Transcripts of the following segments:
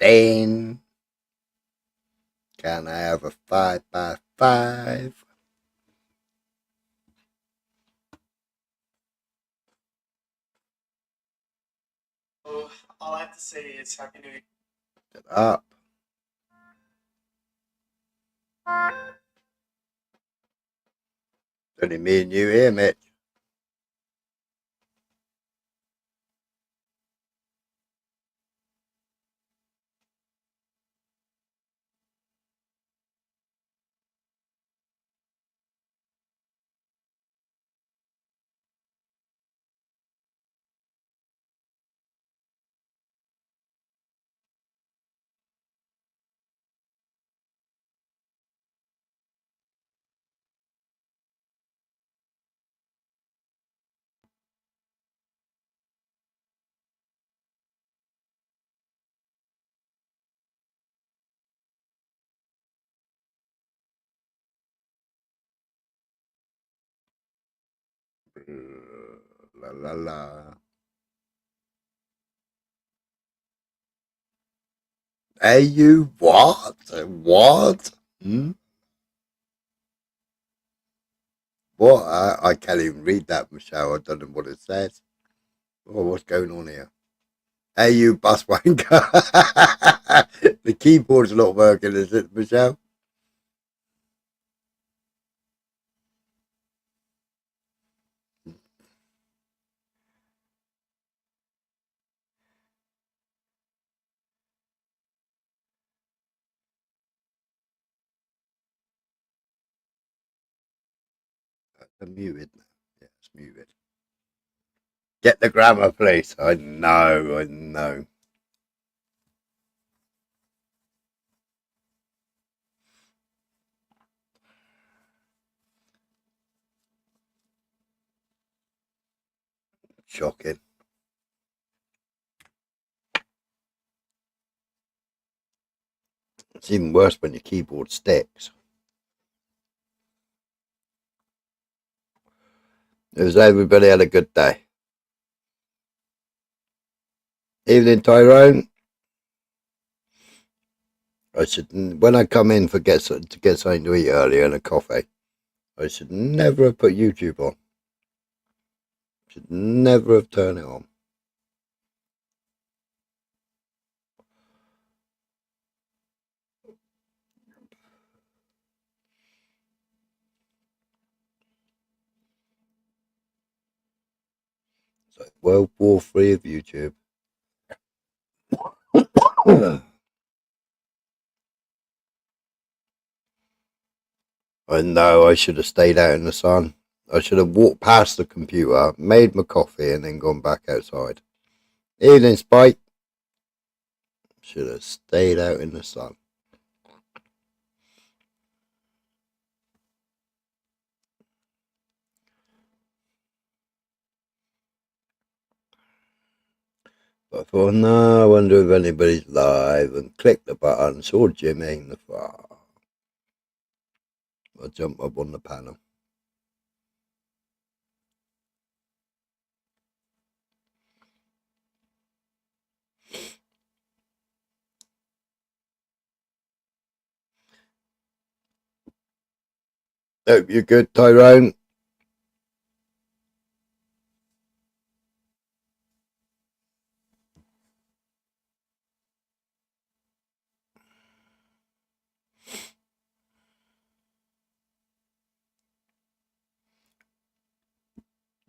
15. Can I have a 5x5? Oh, all I have to say is Happy New Year. Shut up. It's only me and you here, Mitch. La la la. Hey, you what? What? Hmm? What? I can't even read that, Michelle. I don't know what it says. Oh, what's going on here? Hey, you bus wanker. The keyboard's not working, is it, Michelle? It's muted now. Yeah, it's muted. Get the grammar, please. I know, I know. Shocking. It's even worse when your keyboard sticks. It was everybody had a good day. Evening, Tyrone. I should, when I come in to get something to eat earlier and a coffee, I should never have put YouTube on. Should never have turned it on. It's like World War III of YouTube. I know I should have stayed out in the sun. I should have walked past the computer, made my coffee, and then gone back outside. Evening, Spike. Should have stayed out in the sun. But I thought, no, I wonder if anybody's live, and click the button, saw Jimmy in the far. I jump up on the panel. Hope you're good, Tyrone.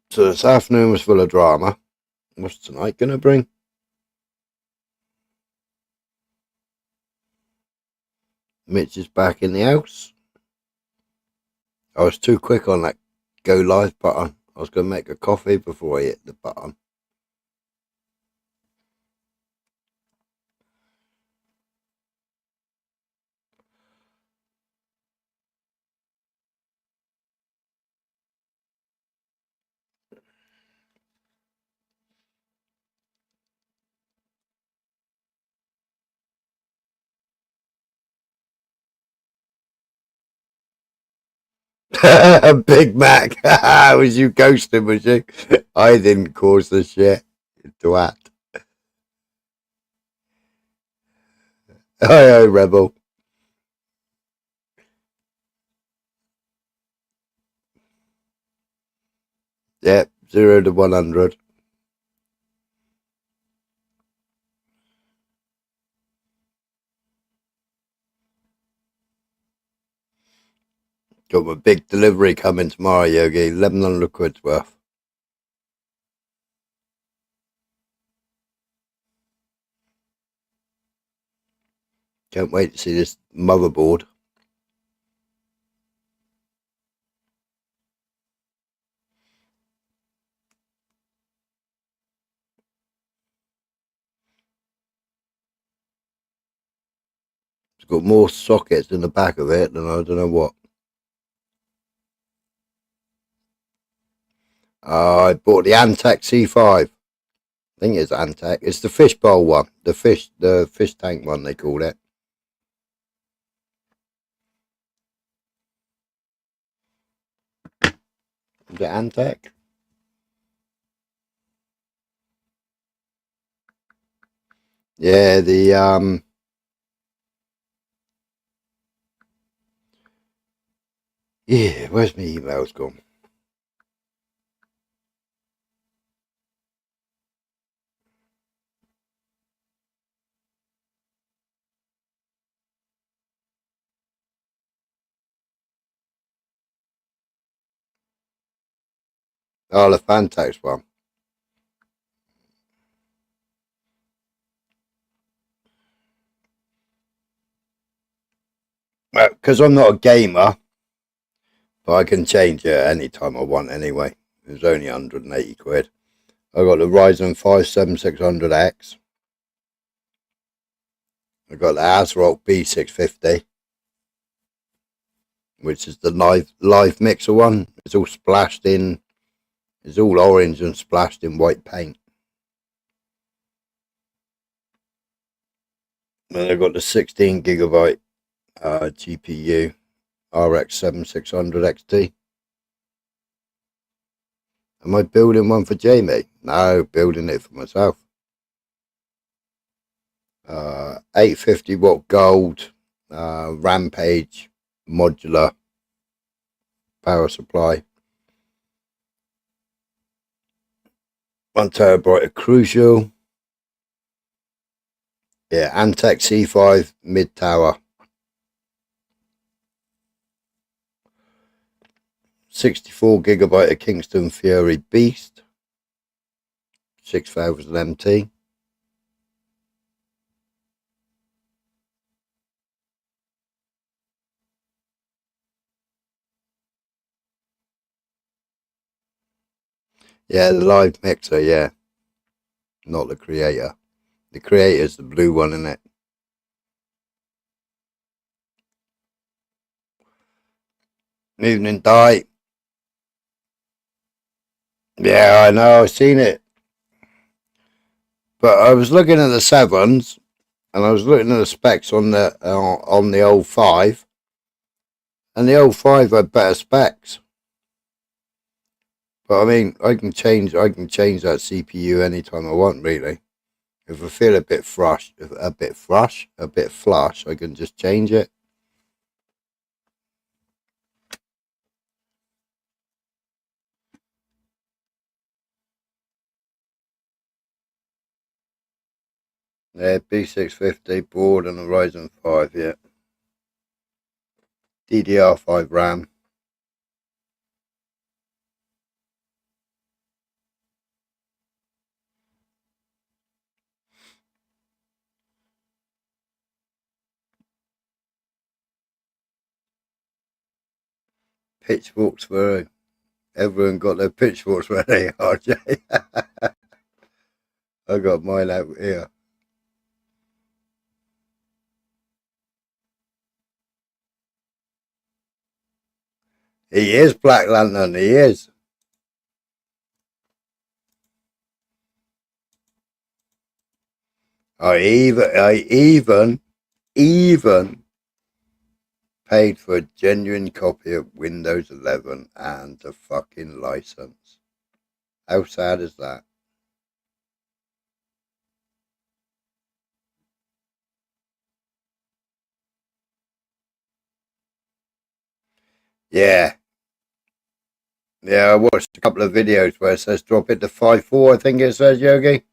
So this afternoon was full of drama. What's tonight going to bring? Mitch is back in the house. I was too quick on that go live button. I was going to make a coffee before I hit the button. Big Mac. Was you ghosting, was you? I didn't cause the shit. You twat. Aye, rebel. Yep, 0 to 100. Got my big delivery coming tomorrow, Yogi. 1,100 quid's worth. Can't wait to see this motherboard. It's got more sockets in the back of it than I don't know what. I bought the Antec C5. I think it's Antec. It's the fishbowl one. The fish tank one, they call it. Is it Antec? Yeah, yeah, where's my emails gone? Oh, the Fantex one. Well, because I'm not a gamer, but I can change it anytime I want anyway. It was only 180 quid. I got the Ryzen 5 7600X. I got the ASRock B650, which is the live mixer one. It's all splashed in. It's all orange and splashed in white paint. And I got the 16 gigabyte GPU RX 7600 XT. Am I building one for Jamie? No, building it for myself. 850 watt gold, Rampage modular power supply. 1 terabyte of Crucial. Yeah, Antec C5 mid tower. 64 gigabyte of Kingston Fury Beast. 6000 MT. Yeah, the live mixer, yeah. Not the creator. The creator's the blue one, isn't it? Evening Die. Yeah, I know, I've seen it. But I was looking at the sevens, and I was looking at the specs on the old 5, and the old 5 had better specs. But I mean, I can change that CPU anytime I want, really. If I feel a bit flush, I can just change it. Yeah, B650 board and a Ryzen 5, yeah. DDR5 RAM. Pitchforks for everyone got their pitchforks ready, RJ. I got mine out here. He is Black Lantern, he is. I even paid for a genuine copy of Windows 11 and a fucking license. How sad is that? Yeah. Yeah, I watched a couple of videos where it says drop it to 5.4, I think it says, Yogi.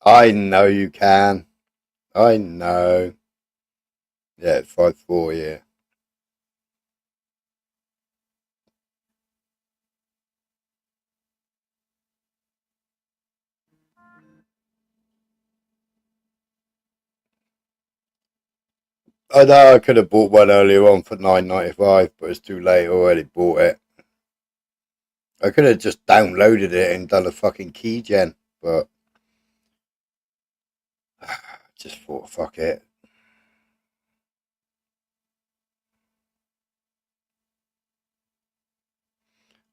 I know you can. I know. Yeah, 5.4, yeah. I know I could have bought one earlier on for $9.95, but it's too late. I already bought it. I could have just downloaded it and done a fucking keygen, but just thought, fuck it.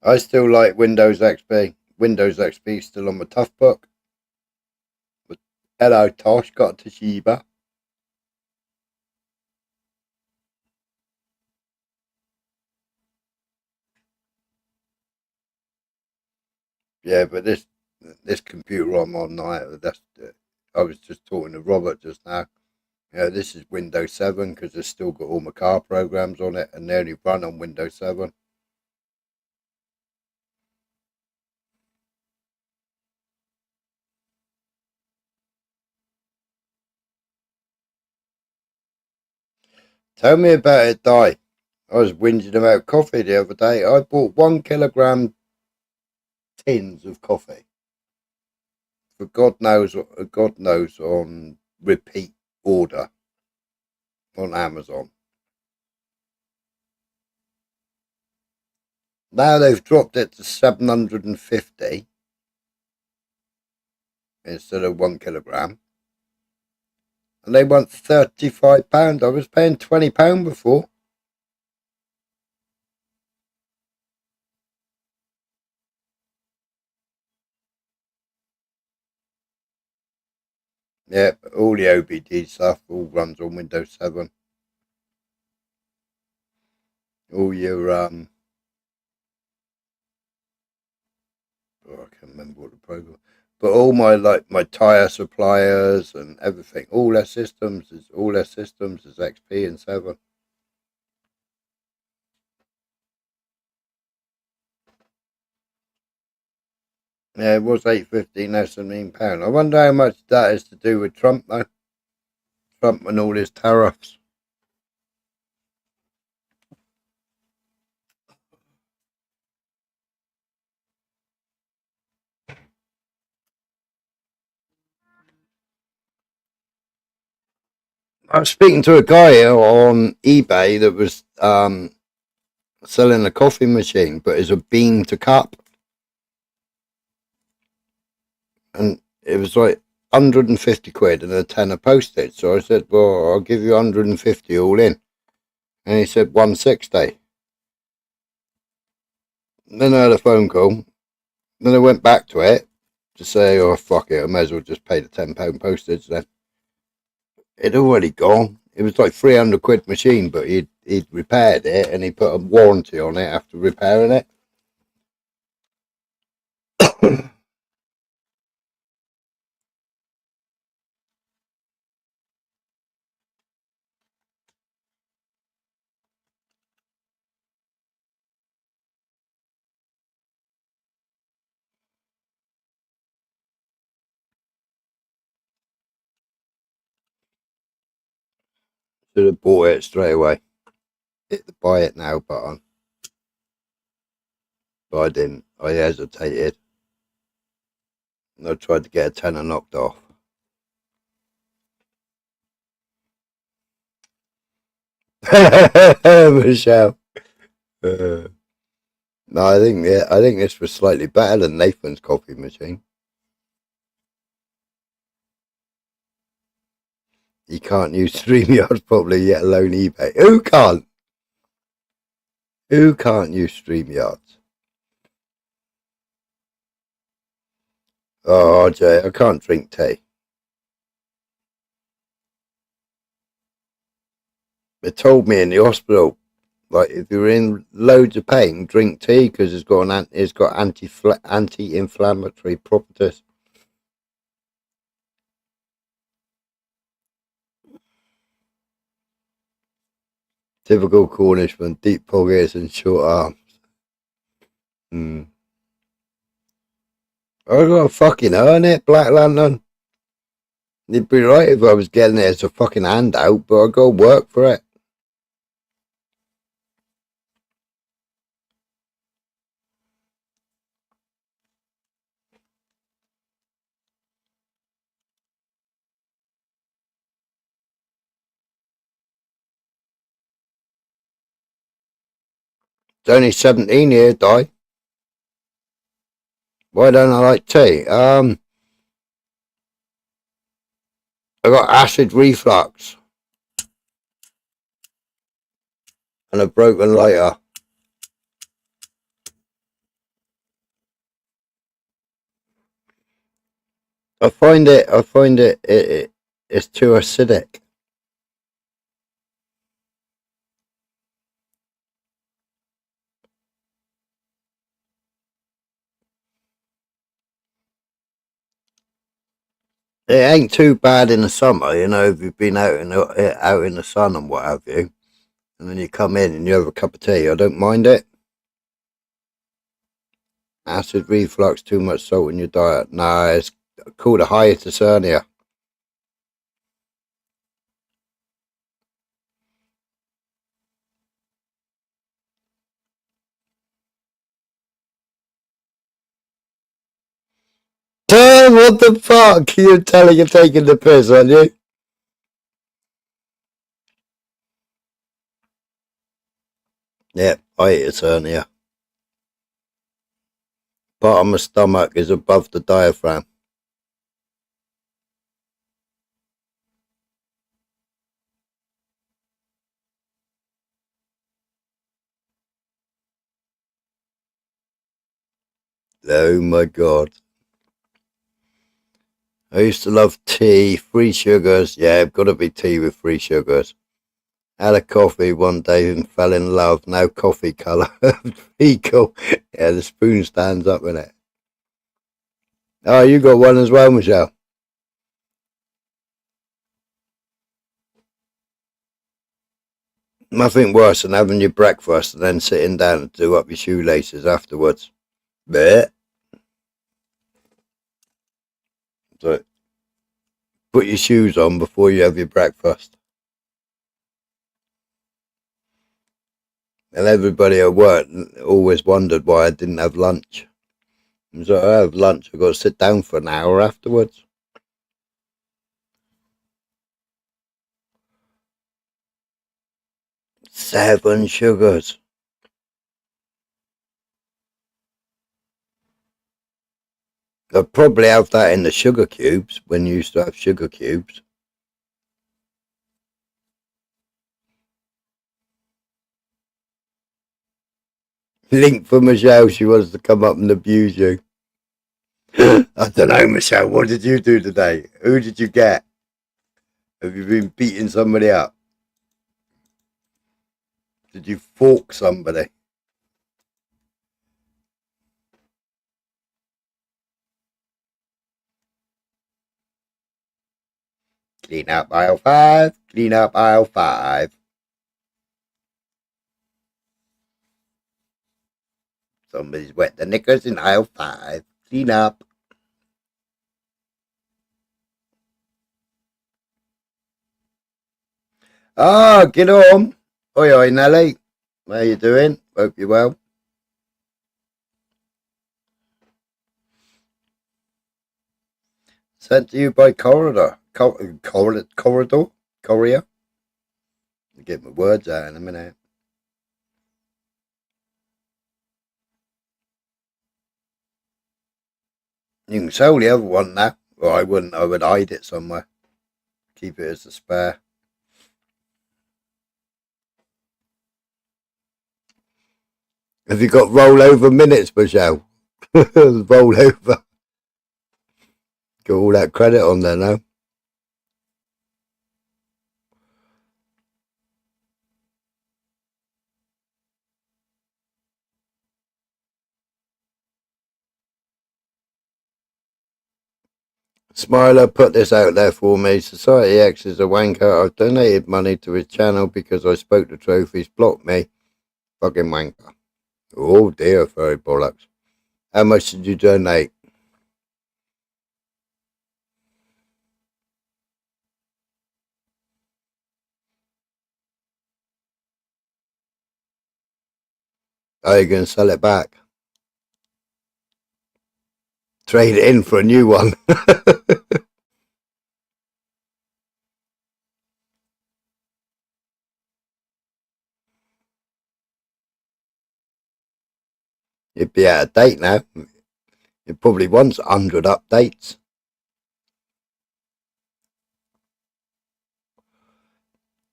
I still like Windows XP. Windows XP still on my tough book. But hello, Tosh, got Toshiba. Yeah, but this computer I'm on now, I was just talking to Robert just now. Yeah, this is Windows 7 because it's still got all my car programs on it and they only run on Windows 7. Tell me about it, Di. I was whinging about coffee the other day. I bought 1 kilogram tins of coffee for God knows on repeat order on Amazon. Now they've dropped it to 750 instead of 1 kilogram, and they want £35. I was paying £20 before. Yeah, all the OBD stuff all runs on Windows 7. All your I can't remember what the program, but all my tire suppliers and everything, all their systems is XP and 7. Yeah, it was 8.50, now £17. I wonder how much that is to do with Trump though. Trump and all his tariffs. I was speaking to a guy on eBay that was selling a coffee machine, but it's a bean to cup, and it was like 150 quid and a tenner postage. So I said, well, I'll give you 150 all in. And he said 160. Then I had a phone call. Then I went back to it to say, oh, fuck it, I may as well just pay the £10 postage then. It'd already gone. It was like 300 quid machine, but he'd repaired it and he put a warranty on it after repairing it. Should have bought it straight away. Hit the buy it now button. But I didn't. I hesitated. And I tried to get a tenner knocked off. Michelle. No, I think this was slightly better than Nathan's coffee machine. You can't use StreamYard properly, yet alone eBay. Who can't? Who can't use StreamYard? Oh, RJ, I can't drink tea. They told me in the hospital Like if you're in loads of pain, drink tea because it's got anti-inflammatory properties. Typical Cornishman, deep pockets and short arms. I gotta fucking earn it, Black Lantern. It'd be right if I was getting it as a fucking handout, but I gotta work for it. It's only 17 here, Di. Why don't I like tea? I got acid reflux and a broken lighter. I find it's too acidic. It ain't too bad in the summer, you know, if you've been out in the sun and what have you, and then you come in and you have a cup of tea. I don't mind it. Acid reflux, too much salt in your diet. Nah, it's called a hiatus hernia. Damn, what the fuck? You're telling you're taking the piss, aren't you? Yep, hiatus hernia. Bottom of stomach is above the diaphragm. Oh my god. I used to love tea, free sugars. Yeah, it's got to be tea with free sugars. Had a coffee one day and fell in love. Now coffee colour. Fecal. Yeah, the spoon stands up in it. Oh, you got one as well, Michelle. Nothing worse than having your breakfast and then sitting down to do up your shoelaces afterwards. Blech. So, put your shoes on before you have your breakfast. And everybody at work always wondered why I didn't have lunch. So I have lunch, I've got to sit down for an hour afterwards. Seven sugars. I'd probably have that in the sugar cubes when you used to have sugar cubes. Link for Michelle, she wants to come up and abuse you. I don't know, Michelle, what did you do today? Who did you get? Have you been beating somebody up? Did you fork somebody? Clean up aisle 5. Clean up aisle 5. Somebody's wet the knickers in aisle 5. Clean up. Ah, get on. Oi, oi, Nelly. How you doing? Hope you're well. Sent to you by Corridor. Corridor? Courier? I'll get my words out in a minute. You can sell the other one now. Well, I wouldn't. I would hide it somewhere. Keep it as a spare. Have you got rollover minutes, Michelle? Rollover. Got all that credit on there now. Smiler put this out there for me. Society X is a wanker. I've donated money to his channel because I spoke to trophies. Blocked me. Fucking wanker. Oh dear, furry bollocks. How much did you donate? Are you going to sell it back? Trade it in for a new one. You'd be out of date now. It probably wants 100 updates.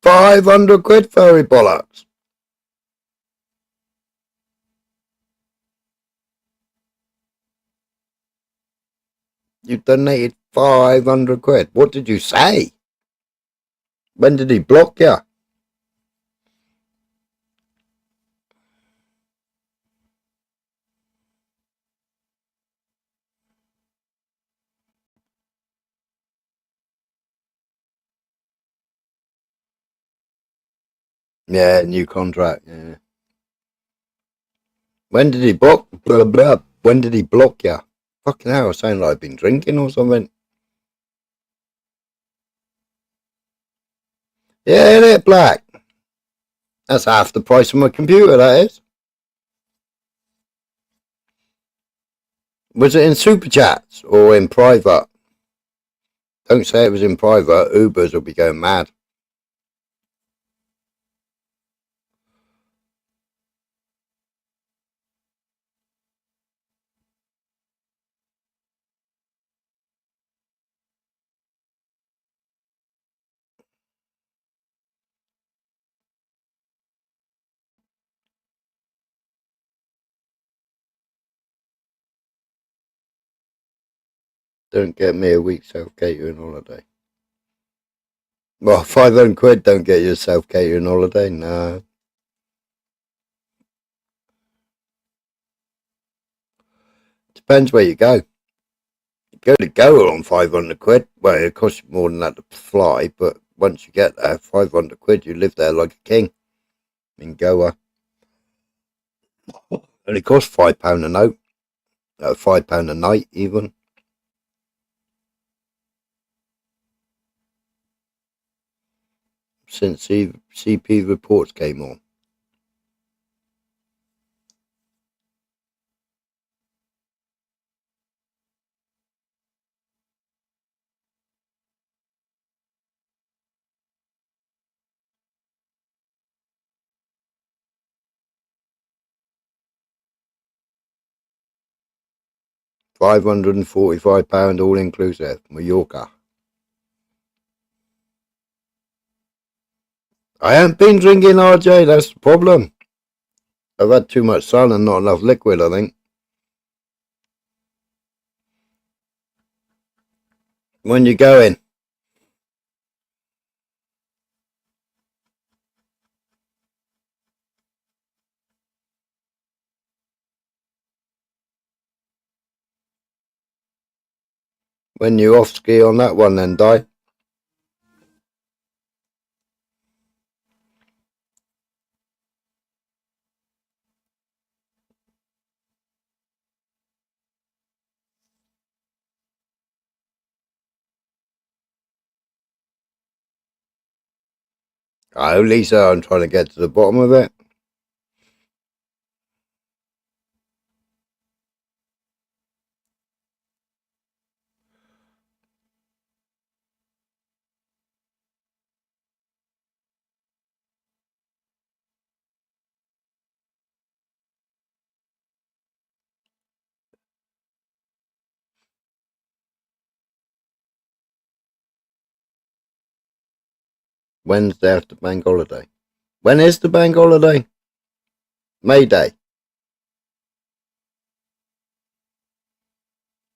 500 quid, furry bollocks. You donated 500 quid. What did you say? When did he block you? Yeah, new contract. Yeah. When did he block? Blah, blah. When did he block you? Fucking hell, I sound like I've been drinking or something. Yeah, isn't it, Black? That's half the price of my computer, that is. Was it in super chats or in private? Don't say it was in private. Ubers will be going mad. Don't get me a week self-catering holiday. Well, 500 quid don't get you a self-catering holiday. No. Depends where you go. You go to Goa on 500 quid. Well, it costs you more than that to fly, but once you get there, 500 quid, you live there like a king in Goa. And it costs £5 a note. £5 a night, even. Since CP reports came on. £545 all inclusive. Mallorca. I haven't been drinking, RJ. That's the problem. I've had too much sun and not enough liquid, I think. When you going? When you off ski on that one, then, Di? Oh, Lisa, I'm trying to get to the bottom of it. Wednesday after bank holiday. When is the bank holiday? May Day.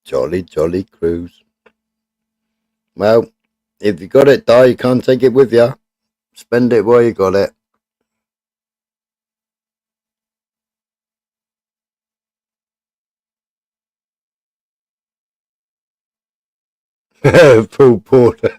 Jolly, jolly cruise. Well, if you got it, Di, you can't take it with you. Spend it while you got it. Full porter.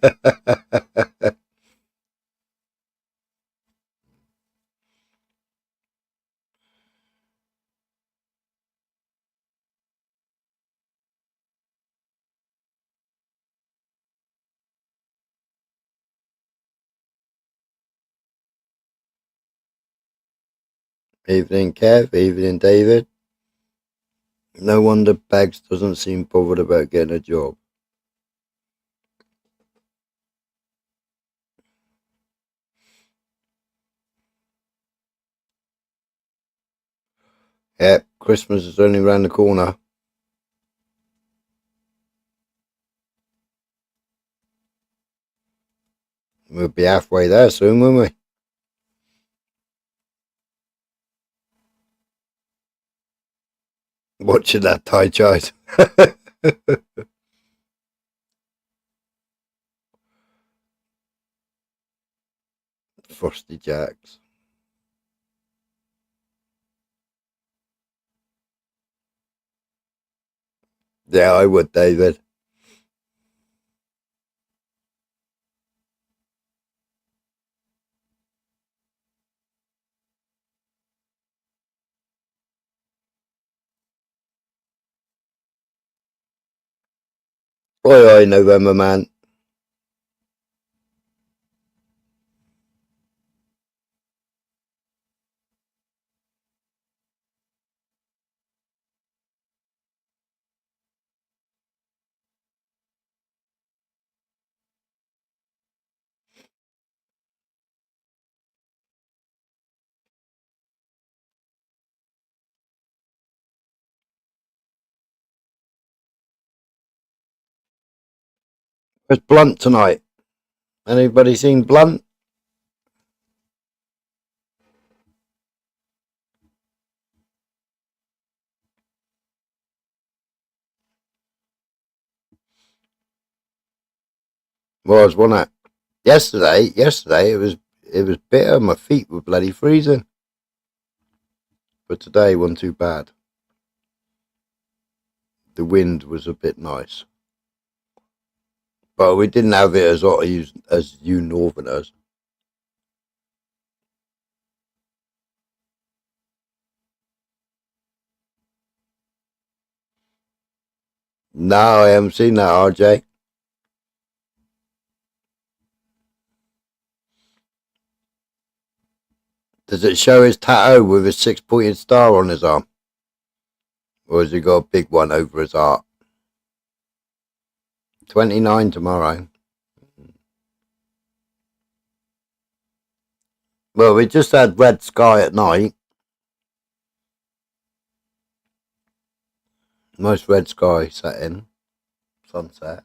Evening, Kev. Evening, David. No wonder Bags doesn't seem bothered about getting a job. Yep, Christmas is only round the corner. We'll be halfway there soon, won't we? Watching that tie chart. Frosty Jacks. Yeah, I would, David. Oi, oi, November man. Where's Blunt tonight? Anybody seen Blunt? Was, wasn't it? Yesterday it was bitter. My feet were bloody freezing. But today wasn't too bad. The wind was a bit nice. But we didn't have it as hot as you northerners. No, I haven't seen that, RJ. Does it show his tattoo with a 6-pointed star on his arm? Or has he got a big one over his heart? 29 tomorrow. Well, we just had red sky at night. Nice red sky setting. Sunset.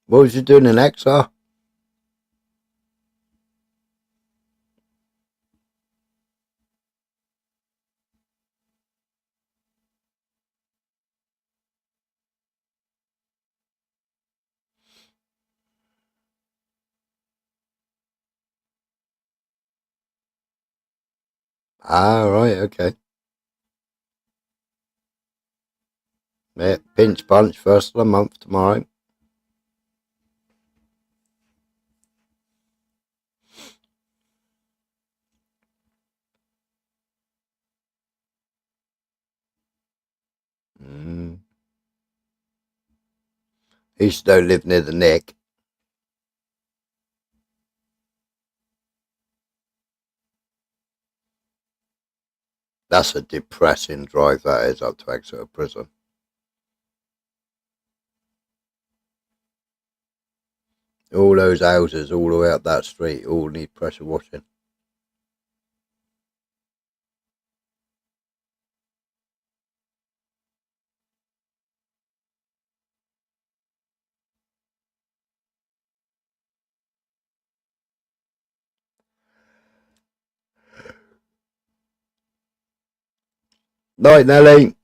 What was you doing in XR? Ah, right, okay. Yeah, pinch punch, first of the month tomorrow. Mm. He used to live near the Nick. That's a depressing drive that is up to Exeter Prison. All those houses all the way up that street all need pressure washing. Night, Nelly.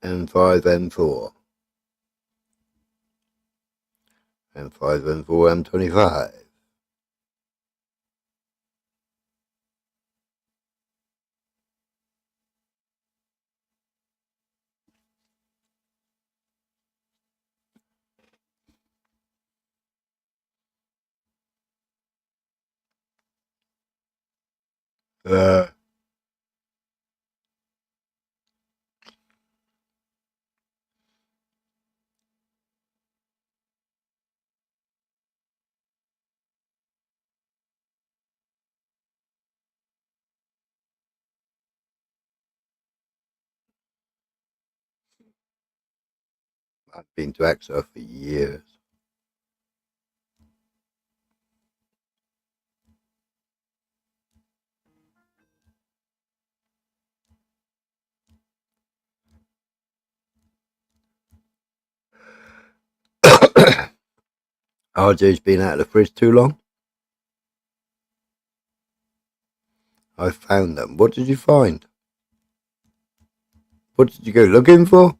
M5, M4. M5 and 4 M25. I've been to Exeter for years. RJ's been out of the fridge too long. I found them. What did you find? What did you go looking for?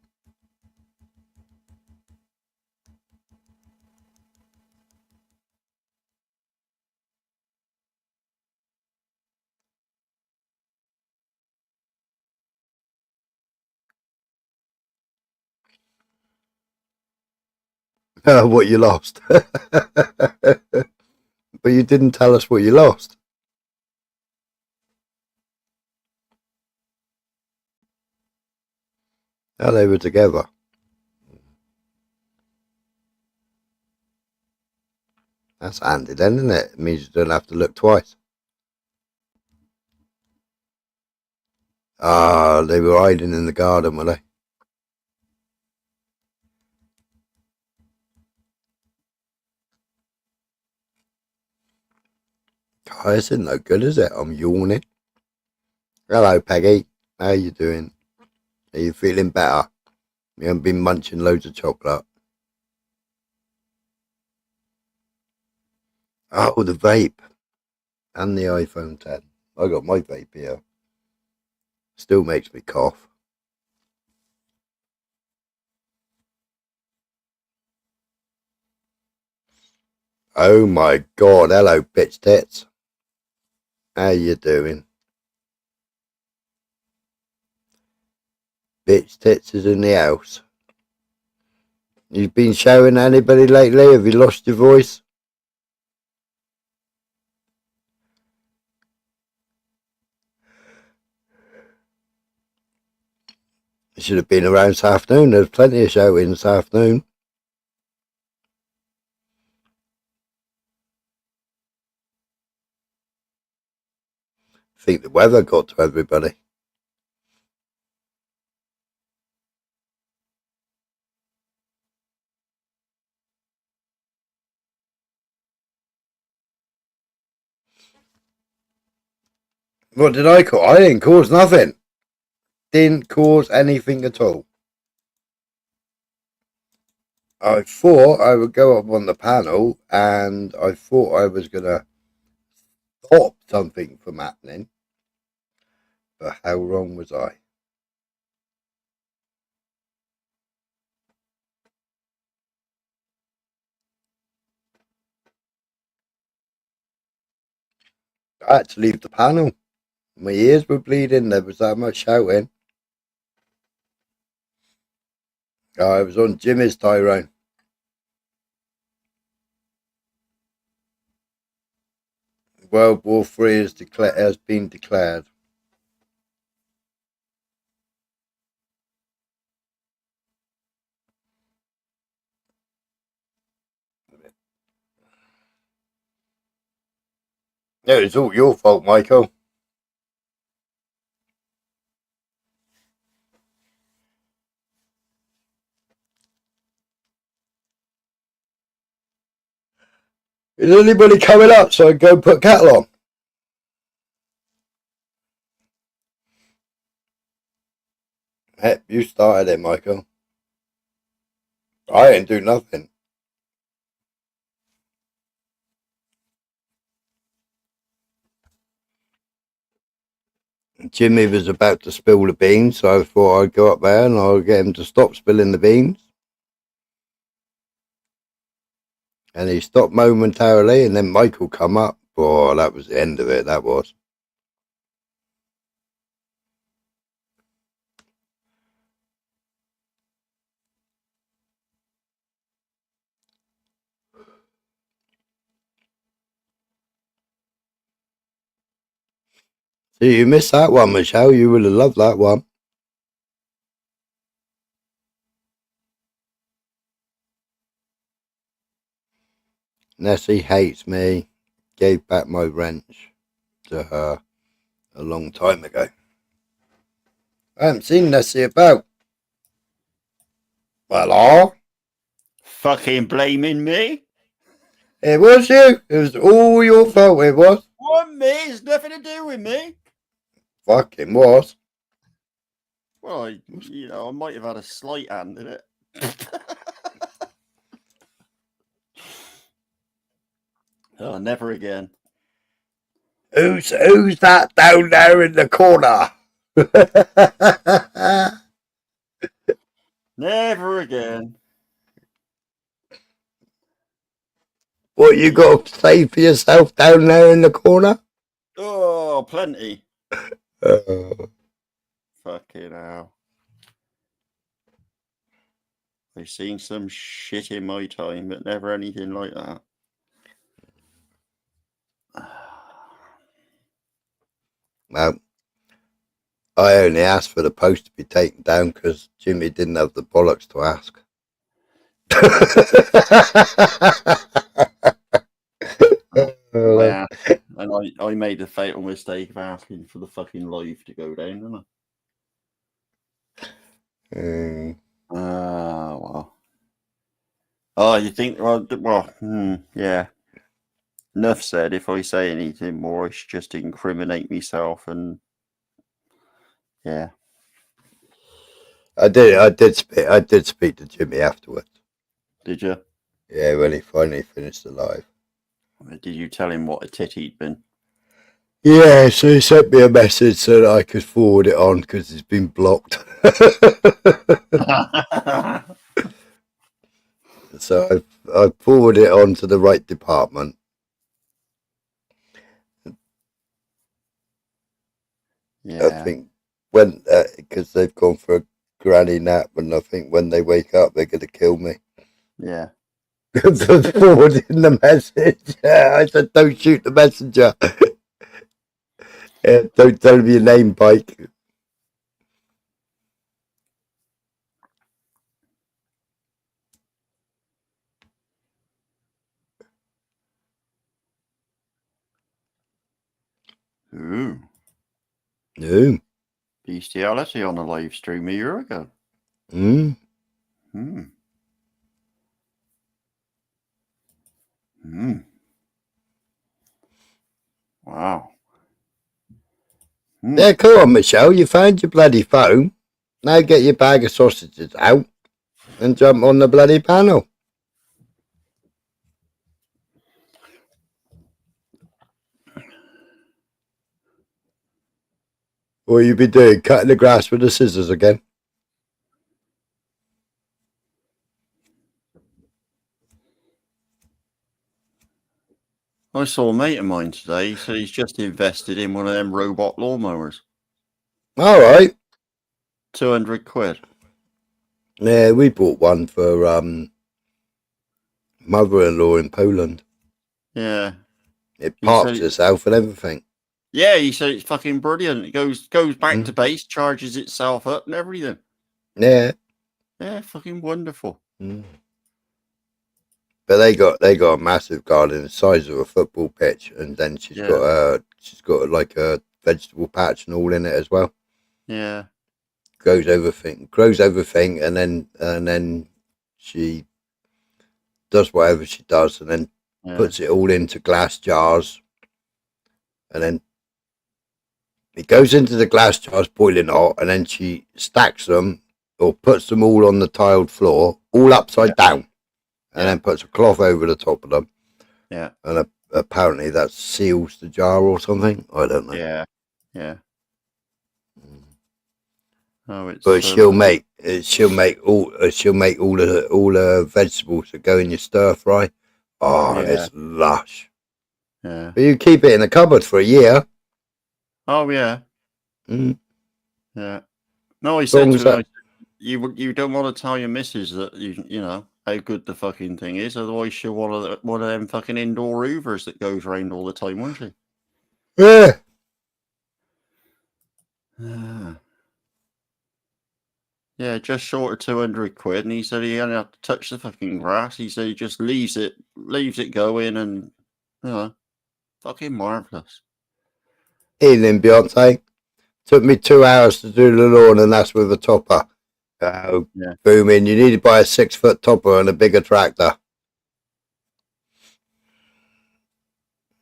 What you lost. But you didn't tell us what you lost. Oh, they were together. That's handy then, isn't it? It means you don't have to look twice. Ah, they were hiding in the garden, were they? God, this isn't no good, is it? I'm yawning. Hello, Peggy. How you doing? Are you feeling better? You haven't been munching loads of chocolate. Oh, the vape. And the iPhone 10. I got my vape here. Still makes me cough. Oh my God. Hello, bitch tits. How you doing? Bitch tits is in the house. You've been showing anybody lately? Have you lost your voice? You should have been around this afternoon. There's plenty of shouting this afternoon. I think the weather got to everybody. What did I cause? I didn't cause nothing. Didn't cause anything at all. I thought I would go up on the panel and I thought I was going to stop something from happening. But how wrong was I? I had to leave the panel. My ears were bleeding. There was that much shouting. I was on Jimmy's Tyrone. World War III has been declared. Yeah, it's all your fault, Michael. Is anybody coming up so I can go put cattle on? Heck, you started it, Michael. I didn't do nothing. Jimmy was about to spill the beans, so I thought I'd go up there and I'll get him to stop spilling the beans. And he stopped momentarily, and then Michael come up. Oh, that was the end of it, that was. So you missed that one, Michelle. You would have loved that one. Nessie hates me. Gave back my wrench to her a long time ago. I haven't seen Nessie about. Hello? Fucking blaming me? It was you. It was all your fault, it was. What, me? It's nothing to do with me. Fucking was. Well, I might have had a slight hand in it. Oh, never again. Who's that down there in the corner? Never again. What you got to say for yourself down there in the corner? Oh, plenty. Uh, Fucking hell. I've seen some shit in my time, but never anything like that. well, I only asked for the post to be taken down because Jimmy didn't have the bollocks to ask. And I made the fatal mistake of asking for the fucking live to go down, didn't I? Well. Oh, you think? Yeah. Enough said. If I say anything more, I should just incriminate myself, and yeah. I did speak to Jimmy afterwards. Did you? Yeah, when he finally finished the live. Did you tell him what a tit he'd been? Yeah, so he sent me a message so that I could forward it on because it's been blocked. So I forwarded it on to the right department. Yeah. I think when because they've gone for a granny nap, and I think when they wake up they're going to kill me. Yeah. Forwarding the message. Yeah, I said, don't shoot the messenger. Yeah, don't tell me your name, Pike. Ooh. No. Bestiality on a live stream a year ago. Wow. Yeah, come on, Michelle. You found your bloody phone. Now get your bag of sausages out and jump on the bloody panel. What you be doing? Cutting the grass with the scissors again? I saw a mate of mine today. He said he's just invested in one of them robot lawnmowers. All right. 200 quid. Yeah, we bought one for mother-in-law in Poland. Yeah. It parks itself and everything. Yeah, he said it's fucking brilliant. It goes back to base, charges itself up and everything. Yeah. Yeah, fucking wonderful. But they got a massive garden the size of a football pitch, and then she's got like a vegetable patch and all in it as well. Yeah. Grows everything, and then she does whatever she does, and then puts it all into glass jars, and then it goes into the glass jars boiling hot, and then she stacks them or puts them all on the tiled floor, all upside down. And then puts a cloth over the top of them. Yeah. And apparently that seals the jar or something. I don't know. Yeah. Yeah. Oh, it's. But she'll make all the vegetables that go in your stir fry. Oh, Yeah. it's lush. Yeah. But you keep it in the cupboard for a year. Oh yeah. Mm. Yeah. No, he As long said as to me, that, you don't want to tell your missus that you know how good the fucking thing is, otherwise she'll want one of them fucking indoor hoovers that goes around all the time, won't she? yeah. Yeah. Yeah, just short of 200 quid, and he said he only have to touch the fucking grass. He said he just leaves it going, and you know, fucking marvelous. Evening, Beyonce. Took me 2 hours to do the lawn, and that's with a topper. Oh, Yeah. booming. You need to buy a 6-foot topper and a bigger tractor.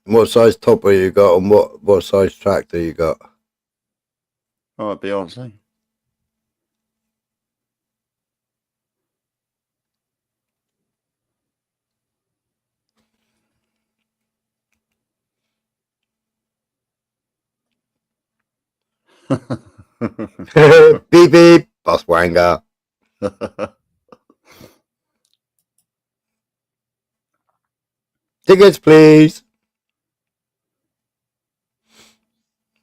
What size topper you got, and what size tractor you got? Oh, Beyonce. Beep beep, boss wanger. Tickets, please.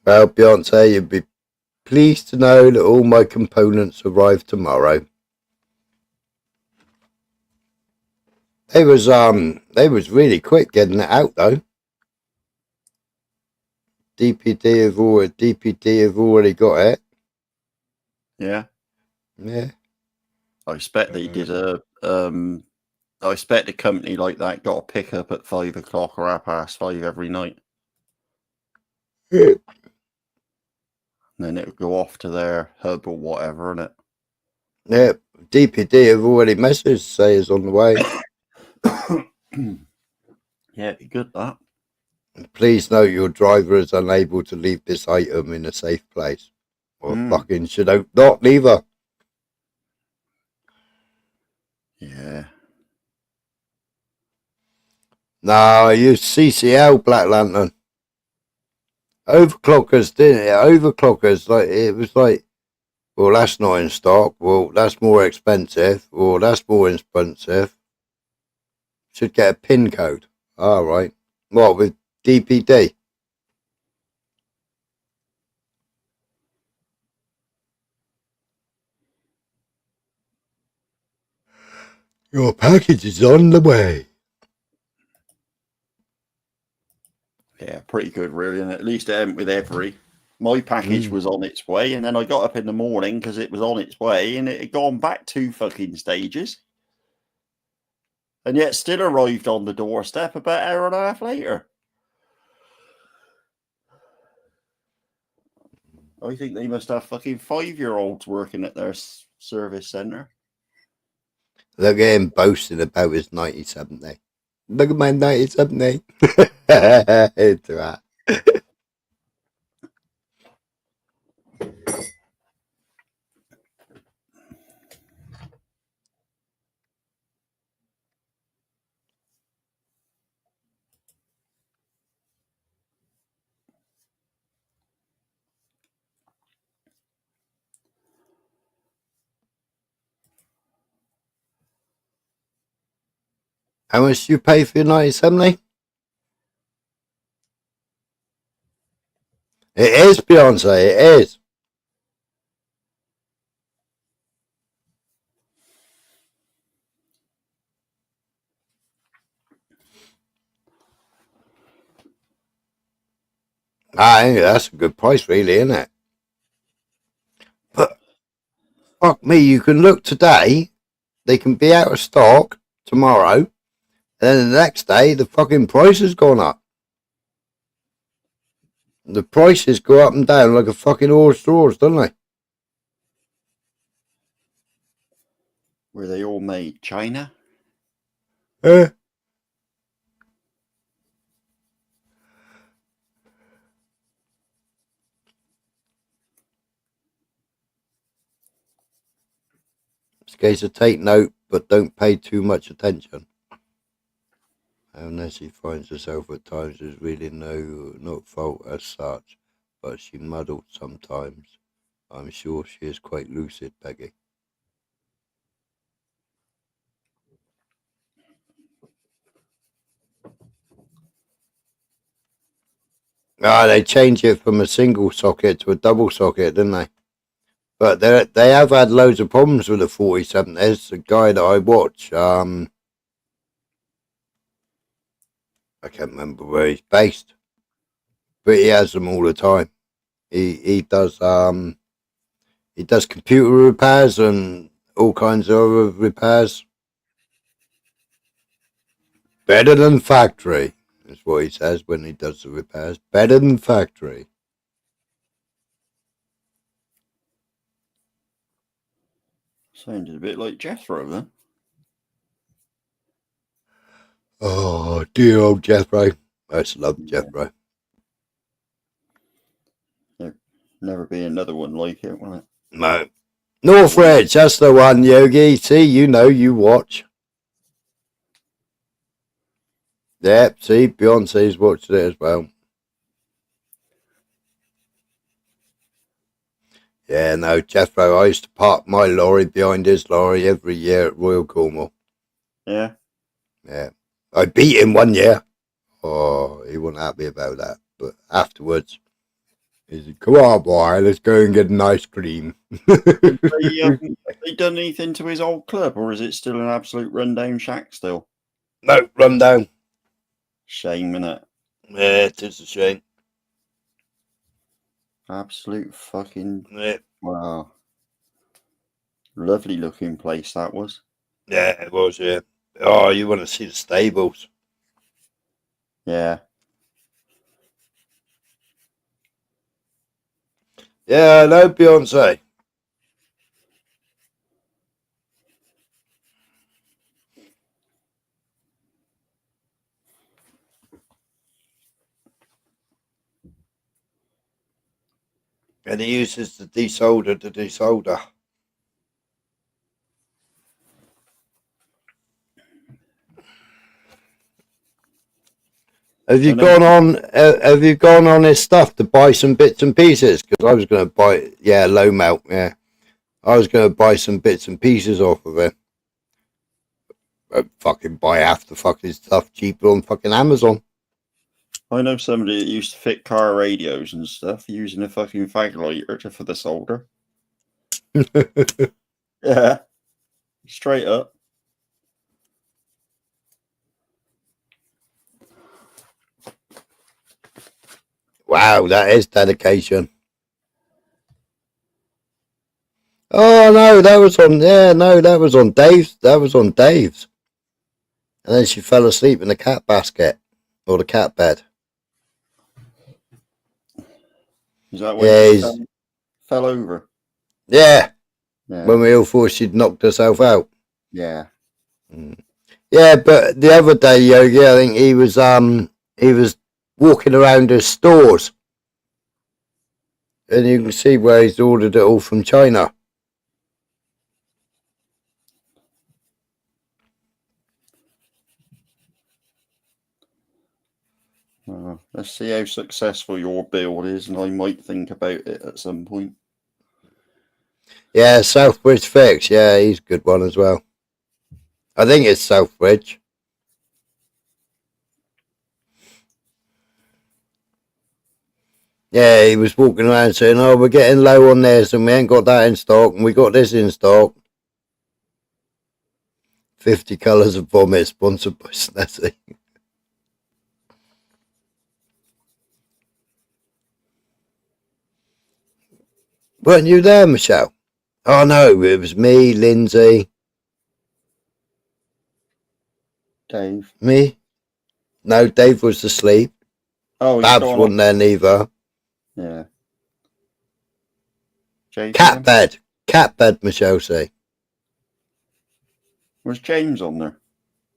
Well, Beyonce, you'd be pleased to know that all my components arrive tomorrow. They was really quick getting it out though. DPD have already got it. Yeah. Yeah. I expect they did I expect a company like that got a pickup at 5 o'clock or 5:30 every night. Yeah. And then it would go off to their hub or whatever, innit? Yeah. DPD have already messaged, say it's on the way. Yeah, it'd be good that. Please note your driver is unable to leave this item in a safe place. Or fucking should I not leave her? Yeah. No, I used CCL Black Lantern. Overclockers, didn't it? Overclockers, like it was like, well, that's not in stock. Well, that's more expensive. Well, that's more expensive. Should get a pin code. All right. What with DPD? Your package is on the way. Yeah, pretty good, really. And at least it ain't with every. My package was on its way, and then I got up in the morning because it was on its way, and it had gone back 2 fucking stages. And yet still arrived on the doorstep about an hour and a half later. I think they must have fucking 5-year-olds working at their service centre. Look at him boasting about his 9070. Look at my 9070. It's right. How much do you pay for your 9070? It is, Beyonce, it is. I think that's a good price, really, isn't it? But fuck me, you can look today, they can be out of stock tomorrow, and then the next day, the fucking price has gone up. The prices go up and down like a fucking horse drawers, don't they? Were they all made China? Yeah. It's a case of take note, but don't pay too much attention. Unless she finds herself at times there's really not fault as such, but she muddled sometimes. I'm sure she is quite lucid, Peggy. They changed it from a single socket to a double socket, didn't they? But they have had loads of problems with the 47. There's a guy that I watch. I can't remember where he's based, but he has them all the time. He does computer repairs and all kinds of other repairs. Better than factory, is what he says when he does the repairs. Better than factory. Sounded a bit like Jethro then. Oh, dear old Jethro. I used to love Jethro. There'll never be another one like it, will it? No. Northridge, that's the one, Yogi. See, you watch. Yep, see, Beyonce's watched it as well. Yeah, no, Jethro, I used to park my lorry behind his lorry every year at Royal Cornwall. Yeah. Yeah. I beat him one year. Oh, he wasn't happy about that. But afterwards, he said, come on, boy, let's go and get an ice cream. Have they done anything to his old club, or is it still an absolute rundown shack still? No, run down. Shame, innit? Yeah, it is a shame. Absolute fucking... Yeah. Wow. Lovely looking place that was. Yeah, it was, yeah. Oh, you want to see the stables? Yeah. Yeah, I know Beyonce. And he uses the desolder to desolder. Have you gone on? Have you gone on his stuff to buy some bits and pieces? Because I was going to buy, low melt. Yeah, I was going to buy some bits and pieces off of it. I'd fucking buy half the fucking stuff cheaper on fucking Amazon. I know somebody that used to fit car radios and stuff using a fucking fag lighter for the solder. Yeah, straight up. Wow, that is dedication. Oh no, that was on. Yeah, no, that was on Dave's. That was on Dave's. And then she fell asleep in the cat basket or the cat bed. Is that when she fell over? Yeah. When we all thought she'd knocked herself out. Yeah. Yeah, but the other day, Yogi, I think he was walking around his stores. And you can see where he's ordered it all from China. Let's see how successful your build is, and I might think about it at some point. Yeah, Southbridge Fix. Yeah, he's a good one as well. I think it's Southbridge. Yeah, he was walking around saying, oh, we're getting low on this and we ain't got that in stock and we got this in stock. 50 colours of vomit sponsored by Snazzy. Weren't you there, Michelle? Oh no, it was me, Lindsay. Dave. Me? No, Dave was asleep. Oh, Babs wasn't there neither. Yeah. JPM? Cat bed, Michelle say. Was James on there?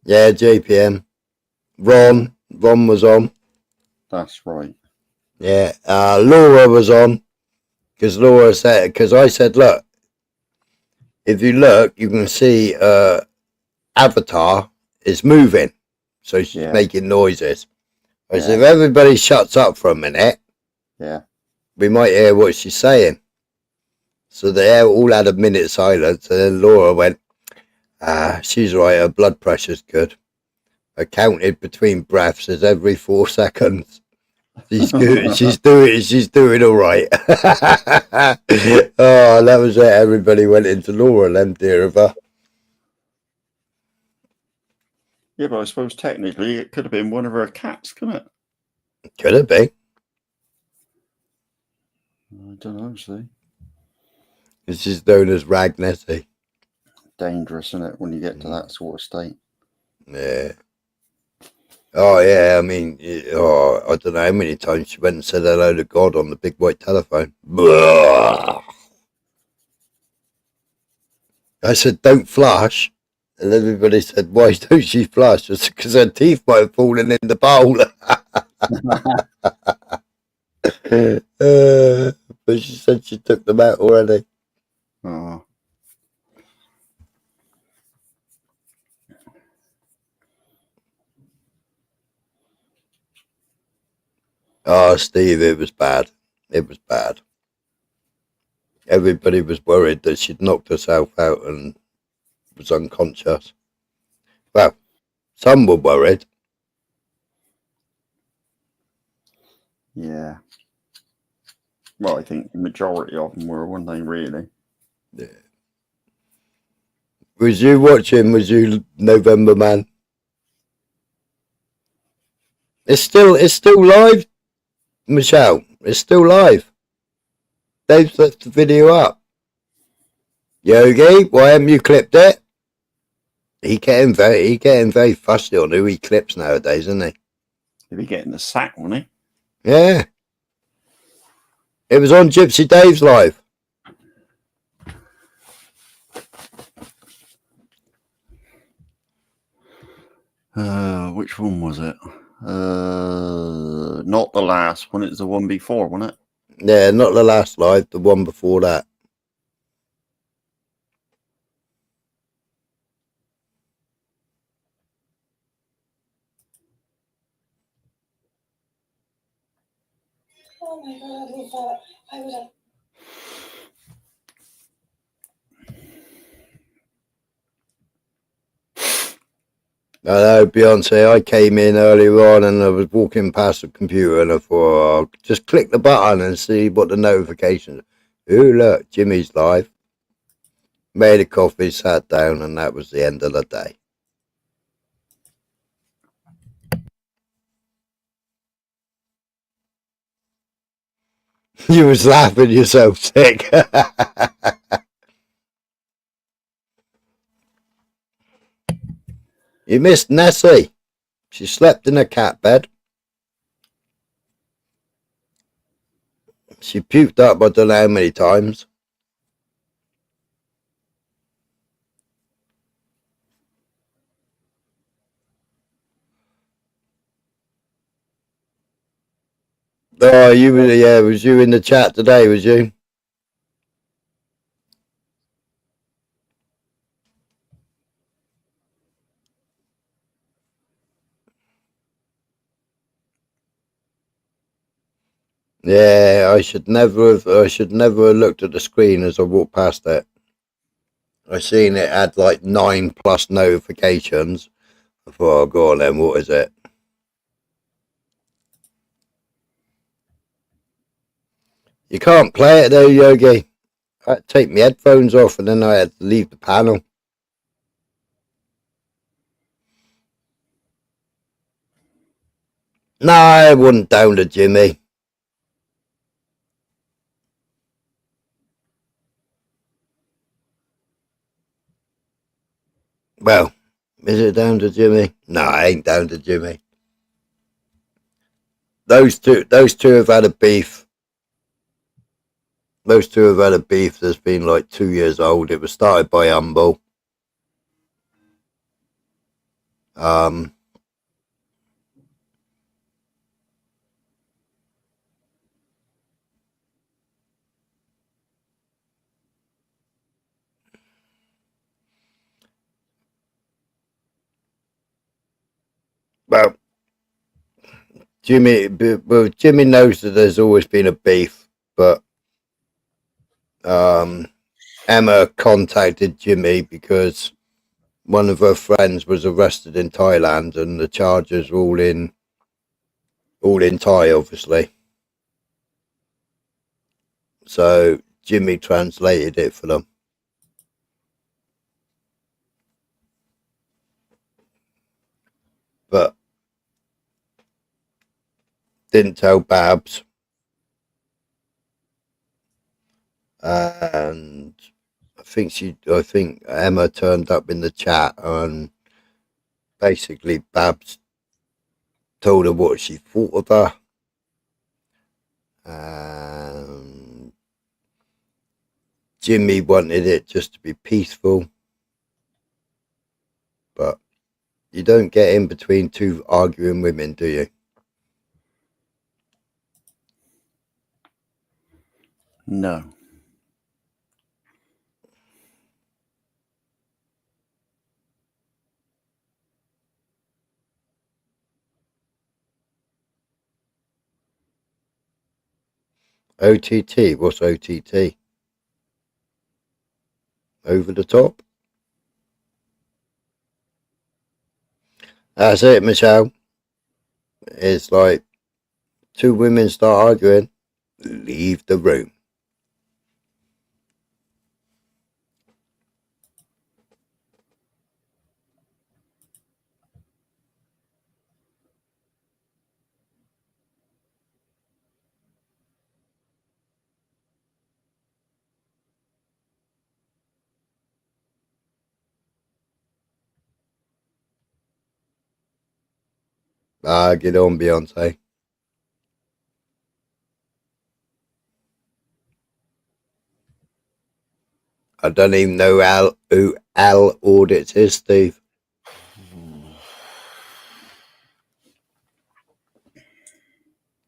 Yeah, JPM. Ron was on. That's right. Yeah, Laura was on. Because Laura said, because I said, look, if you look, you can see Avatar is moving. So she's making noises. I said, if everybody shuts up for a minute, we might hear what she's saying. So they all had a minute silence, and then Laura went, she's right, her blood pressure's good. I counted between breaths as every 4 seconds. She's good. She's doing all right. Oh, that was it. Everybody went into Laura, them dear of her. Yeah, but I suppose technically it could have been one of her cats, couldn't it? Could it be? I don't know, see. She's known as Rag Nessie. Dangerous, isn't it, when you get to that sort of state? Yeah. Oh, yeah. I mean, I don't know how many times she went and said hello to God on the big white telephone. Blah. I said, don't flush. And everybody said, why don't she flush? I said, because her teeth might have fallen in the bowl. But she said she took them out already. Oh. Oh, Steve, it was bad. It was bad. Everybody was worried that she'd knocked herself out and was unconscious. Well, some were worried. Yeah. Well, I think the majority of them were, weren't they, really? Yeah. Was you watching? Was you November Man? It's still live, Michelle. It's still live. They've set the video up. Yogi, why haven't you clipped it? He getting very fussy on who he clips nowadays, isn't he? He'd be getting the sack, wouldn't he? Yeah. It was on Gypsy Dave's live. Which one was it? Not the last one. It was the one before, wasn't it? Yeah, not the last live, the one before that. Oh my God, we thought I would have. I know, Beyonce, I came in earlier on and I was walking past the computer and I thought, oh, I'll just click the button and see what the notifications. Ooh, look, Jimmy's live. Made a coffee, sat down, and that was the end of the day. You was laughing yourself sick. You missed Nessie. She slept in a cat bed. She puked up I don't know how many times. Oh, was you in the chat today, was you? Yeah, I should never have looked at the screen as I walked past it. I seen it had like 9+ notifications. I thought, oh, go on then, what is it? You can't play it though, Yogi. I had to take my headphones off and then I had to leave the panel. No, I wouldn't down to Jimmy. Well, is it down to Jimmy? No, I ain't down to Jimmy. Those two have had a beef. Those two have had a beef that's been like 2 years old. It was started by Humble. Well, Jimmy knows that there's always been a beef, but Emma contacted Jimmy because one of her friends was arrested in Thailand and the charges were all in Thai, obviously. So Jimmy translated it for them. But didn't tell Babs. And I think Emma turned up in the chat, and basically Babs told her what she thought of her. And Jimmy wanted it just to be peaceful. But you don't get in between two arguing women, do you? No. OTT, what's OTT? Over the top? That's it, Michelle. It's like two women start arguing, leave the room. Get on, Beyonce. I don't even know who Al Audits is, Steve.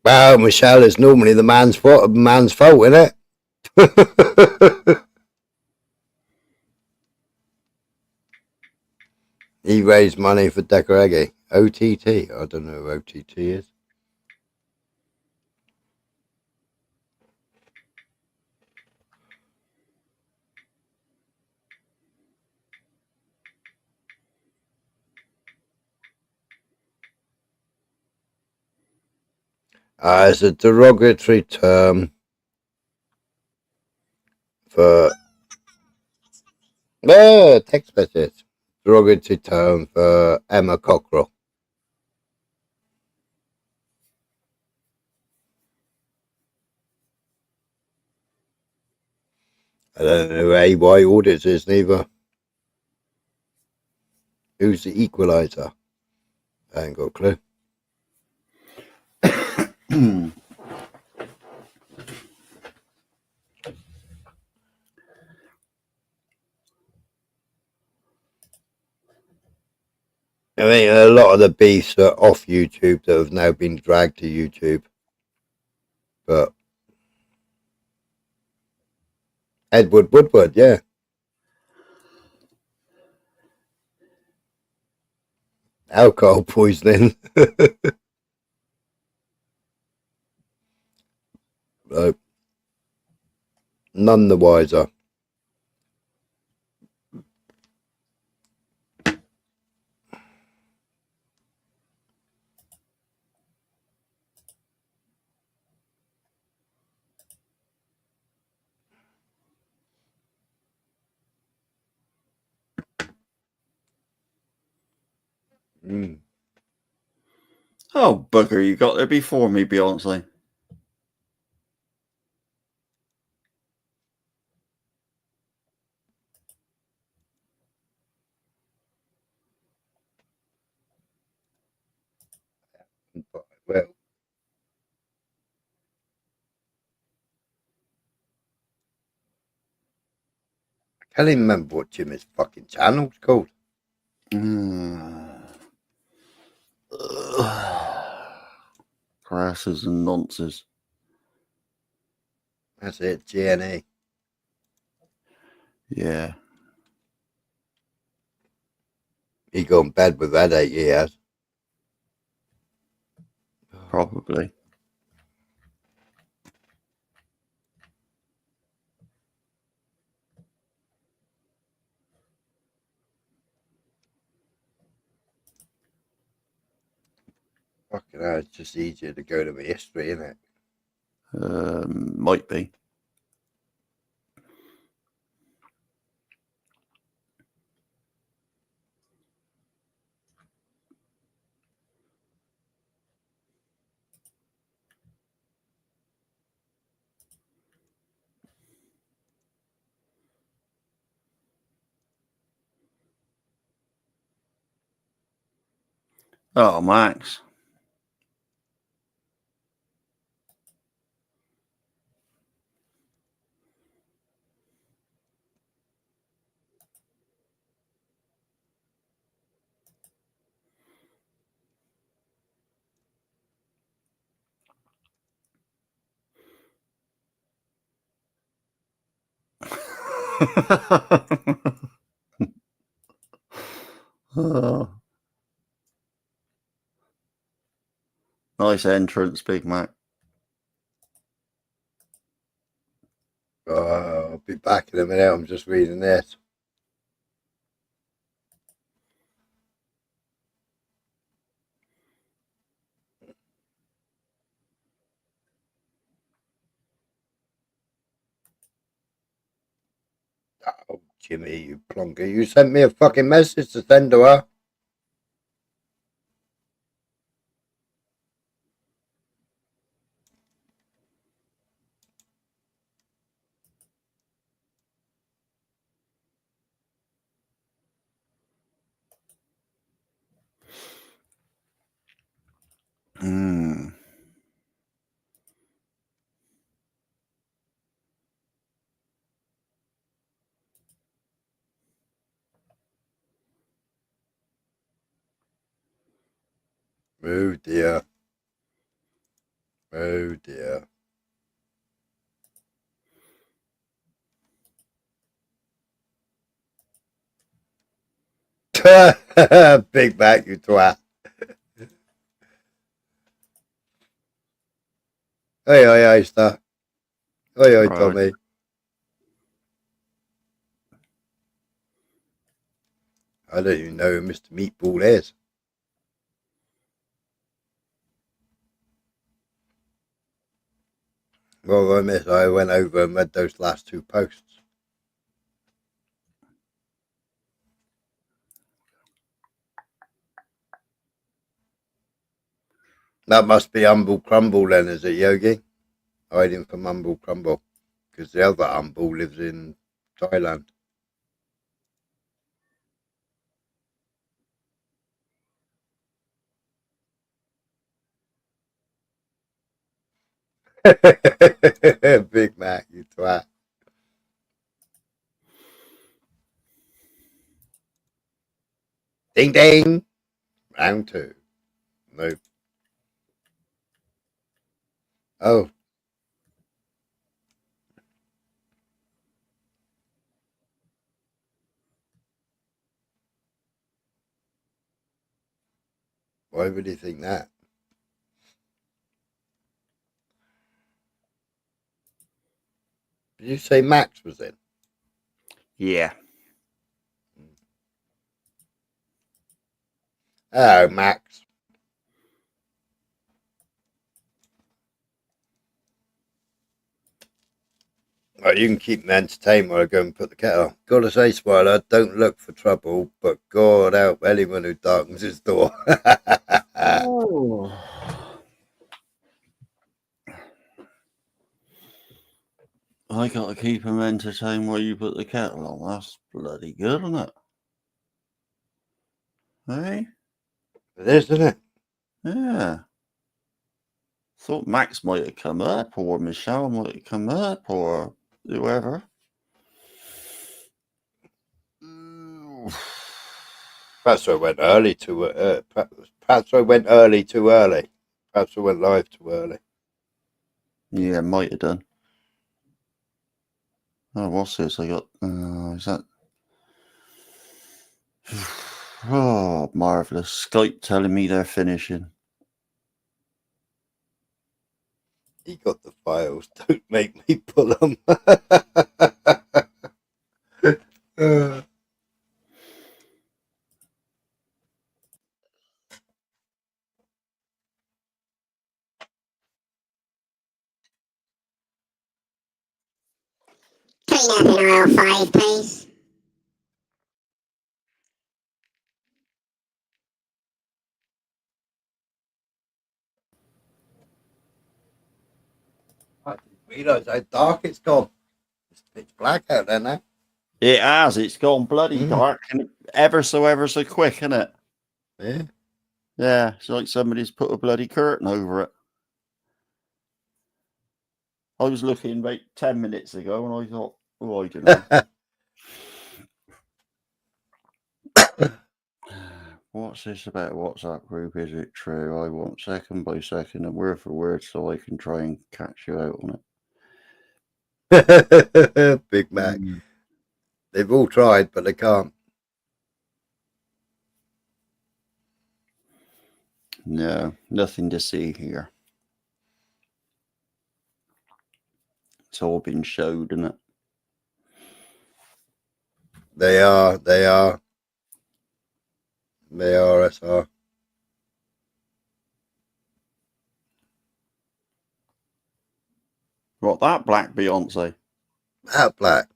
Well, Michelle, it's normally the man's fault, isn't it? He raised money for Decoregi. OTT. I don't know who OTT is. It's a derogatory term for text message. Derogatory term for Emma Cockrell. I don't know who AY Audits is neither. Who's the equalizer? I ain't got a clue. I mean, a lot of the beefs are off YouTube that have now been dragged to YouTube. But Edward Woodward, yeah. Alcohol poisoning. None the wiser. Oh, bugger, you got there before me, Beyonce. Well, I can't even remember what Jimmy's fucking channel's called. Grasses and nonsense. That's it, GNE. Yeah. He got in bed with that 8 years. Probably. Fucking hell, it's just easier to go to my history, isn't it? Might be. Oh, Max. Oh. Nice entrance, Big Mac. Oh, I'll be back in a minute. I'm just reading this. Oh, Jimmy, you plonker. You sent me a fucking message to send to her. Hmm. Oh, dear. Oh, dear. Big Mac, you twat. Hey, hey, star. Hey, hey, Right. Tommy. I don't even know who Mr. Meatball is. Well, I missed. I went over and read those last two posts. That must be Humble Crumble then, is it, Yogi? Hiding from Humble Crumble. Because the other Humble lives in Thailand. Big Mac, you twat. Ding ding. Round two. Nope. Oh. Why would he think that? Did you say Max was in? Yeah. Oh, Max. Right, you can keep me entertained while I go and put the kettle on. Gotta say, Spoiler, don't look for trouble, but God help anyone who darkens his door. Oh. I got to keep him entertained while you put the kettle on. That's bloody good, isn't it? Hey? It is, isn't it? Yeah. Thought Max might have come up, or Michelle might have come up, or whoever. Perhaps I went early too. Perhaps I went early too early. Perhaps I went live too early. Yeah, might have done. Oh, what's this? I got. Is that? Oh, marvelous! Skype telling me they're finishing. He got the files. Don't make me pull them. nothing aisle 5, please. I didn't realise how dark it's gone. It's pitch black out there now. It has. It's gone bloody Mm. dark and ever so quick, isn't it? Yeah. Yeah, it's like somebody's put a bloody curtain over it. I was looking about 10 minutes ago and I thought, oh, I don't know. What's this about WhatsApp group? Is it true? I want second by second and word for word so I can try and catch you out on it. Big Mac. They've all tried, but they can't. No, nothing to see here. It's all been showed, isn't it? They are, SR. What, that black Beyonce? That black.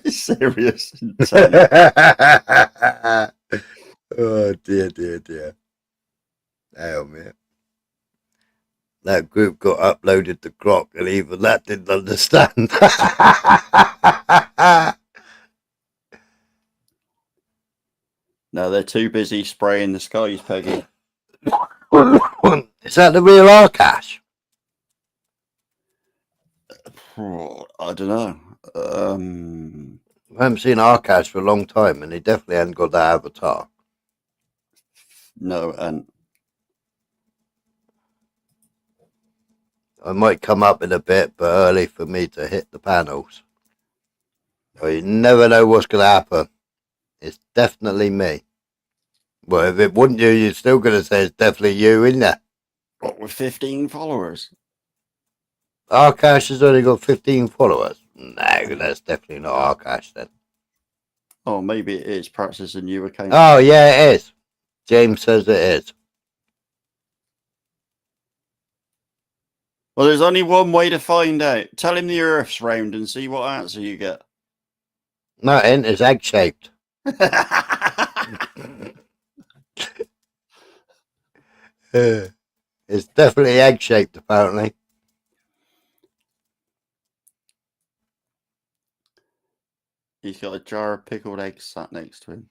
Serious. Oh dear. Oh man. That group got uploaded to Grok and even that didn't understand. No, they're too busy spraying the skies, Peggy. Is that the real Arcash? I don't know. I haven't seen Arcash for a long time and he definitely hadn't got that avatar. No, and I might come up in a bit, but early for me to hit the panels. Oh, you never know what's going to happen. It's definitely me. Well, if it wasn't you, you're still going to say it's definitely you, isn't it? what, with 15 followers? Arcash has only got 15 followers. No, that's definitely not Arcash then. Oh, maybe it is. Perhaps it's a new account. Oh, yeah, it is. James says it is. Well, there's only one way to find out. Tell him the Earth's round and see what answer you get. No, it ain't. It's egg-shaped. It's definitely egg-shaped, apparently. He's got a jar of pickled eggs sat next to him.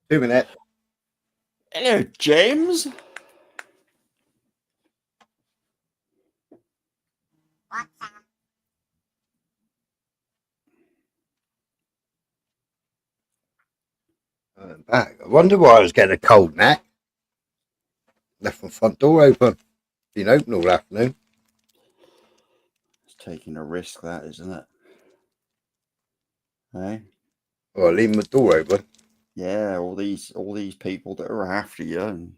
Two minutes. Hello, James. Back. I wonder why I was getting a cold neck. Left my front door open. Been open all afternoon. It's taking a risk, that, isn't it? Hey? Well, leaving my door open. Yeah, all these people that are after you. And...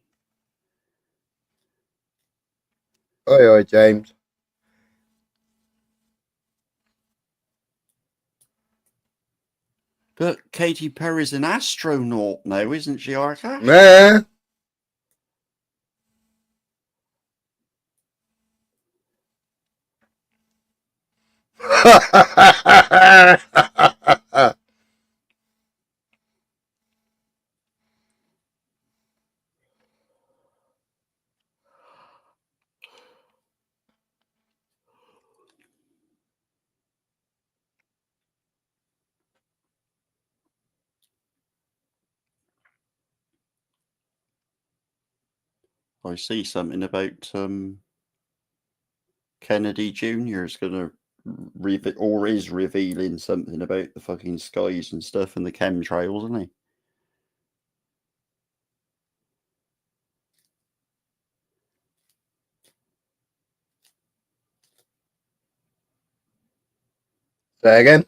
Oi, James. But Katy Perry's an astronaut now, isn't she, Arcash? Yeah. I see something about Kennedy Jr. is going to or is revealing something about the fucking skies and stuff and the chemtrails, isn't he? Say again?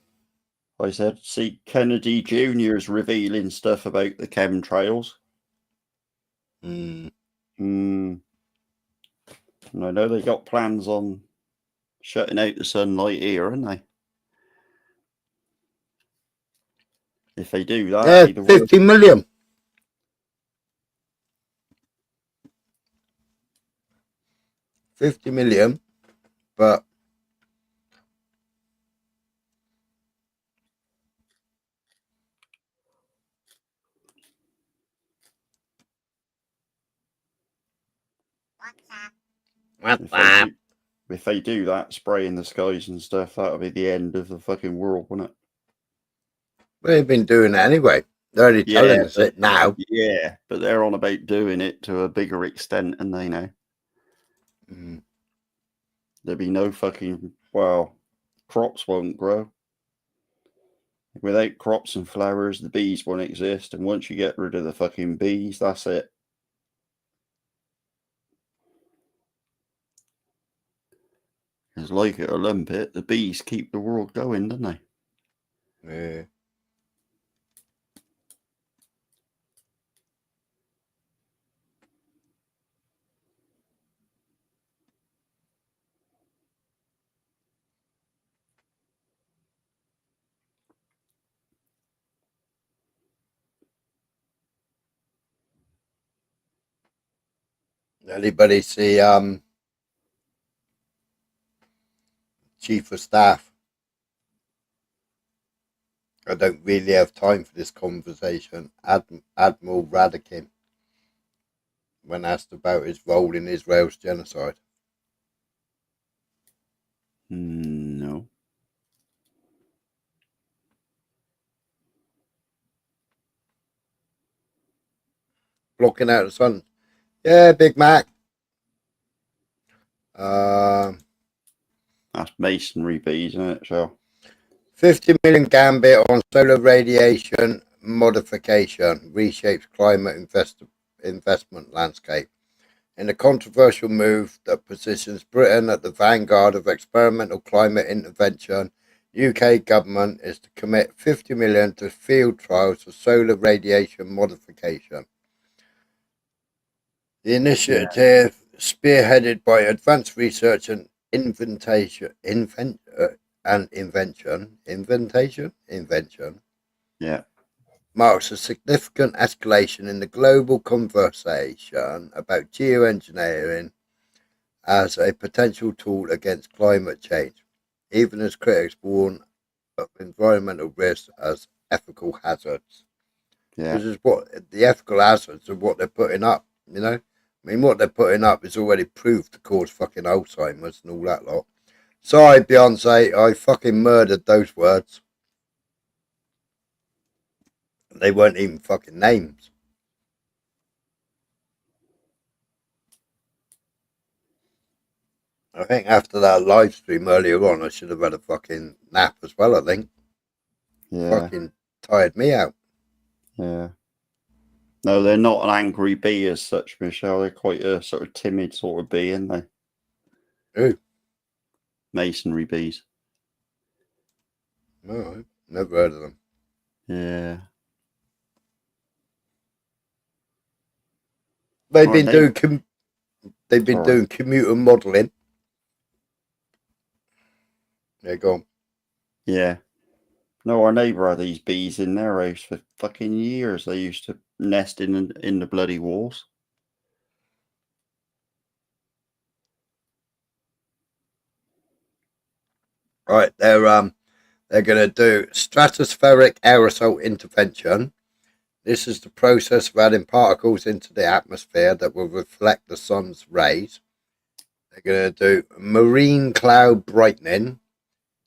I said, see, Kennedy Jr. is revealing stuff about the chemtrails. Mm. And I know they got plans on shutting out the sunlight here, haven't they? If they do that, Yeah, be the worst. 50 million. 50 million, but If they do that, spraying the skies and stuff, that'll be the end of the fucking world, won't it? they've been doing it anyway. They're only telling us it now. Yeah, but they're on about doing it to a bigger extent, and they know. Mm. There'll be no fucking, well, crops won't grow. Without crops and flowers, the bees won't exist, and once you get rid of the fucking bees, that's it. Because like it or lump it, the bees keep the world going, don't they? Yeah. Anybody see Chief of Staff? I don't really have time for this conversation. Admiral Radakin, when asked about his role in Israel's genocide. No. Blocking out the sun. Yeah, Big Mac. That's masonry bees, isn't it? So 50 million gambit on solar radiation modification reshapes climate investment landscape. In a controversial move that positions Britain at the vanguard of experimental climate intervention, UK government is to commit 50 million to field trials of solar radiation modification. The initiative, spearheaded by advanced research and invention, yeah, marks a significant escalation in the global conversation about geoengineering as a potential tool against climate change, even as critics warn of environmental risks as ethical hazards. yeah. This is what the ethical hazards of what they're putting up, you know? I mean, what they're putting up is already proved to cause fucking Alzheimer's and all that lot. Sorry, Beyonce, I fucking murdered those words. They weren't even fucking names. I think after that live stream earlier on, I should have had a fucking nap as well, I think. Yeah. Fucking tired me out. Yeah. No, they're not an angry bee as such, Michelle. They're quite a sort of timid sort of bee, aren't they? Who? Masonry bees. No, never heard of them. Yeah. They've Right, been doing commuter modelling. Yeah, go on. Yeah. No, our neighbour had these bees in their house for fucking years. They used to nest in the bloody walls. Right, they're going to do stratospheric aerosol intervention. This is the process of adding particles into the atmosphere that will reflect the sun's rays. They're going to do marine cloud brightening.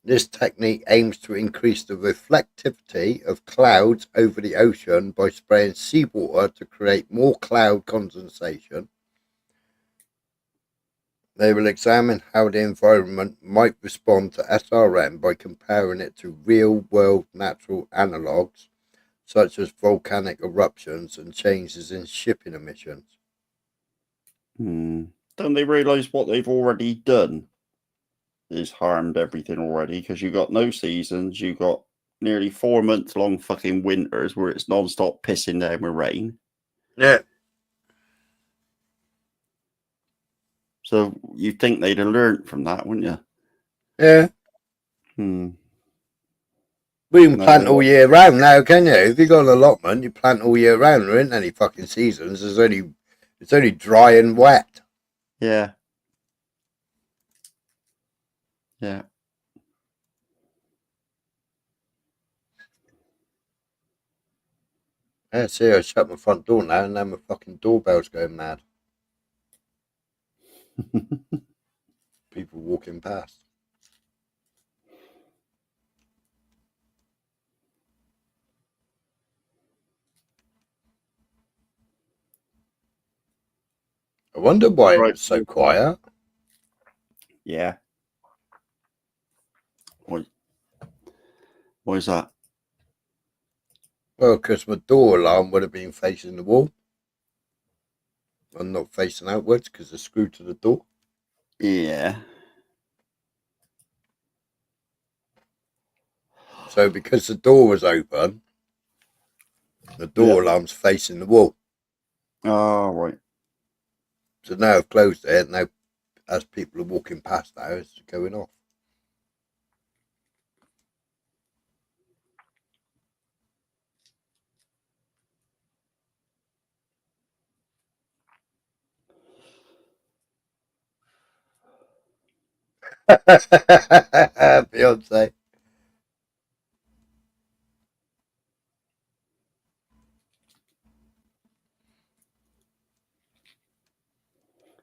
This technique aims to increase the reflectivity of clouds over the ocean by spraying seawater to create more cloud condensation. They will examine how the environment might respond to SRM by comparing it to real-world natural analogues, such as volcanic eruptions and changes in shipping emissions. Don't they realise what they've already done is harmed everything already? Because you've got no seasons, you've got nearly 4 month long fucking winters where it's non-stop pissing down with rain. Yeah. So you'd think they'd have learnt from that, wouldn't you? Yeah. We can plant all year round now, can you? If you got an allotment, you plant all year round. There isn't any fucking seasons. It's only dry and wet. Yeah. Yeah. Yeah, see, I shut my front door now, and now my fucking doorbell's going mad. People walking past. I wonder why it was so quiet. Yeah. Why is that? Well, because my door alarm would have been facing the wall. I'm not facing outwards because it's screwed to the door. Yeah. So because the door was open, the door alarm's facing the wall. Oh, right. So now I've closed it. Now, as people are walking past now, it's going off. Beyonce.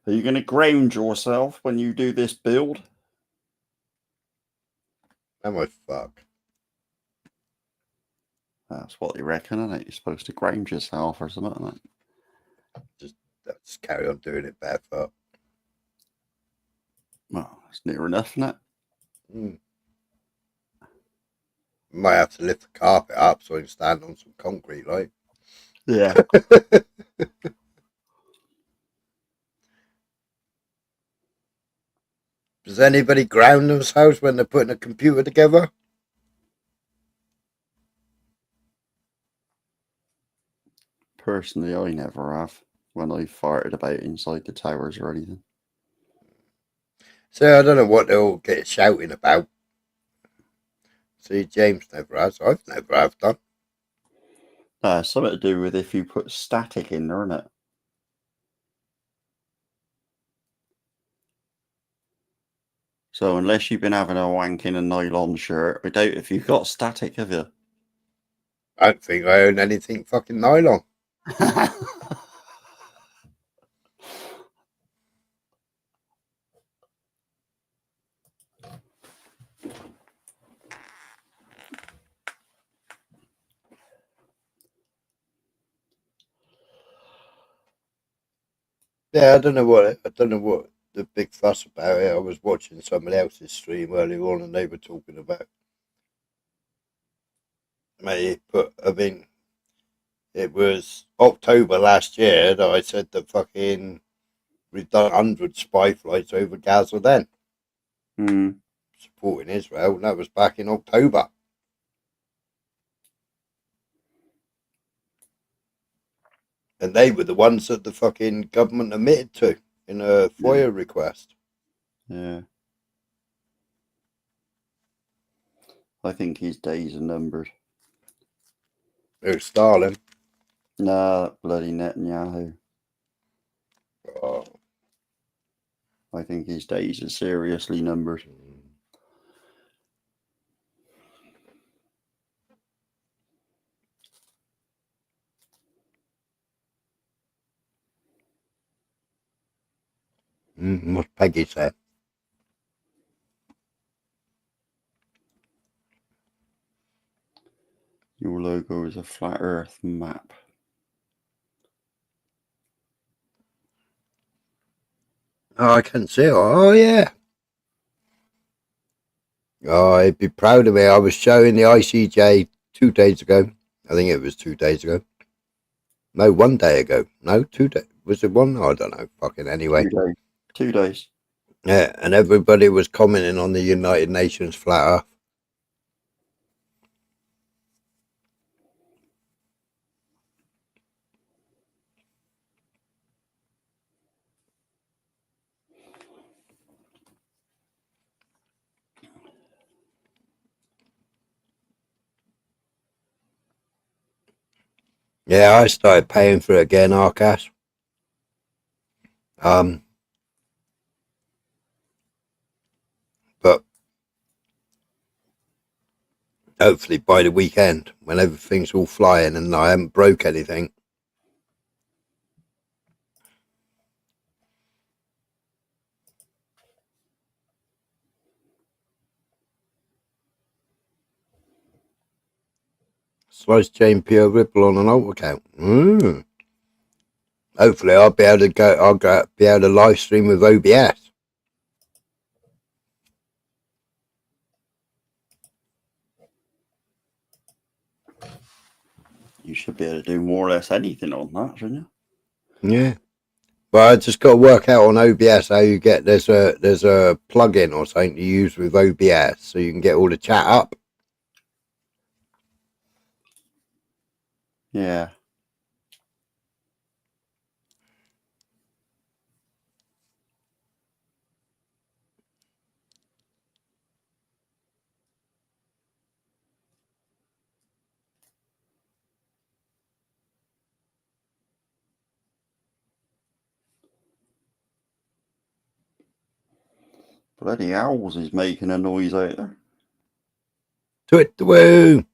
Are you going to ground yourself when you do this build? Am I fuck? That's what you reckon, isn't it? You're supposed to ground yourself or something like that. Just carry on doing it barefoot. Well, it's near enough, isn't it? Might have to lift the carpet up so I can stand on some concrete, like. Yeah. Does anybody ground themselves when they're putting a computer together? Personally, I never have when I farted about inside the towers or anything. So I don't know what they'll get shouting about. See, James never has. I've never have done. Something to do with if you put static in there, isn't it? So unless you've been having a wank in a nylon shirt, I doubt if you've got static, have you? I don't think I own anything fucking nylon. Yeah, I don't know what the big fuss about it. I was watching somebody else's stream earlier on, and they were talking about. I mean, it was October last year that I said that fucking we've done 100 spy flights over Gaza then. Supporting Israel, and that was back in October. And they were the ones that the fucking government admitted to in a FOIA request. Yeah. I think his days are numbered. Who's Stalin? Nah, bloody Netanyahu. Oh. I think his days are seriously numbered. What's Peggy said? Your logo is a flat Earth map. Oh, I can see it. Oh, yeah. Oh, he'd be proud of me. I was showing the ICJ 2 days ago. I think it was 2 days ago. No, 1 day ago. No, 2 days. Was it one? I don't know. Fucking anyway. 2 days. 2 days. Yeah, and everybody was commenting on the United Nations flat earth. Yeah, I started paying for it again, Arcas. But hopefully by the weekend, when everything's all flying and I haven't broke anything. Slice chain pure ripple on an alt account. Hopefully I'll be able to go. Be able to live stream with OBS. You should be able to do more or less anything on that, shouldn't you? Yeah, but I just got to work out on OBS how you get there's a plugin or something to use with OBS so you can get all the chat up. Yeah. Bloody owls is making a noise out there. To it, the woo.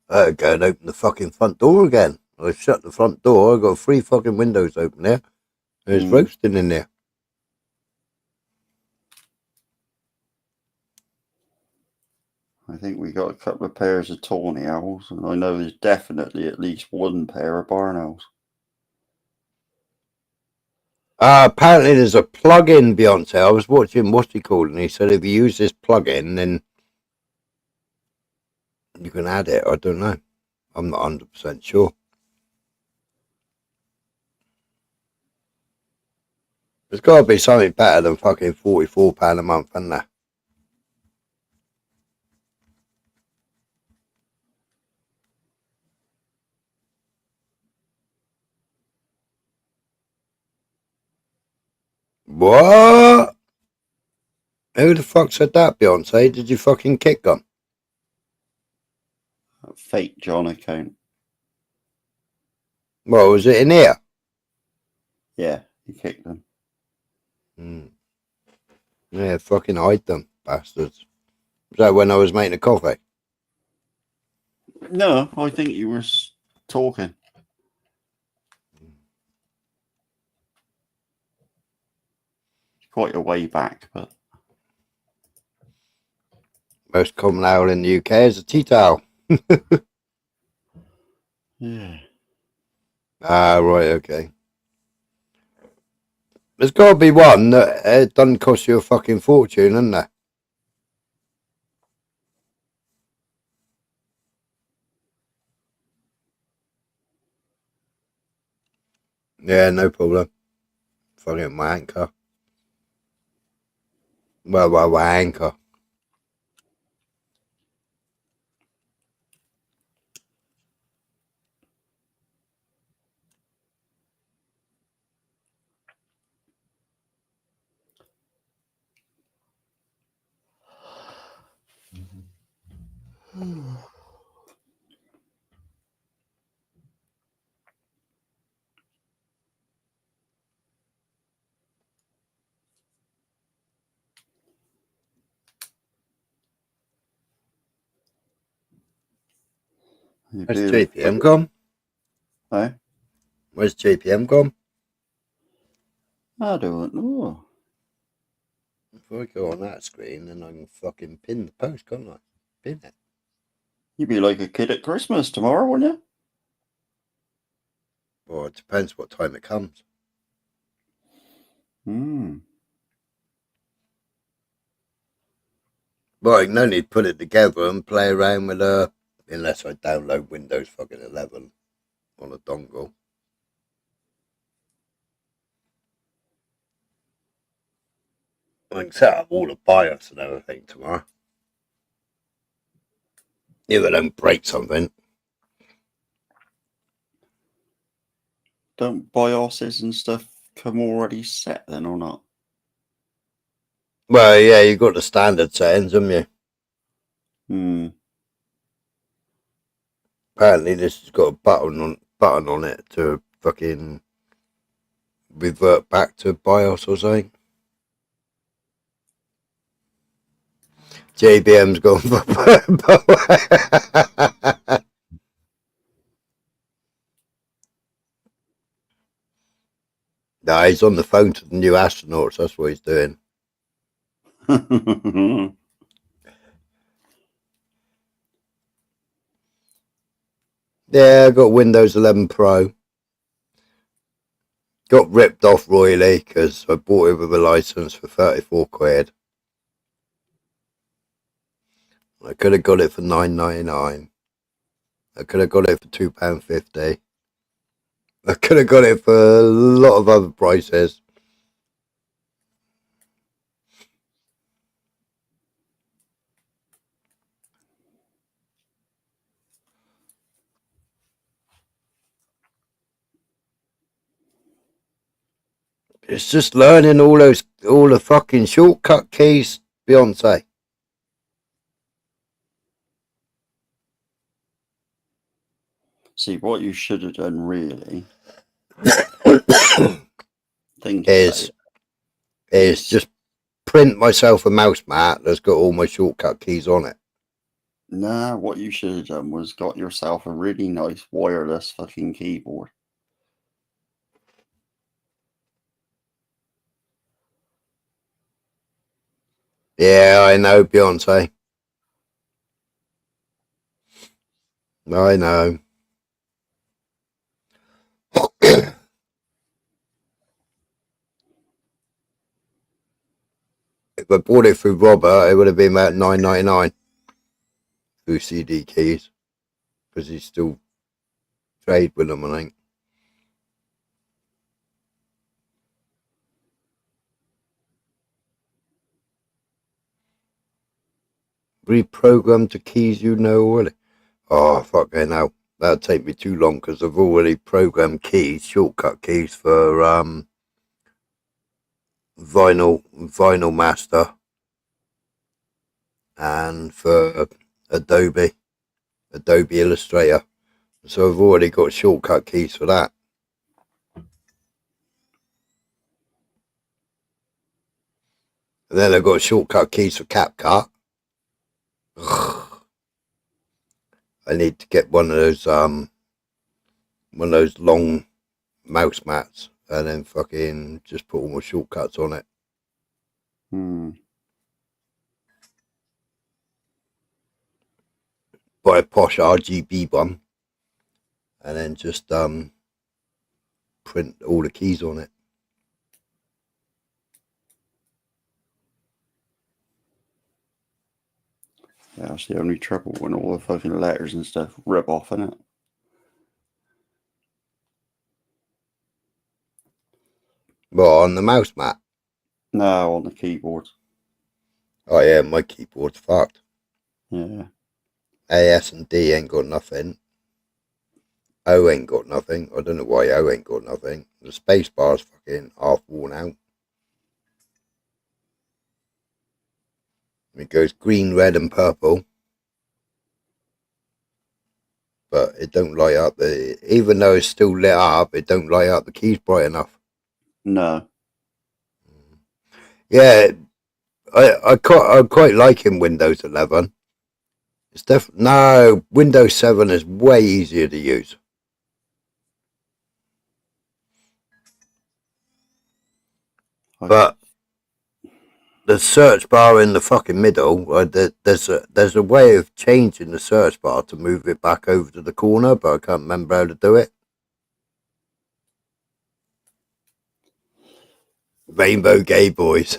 I go and open the fucking front door again. I shut the front door. I got 3 fucking windows open there. There's roasting in there. I think we got a couple of pairs of tawny owls, and I know there's definitely at least 1 pair of barn owls. Apparently there's a plug-in, Beyonce. I was watching what's he called, and he said if you use this plug-in, then you can add it. I don't know. I'm not 100% sure. There's got to be something better than fucking £44 a month, isn't there? What? Who the fuck said that, Beyonce? Did you fucking kick them? A fake John account. Well, was it in here? Yeah, he kicked them. Yeah, fucking hide them, bastards. Was that when I was making a coffee? No, I think you were talking. Quite a way back, but Most common owl in the UK is a tea towel. yeah. Ah, right, okay. There's got to be one that it doesn't cost you a fucking fortune, isn't there? Yeah, no problem. Fucking wanker. Well, wanker. Where's JPM gone? Eh? Where's JPM gone? I don't know. If I go on that screen, then I can fucking pin the post, can't I? Pin it. You'd be like a kid at Christmas tomorrow, wouldn't you? Well, it depends what time it comes. Hmm. Well, I can only put it together and play around with unless I download Windows fucking 11 on a dongle. I can set up all the BIOS and everything tomorrow. If I don't break something. Don't BIOSes and stuff come already set then or not? Well, yeah, you've got the standard settings, haven't you? Hmm. Apparently, this has got a button on it to fucking revert back to BIOS or something. JBM's gone for. Nah, he's on the phone to the new astronauts. That's what he's doing. Yeah, I got Windows 11 Pro. Got ripped off royally because I bought it with a license for 34 quid. I could have got it for £9.99. I could have got it for £2.50. I could have got it for a lot of other prices. It's just learning all the fucking shortcut keys, Beyonce. See, what you should have done really, think is just print myself a mouse mat that's got all my shortcut keys on it. nah, what you should have done was got yourself a really nice wireless fucking keyboard. Yeah, I know, Beyonce. I know. If I bought it through Robert, it would have been about $9.99 through CD keys because he's still trade with them, I think. Reprogram the keys you know already. Oh, fucking hell. That'd take me too long because I've already programmed keys, shortcut keys for Vinyl Master and for Adobe Illustrator. So I've already got shortcut keys for that. And then I've got shortcut keys for CapCut. I need to get one of those long mouse mats and then fucking just put all my shortcuts on it. Buy a posh RGB one and then just print all the keys on it. Yeah, that's the only trouble when all the fucking letters and stuff rip off, innit? Well, on the mouse mat. No, on the keyboard. Oh yeah, my keyboard's fucked. Yeah. A, S and D ain't got nothing. O ain't got nothing. I don't know why O ain't got nothing. The space bar's fucking half worn out. It goes green, red and purple. But it don't light up even though it's still lit up, it don't light up the keys bright enough. No. Yeah, I quite like in Windows 11. It's no, Windows 7 is way easier to use. But the search bar in the fucking middle, there's a way of changing the search bar to move it back over to the corner, but I can't remember how to do it. Rainbow gay boys.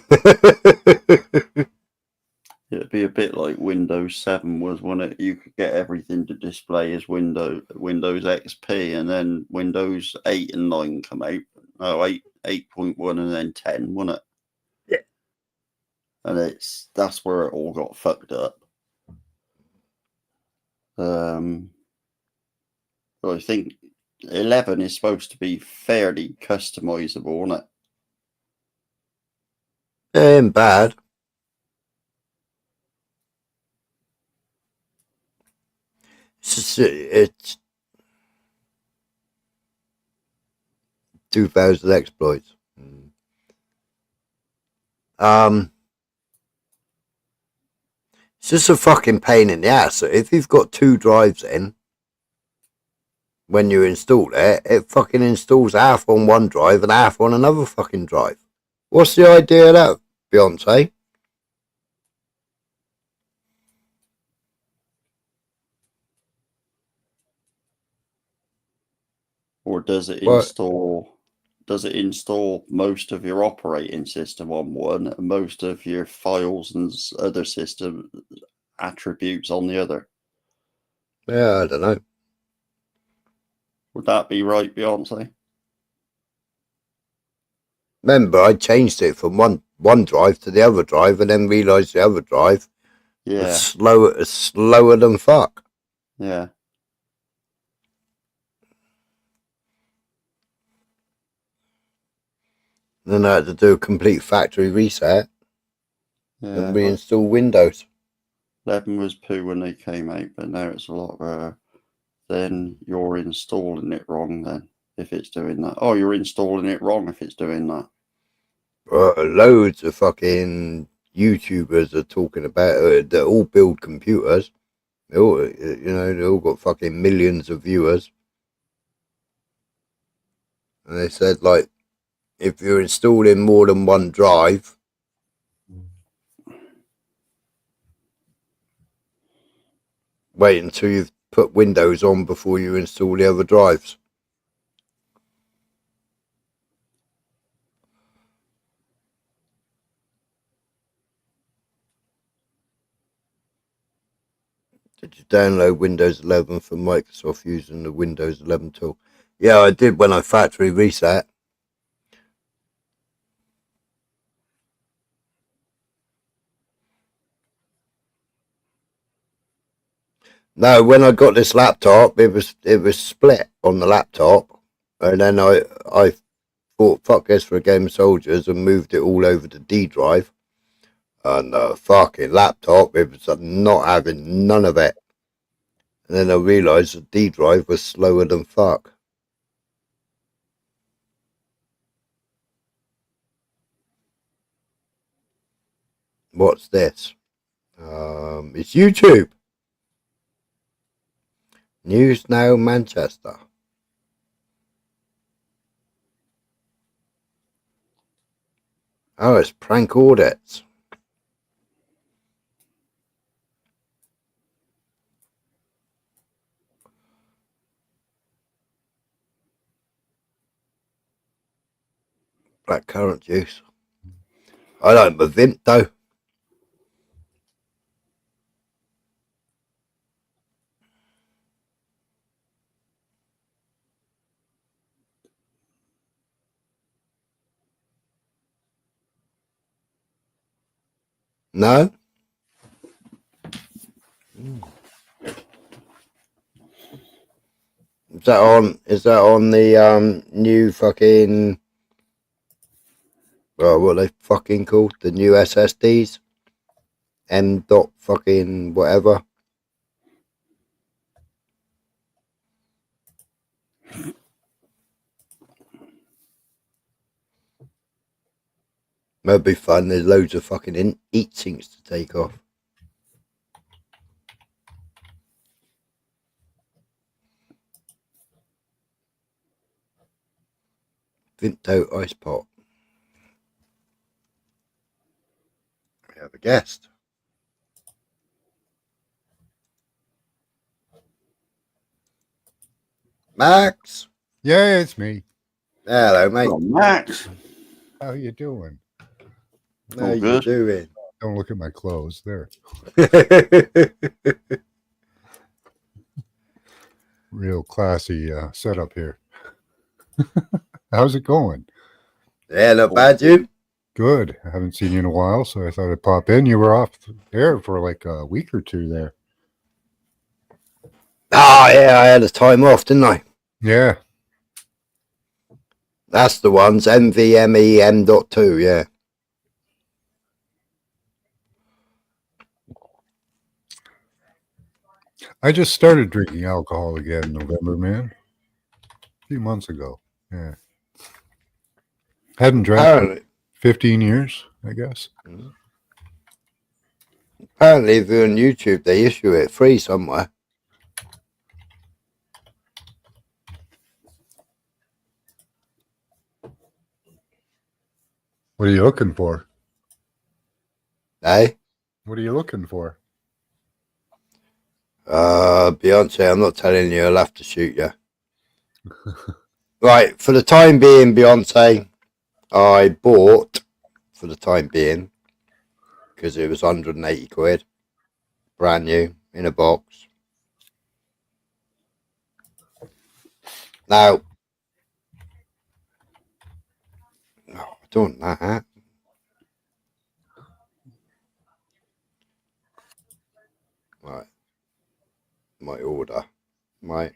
It'd be a bit like Windows 7 was when it you could get everything to display as Windows XP, and then Windows 8 and 9 come out. No, 8.1 and then 10, wasn't it? Yeah. And that's where it all got fucked up. I think 11 is supposed to be fairly customizable, isn't it? Ain't bad. It's 2000 exploits. It's just a fucking pain in the ass. So if you've got 2 drives in, when you install it, it fucking installs half on one drive and half on another fucking drive. What's the idea of that, Beyonce? Or does it What? install? Does it install most of your operating system on one and most of your files and other system attributes on the other? Yeah, I don't know. Would that be right, Beyonce? Remember, I changed it from one drive to the other drive, and then realised the other drive was Yeah, slower than fuck. yeah. Then I had to do a complete factory reset Yeah, and reinstall Windows. 11 was poo when they came out, but now it's a lot better. Then you're installing it wrong then, if it's doing that. Oh, you're installing it wrong if it's doing that. Loads of fucking YouTubers are talking about it. They all build computers. They all, they all got fucking millions of viewers. And they said, like, if you're installing more than one drive, wait until you've put Windows on before you install the other drives. Did you download Windows 11 from Microsoft using the Windows 11 tool? Yeah, I did when I factory reset. No, when I got this laptop, it was split on the laptop, and then I thought fuck this for a game of soldiers and moved it all over to D drive. And the fucking laptop, it was not having none of it. And then I realised the D drive was slower than fuck. What's this? It's YouTube. News Now Manchester. Oh, it's prank audits. Black currant juice. I like my Vimp though. No? Is that on the new fucking what are they fucking called? The new SSDs? M dot fucking whatever. That'd be fun. There's loads of fucking heat sinks to take off. Vinto ice pot. We have a guest. Max. Yeah, it's me. Hello, mate. Oh, Max. How you doing? How All you good. doing? Don't look at my clothes. There. Real classy setup here. How's it going? Yeah, not bad, you? Good. I haven't seen you in a while, so I thought I'd pop in. You were off air for like a week or two there. Oh, yeah, I had a time off, didn't I? Yeah. That's the ones, MVMEM.2, yeah. I just started drinking alcohol again in November, man. A few months ago. Yeah. Hadn't drank for Apparently, 15 years, I guess. apparently, if you're on YouTube, they issue it free somewhere. What are you looking for? Eh? What are you looking for? Beyonce, I'm not telling you, I'll have to shoot you. Right, for the time being, Beyonce, I bought, for the time being, because it was 180 quid, brand new, in a box. Now, oh, I don't know that. Right, my order, right.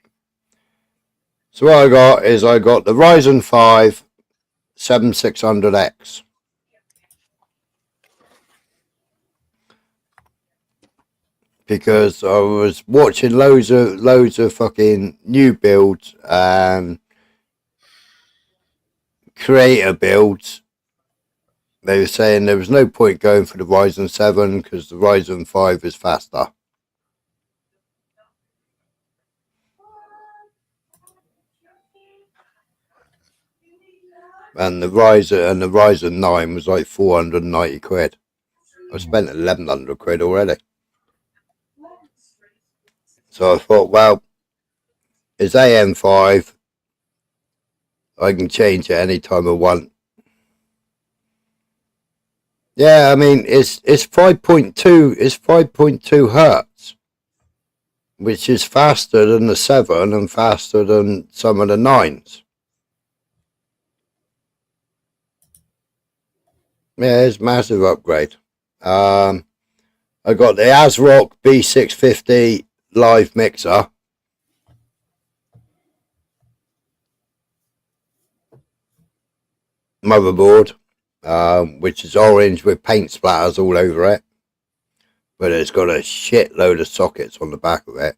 So what I got the Ryzen 5 7600X. Because I was watching loads of fucking new builds and creator builds. They were saying there was no point going for the Ryzen 7 because the Ryzen 5 is faster. And the Ryzen 9 was like 490 quid. I spent 1100 quid already. So I thought, well, it's AM5. I can change it any time I want. Yeah, I mean it's 5.2. It's 5.2 hertz, which is faster than the 7 and faster than some of the 9s. Yeah, it's a massive upgrade. I got the ASRock B650 live mixer. Motherboard, which is orange with paint splatters all over it. But it's got a shitload of sockets on the back of it.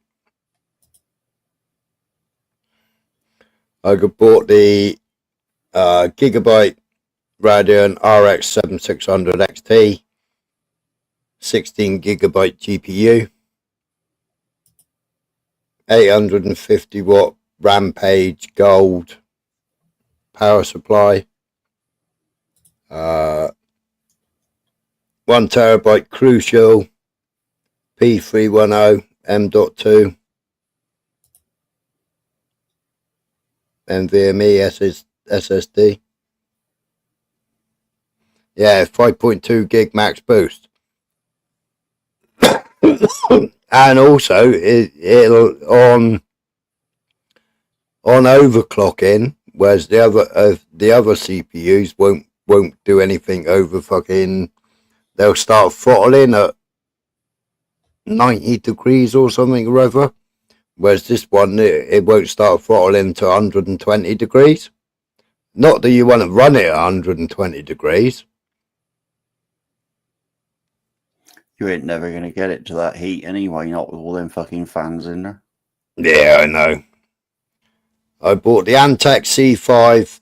I bought the Gigabyte Radeon RX 7600 XT, 16 gigabyte GPU, 850 watt Rampage Gold power supply, 1 terabyte Crucial P310 M.2 NVMe SSD. Yeah, 5.2 gig max boost. And also it'll on overclocking, whereas the other CPUs won't do anything over fucking. They'll start throttling at 90 degrees or something or other, whereas this one it won't start throttling to 120 degrees. Not that you want to run it at 120 degrees. You ain't never going to get it to that heat anyway, not with all them fucking fans in there. Yeah, I know. I bought the Antec C5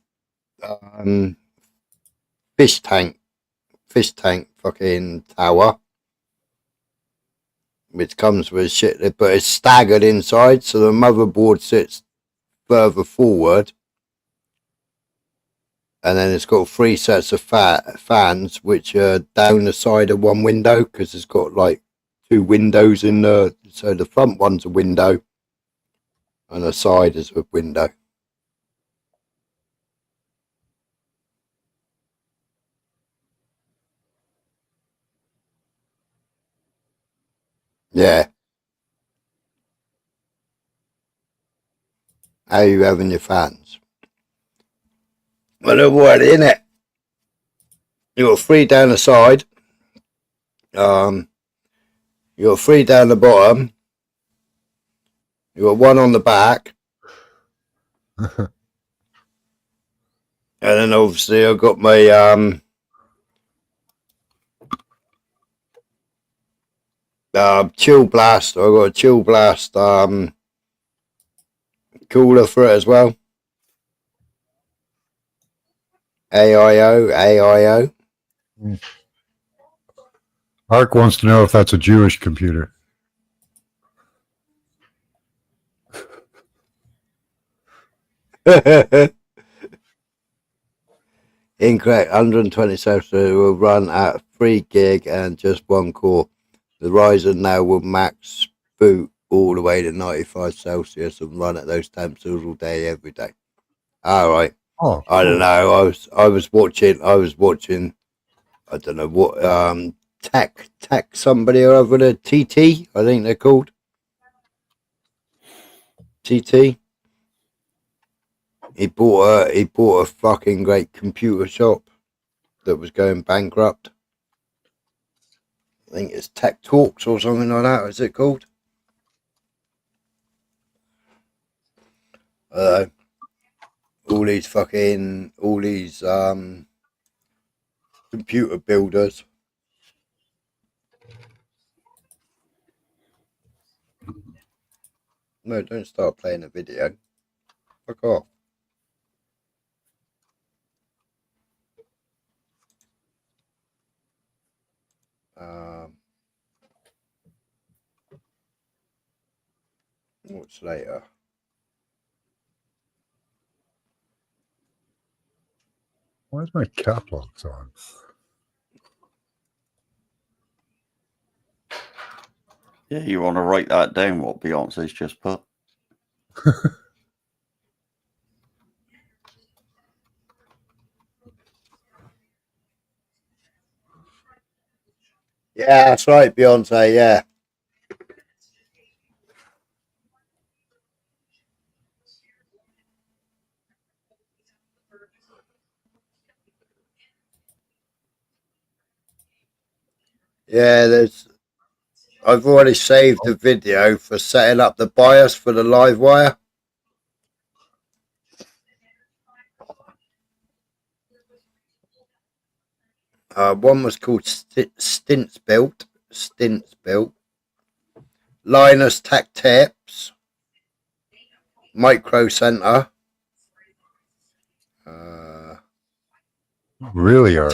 fish tank fucking tower, which comes with shit, but it's staggered inside, so the motherboard sits further forward, and then it's got 3 sets of fans which are down the side of one window, because it's got like 2 windows in the, so the front one's a window and the side is a window. Yeah. How you having your fans? Well, they're what in it. You got 3 down the side. You got 3 down the bottom. You got 1 on the back. And then obviously I've got my chill blast. I've got a chill blast cooler for it as well. AIO. Ark wants to know if that's a Jewish computer. Incorrect. 127 will run at 3 gig and just 1 core. The Ryzen now will max boot all the way to 95 Celsius and run at those temperatures all day, every day. All right. Oh, I don't cool. know. I was watching. I don't know what tech somebody or other. The TT. I think they're called TT. He bought a fucking great computer shop that was going bankrupt. I think it's Tech Talks or something like that. Is it called? All these computer builders. No, don't start playing a video. Fuck off. What's later? Why is my cap locks on? Yeah, you want to write that down, what Beyonce's just put. Yeah, that's right, Beyonce. Yeah. Yeah, I've already saved the video for setting up the BIOS for the live wire. One was called Stints Built. Linus Tech Tips. Micro Center. Really, Ark?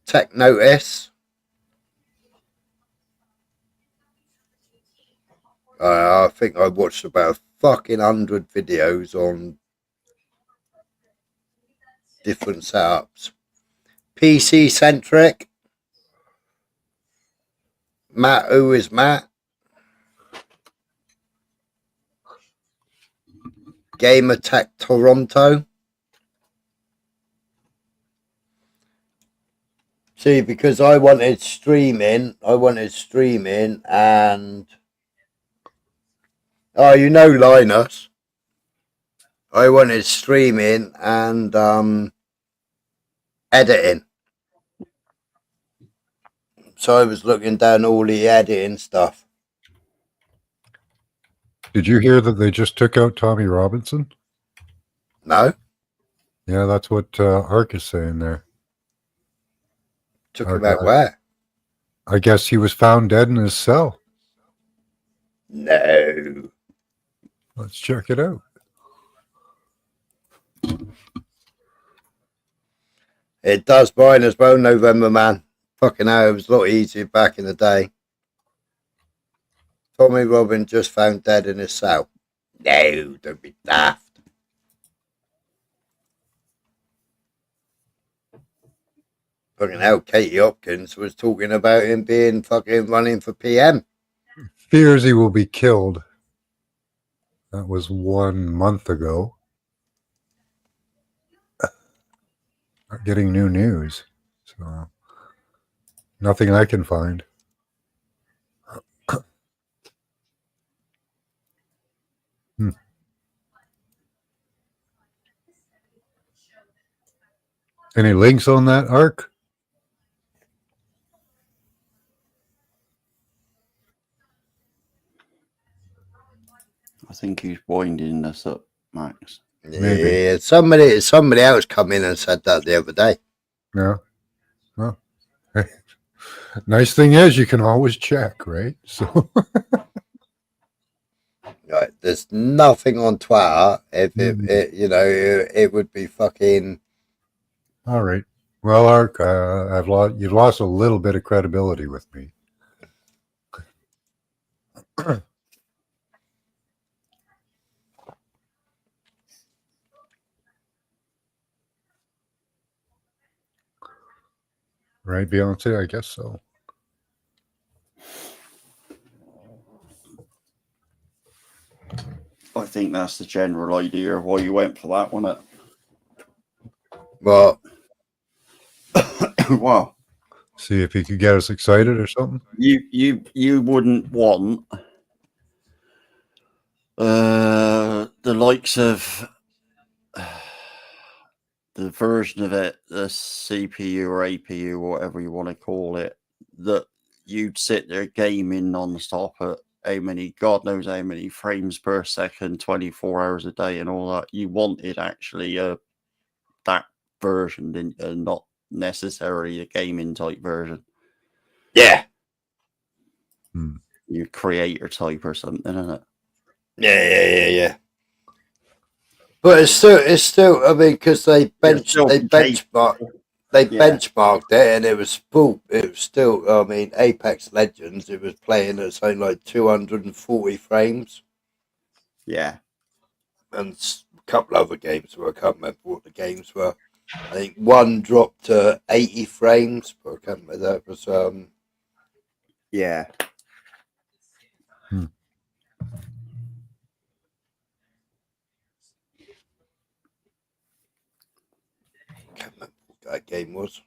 Tech Notice. I think I watched about fucking 100 videos on different setups. PC Centric. Matt, who is Matt? Gamer Tech Toronto. See, because I wanted streaming, and oh, you know Linus. I wanted streaming and editing. So I was looking down all the editing stuff. Did you hear that they just took out Tommy Robinson? No? Yeah, that's what Ark is saying there. Took him out where? I guess he was found dead in his cell. No. Let's check it out. It does mine as well, November man. Fucking hell, it was a lot easier back in the day. Tommy Robin just found dead in his cell. No, don't be daft. Fucking hell, Katie Hopkins was talking about him being fucking running for PM. Fears he will be killed. That was 1 month ago. Not getting new news. So nothing I can find. Any links on that arc? I think he's winding us up, Max. Maybe. Yeah, somebody else come in and said that the other day. Yeah. Well, nice thing is you can always check, right? So Right, there's nothing on Twitter. If it would be fucking. all right. Well, Ark, you've lost a little bit of credibility with me. Right, Beyonce? I guess so. I think that's the general idea of why you went for that, wasn't Well, it? Wow. See if he could get us excited or something. You wouldn't want the likes of the version of it, the CPU or APU, whatever you want to call it, that you'd sit there gaming non-stop at God knows how many frames per second, 24 hours a day and all that. You wanted actually that version, didn't you? Not necessarily a gaming type version. yeah. Your creator type or something, isn't it? Yeah. But it's still. I mean, because they benchmarked it, and it was full. It was still. I mean, Apex Legends. It was playing at something like 240 frames, Yeah. and a couple other games where I can't remember what the games were. I think one dropped to 80 frames, but I can't remember. That was Yeah. can't remember what that game was.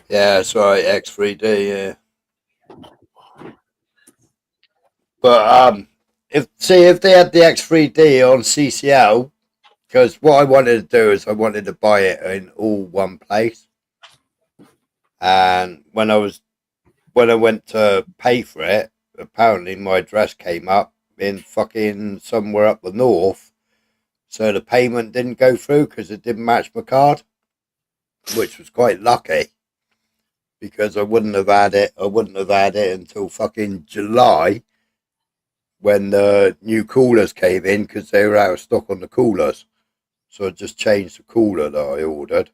Yeah, that's right, X3D. Yeah. But if they had the X3D on CCL, because what I wanted to do is I wanted to buy it in all one place, and when I went to pay for it, apparently my address came up in fucking somewhere up the north, so the payment didn't go through because it didn't match my card, which was quite lucky because I wouldn't have had it. I wouldn't have had it until fucking July, when the new coolers came in because they were out of stock on the coolers. So I just changed the cooler that I ordered.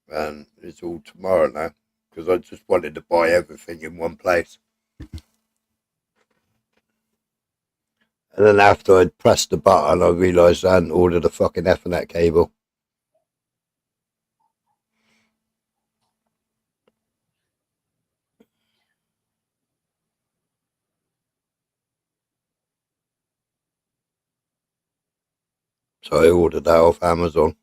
And it's all tomorrow now because I just wanted to buy everything in one place. And then after I'd pressed the button, I realised I hadn't ordered a fucking Ethernet cable. So I ordered that off Amazon.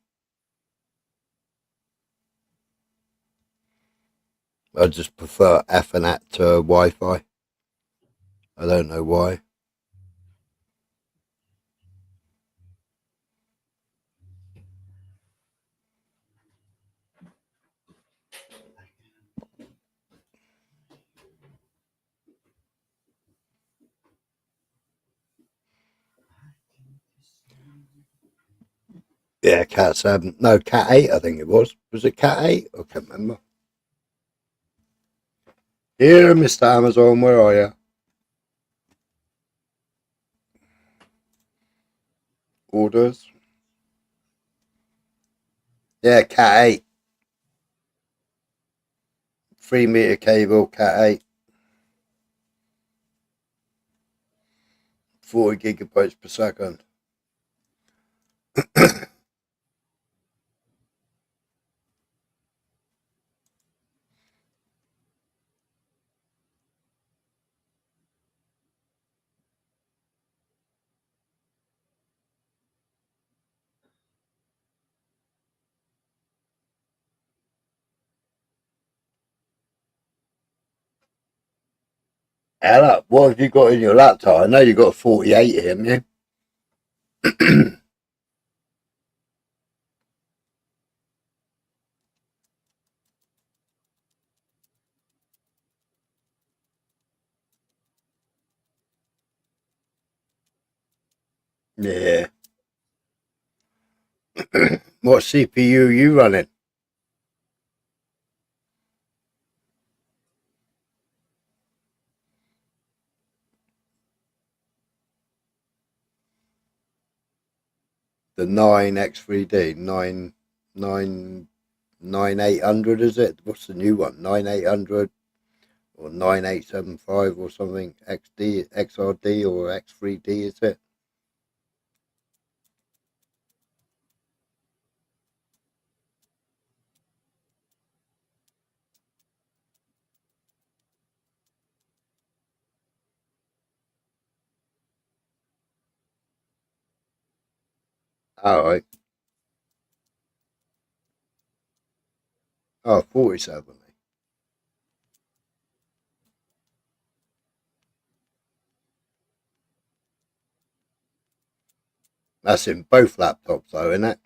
I just prefer Ethernet to Wi-Fi. I don't know why. Yeah, Cat 7. No, Cat 8, I think it was. Was it Cat 8? I can't remember. Here, Mr. Amazon, where are you? Orders. Yeah, Cat 8. 3 meter cable, Cat 8. 40 gigabytes per second. Ella, what have you got in your laptop? I know you got a 48 here, haven't you? Yeah. What CPU are you running? The 9X3D, 9800, is it? What's the new one? 9800 or 9875 or something? XRD or X3D, is it? All right. Oh, 47. That's in both laptops, though, isn't it?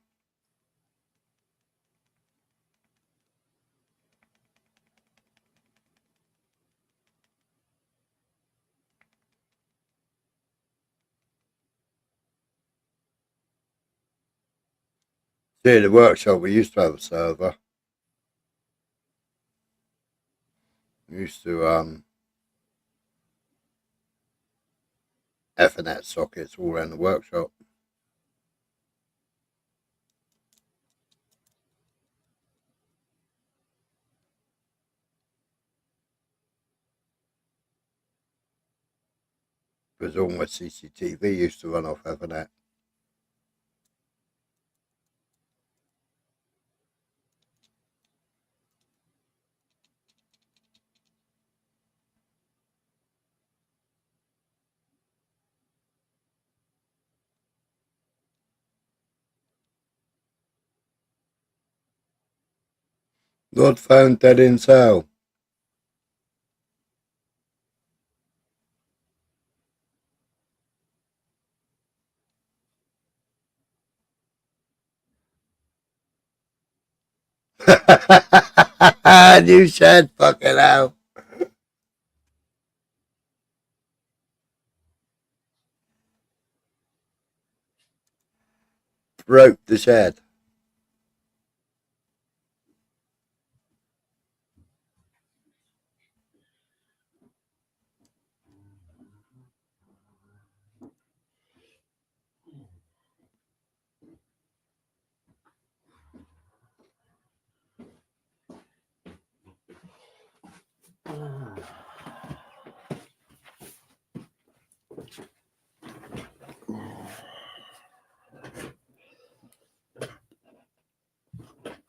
See, in the workshop, we used to have a server. We used to Ethernet sockets all around the workshop. Because all my CCTV used to run off Ethernet. Not found dead in cell. You said fucking hell. Broke the shed.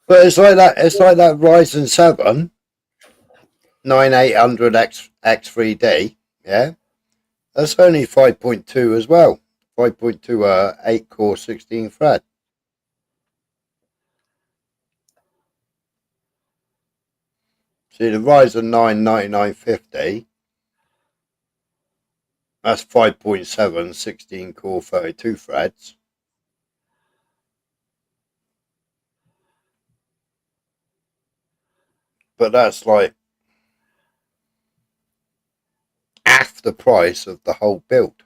But it's like that. It's like that Ryzen 7 9800 X3D. Yeah, that's only 5.2 as well. 5.2 8 core 16 thread. See the Ryzen 9 9950. That's 5.7 16 core 32 threads. But that's like half the price of the whole build.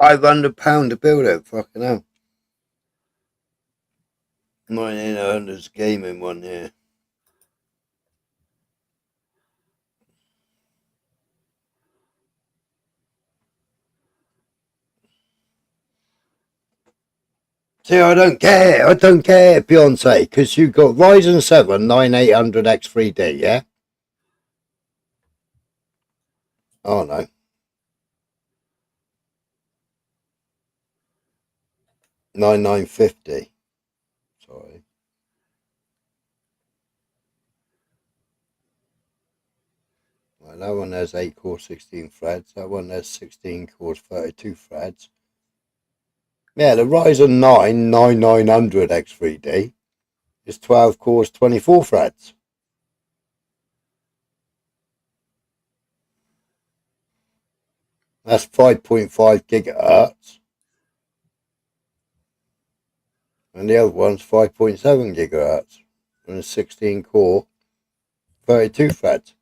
£500 to build it, fucking hell. 1900's gaming one, yeah. See, I don't care, Beyonce, because you've got Ryzen 7 9800 X3D, yeah? Oh no. 9950. Sorry. Right, that one has 8 core 16 threads. That one has 16 cores 32 threads. Yeah, the Ryzen 9 9900 X3D is 12 cores 24 threads. That's 5.5 gigahertz. And the other one's 5.7 gigahertz. And it's 16 core 32 threads.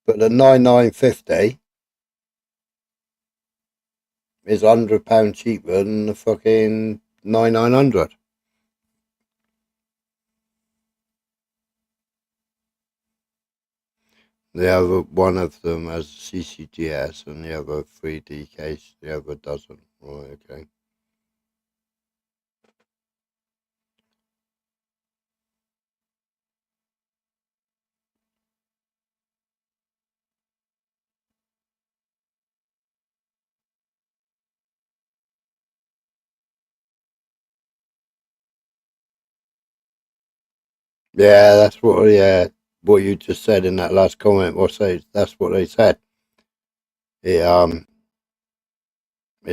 But the 9950 is £100 cheaper than the fucking 9900. The other one of them has CCGS and the other 3D case, the other doesn't. Right, okay. Yeah, that's what what you just said in that last comment. That's what they said. It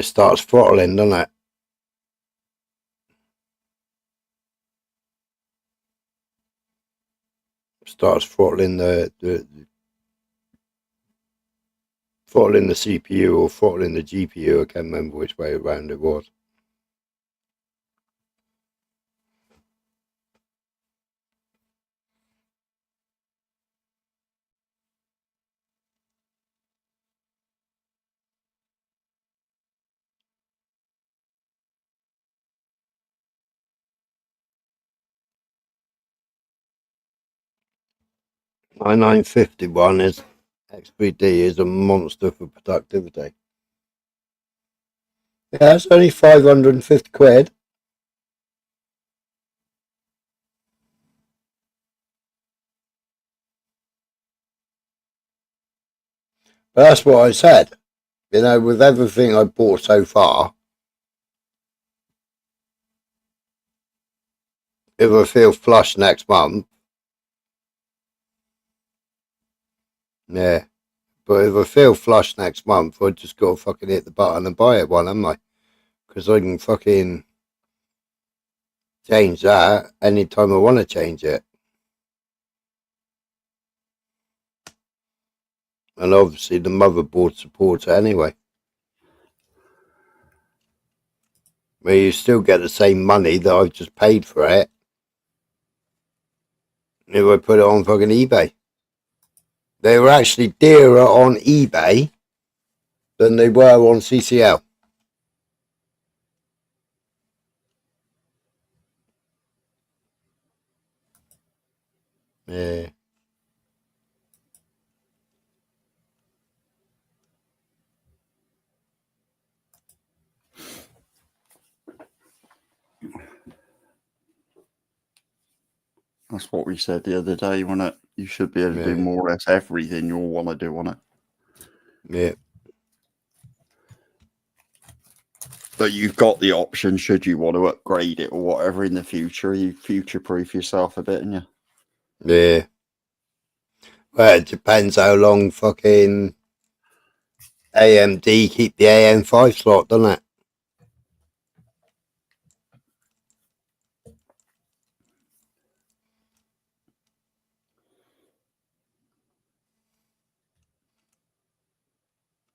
starts throttling, doesn't it? Starts throttling the throttling the CPU or throttling the GPU. I can't remember which way around it was. My 951 is X3D is a monster for productivity. Yeah, it's only 550 quid. But that's what I said. You know, with everything I bought so far, if I feel flush next month, yeah. But if I feel flush next month, I just got to fucking hit the button and buy it one, haven't I? Because I can fucking change that anytime I want to change it. And obviously the motherboard supports it anyway. I mean, you still get the same money that I've just paid for it if I put it on fucking eBay. They were actually dearer on eBay than they were on CCL. Yeah. That's what we said the other day, wasn't it? You should be able to do Yeah. more or less everything you'll want to do on it. Yeah. But you've got the option, should you want to upgrade it or whatever in the future, you future-proof yourself a bit, and you. Yeah. Well, it depends how long fucking AMD keep the AM5 slot, doesn't it?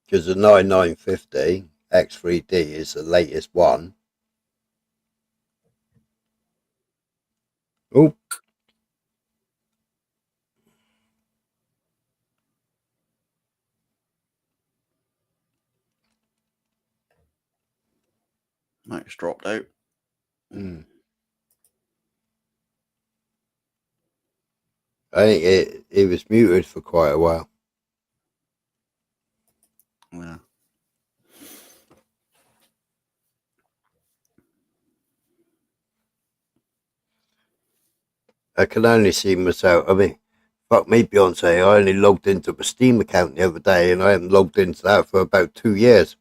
Because the 9950 X3D is the latest one. Oh, Mike's dropped out. I think it was muted for quite a while. Yeah. I can only see myself. I mean, fuck me, Beyonce. I only logged into my Steam account the other day, and I haven't logged into that for about 2 years.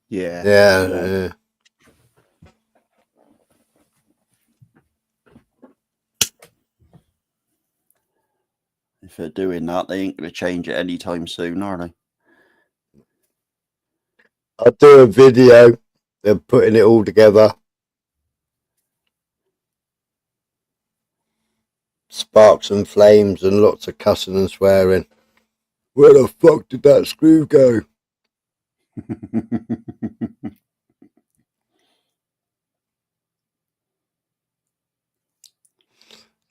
Yeah. Yeah. if they're doing that, they ain't going to change it anytime soon, are they? I'll do a video of putting it all together. Sparks and flames and lots of cussing and swearing. Where the fuck did that screw go?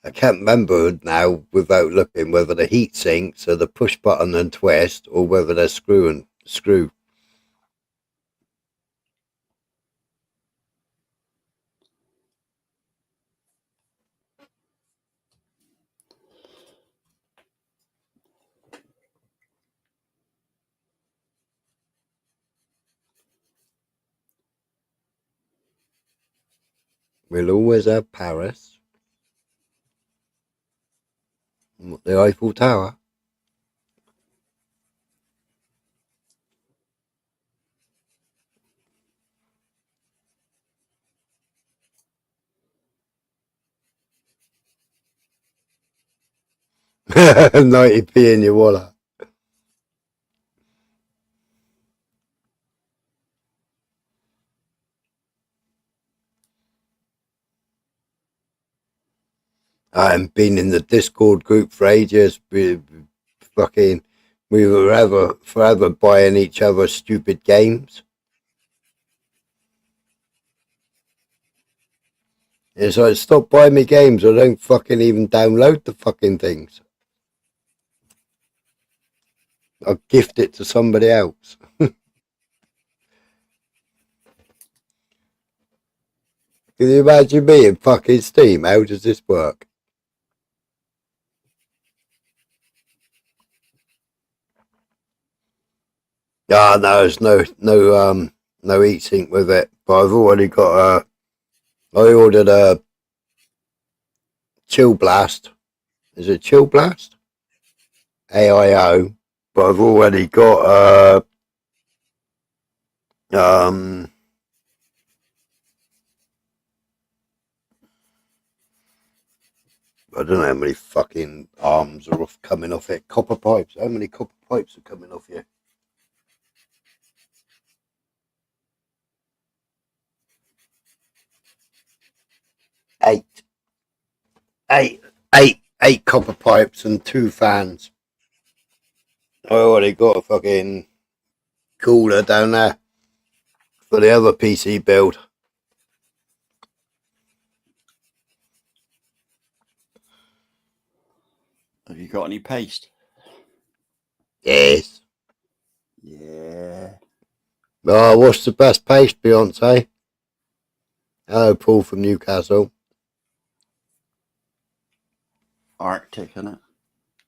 I can't remember now without looking whether the heat sinks are the push button and twist or whether they're screw. We'll always have Paris. The Eiffel Tower. 90p in your wallet. I haven't been in the Discord group for ages. We were forever buying each other stupid games. It's like, stop buying me games. I don't fucking even download the fucking things. I'll gift it to somebody else. Can you imagine me in fucking Steam? How does this work? Ah, no, there's no heat sink with it. But I've already got I ordered a Chill Blast. Is it Chill Blast? AIO. But I've already got I don't know how many fucking arms are coming off it. Copper pipes. How many copper pipes are coming off here? Eight copper pipes and 2 fans. I already got a fucking cooler down there for the other PC build. Have you got any paste? Yes. Yeah. Oh, what's the best paste, Beyonce? Hello, Paul from Newcastle. Arctic, innit?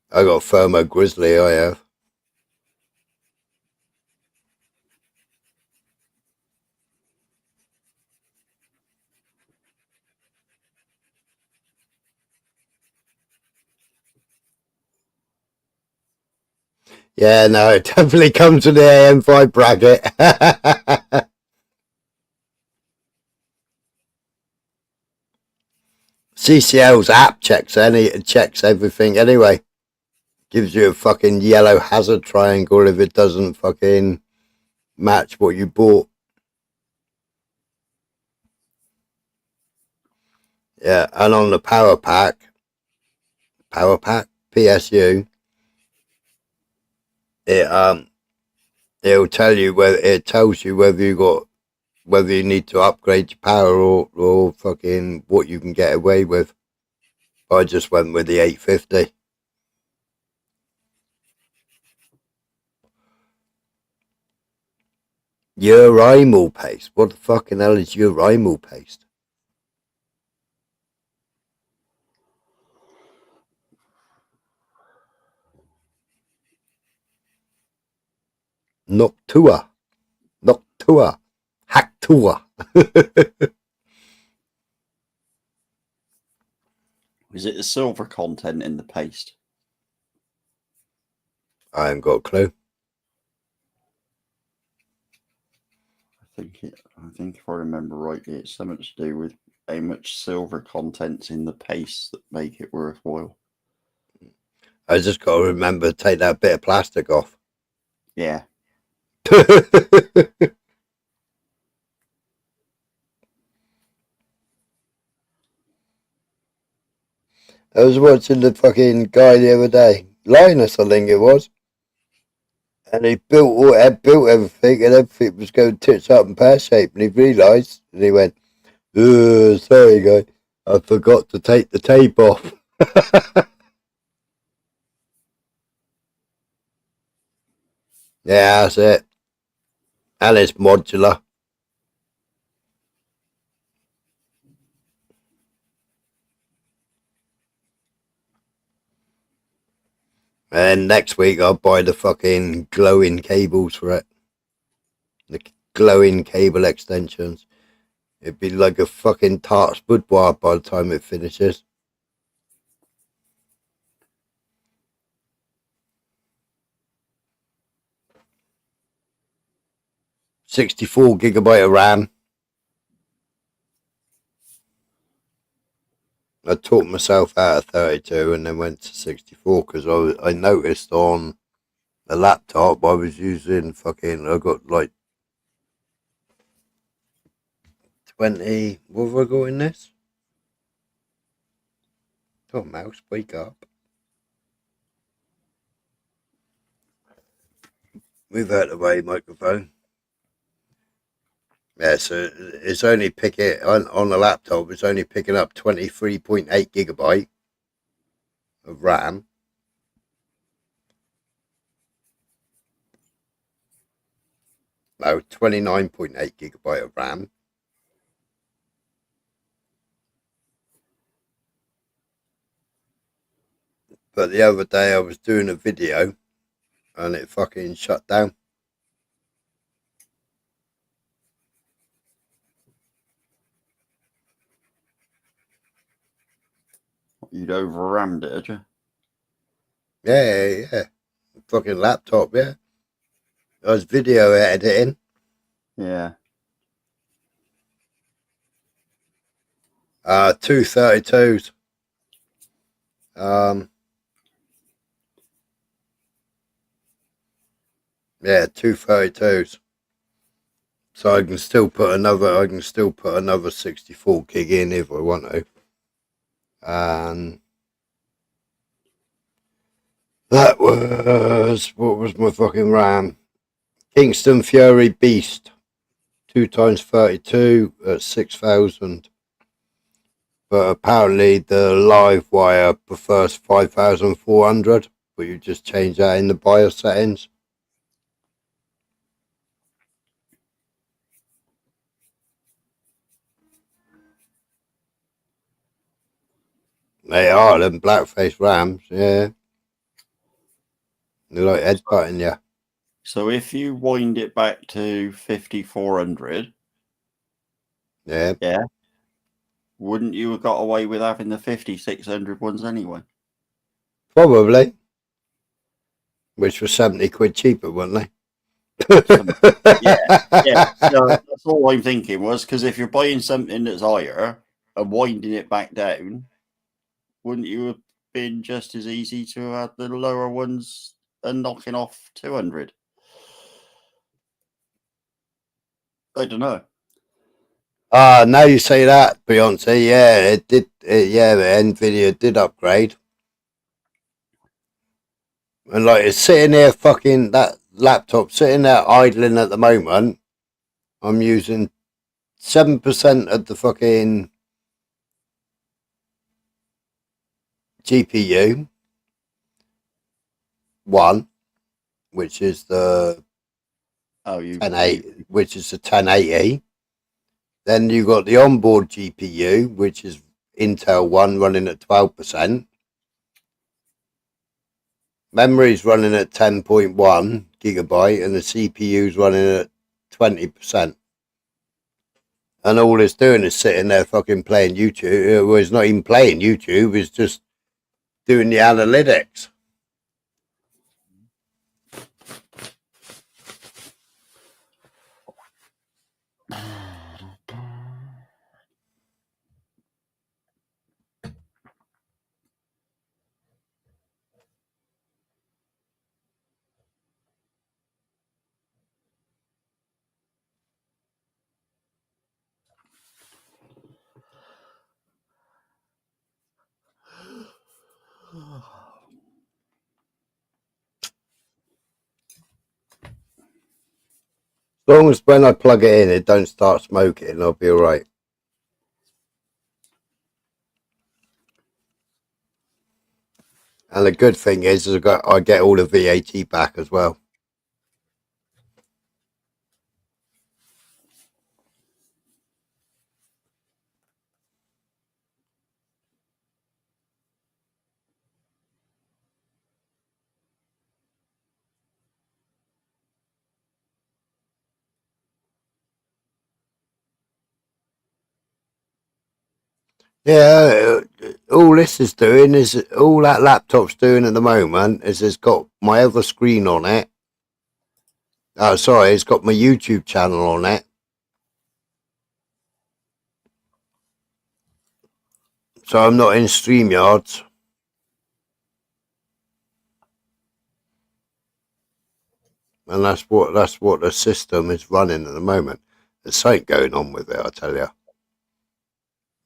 I got Thermo Grizzly, I have. Yeah, no, it definitely comes with the AM5 bracket. CCL's app checks everything anyway. Gives you a fucking yellow hazard triangle if it doesn't fucking match what you bought. Yeah, and on the power pack PSU, it'll tell you whether you need to upgrade your power or fucking what you can get away with. I just went with the 850. Urinal paste. What the fucking hell is urinal paste? Noctua. Hacktua. Is it the silver content in the paste? I haven't got a clue. I think if I remember rightly, it's something to do with how much silver content's in the paste that make it worthwhile. I just got to remember to take that bit of plastic off. Yeah. I was watching the fucking guy the other day, Linus, I think it was, and he had built everything, and everything was going tits up and pear shaped, and he realised, and he went, "Sorry, guy, I forgot to take the tape off." Yeah, that's it. And it's modular. And next week I'll buy the fucking glowing cables for it. The glowing cable extensions. It'd be like a fucking tart's boudoir by the time it finishes. $64 of RAM. I taught myself out of 32 and then went to 64 because I noticed on the laptop I was using I got like 20, what have I got in this? Oh, mouse, wake up. Move out of the way, microphone. Yeah, so it's only picking, on the laptop, it's only picking up 23.8 gigabyte of RAM. No, 29.8 gigabyte of RAM. But the other day I was doing a video and it fucking shut down. You'd overrammed it, had you? Yeah. Fucking laptop, yeah. I was video editing. Yeah. 232s. Yeah, 232s. So I can still put another 64 gig in if I want to. And that was, what was my fucking RAM? Kingston Fury Beast. 2 times 32 at 6,000. But apparently the live wire prefers 5,400. But you just change that in the BIOS settings. They are them blackface RAMs, yeah. They're like headbutting you. So if you wind it back to 5,400, Yeah. wouldn't you have got away with having the 5,600 ones anyway? Probably. Which was 70 quid cheaper, weren't they? Yeah. No, that's all I'm thinking was because if you're buying something that's higher and winding it back down, wouldn't you have been just as easy to have the lower ones and knocking off 200? I don't know. Now you say that, Beyonce, yeah, it did. Yeah, the Nvidia did upgrade, and like it's sitting there, fucking that laptop sitting there idling at the moment. I'm using 7% of the fucking GPU one, which is the 1080, which is the 1080. Then you got the onboard GPU, which is Intel one running at 12%. Memory's running at 10.1 gigabyte and the CPU's running at 20%. And all it's doing is sitting there fucking playing YouTube. Well, it's not even playing YouTube, it's just doing the analytics. long as when I plug it in, it don't start smoking, I'll be all right. And the good thing is I get all the VAT back as well. Yeah, all this is doing is all that laptop's doing at the moment is it's got my other screen on it. Oh, sorry, it's got my YouTube channel on it. So I'm not in StreamYards. And that's what the system is running at the moment. There's something going on with it, I tell you.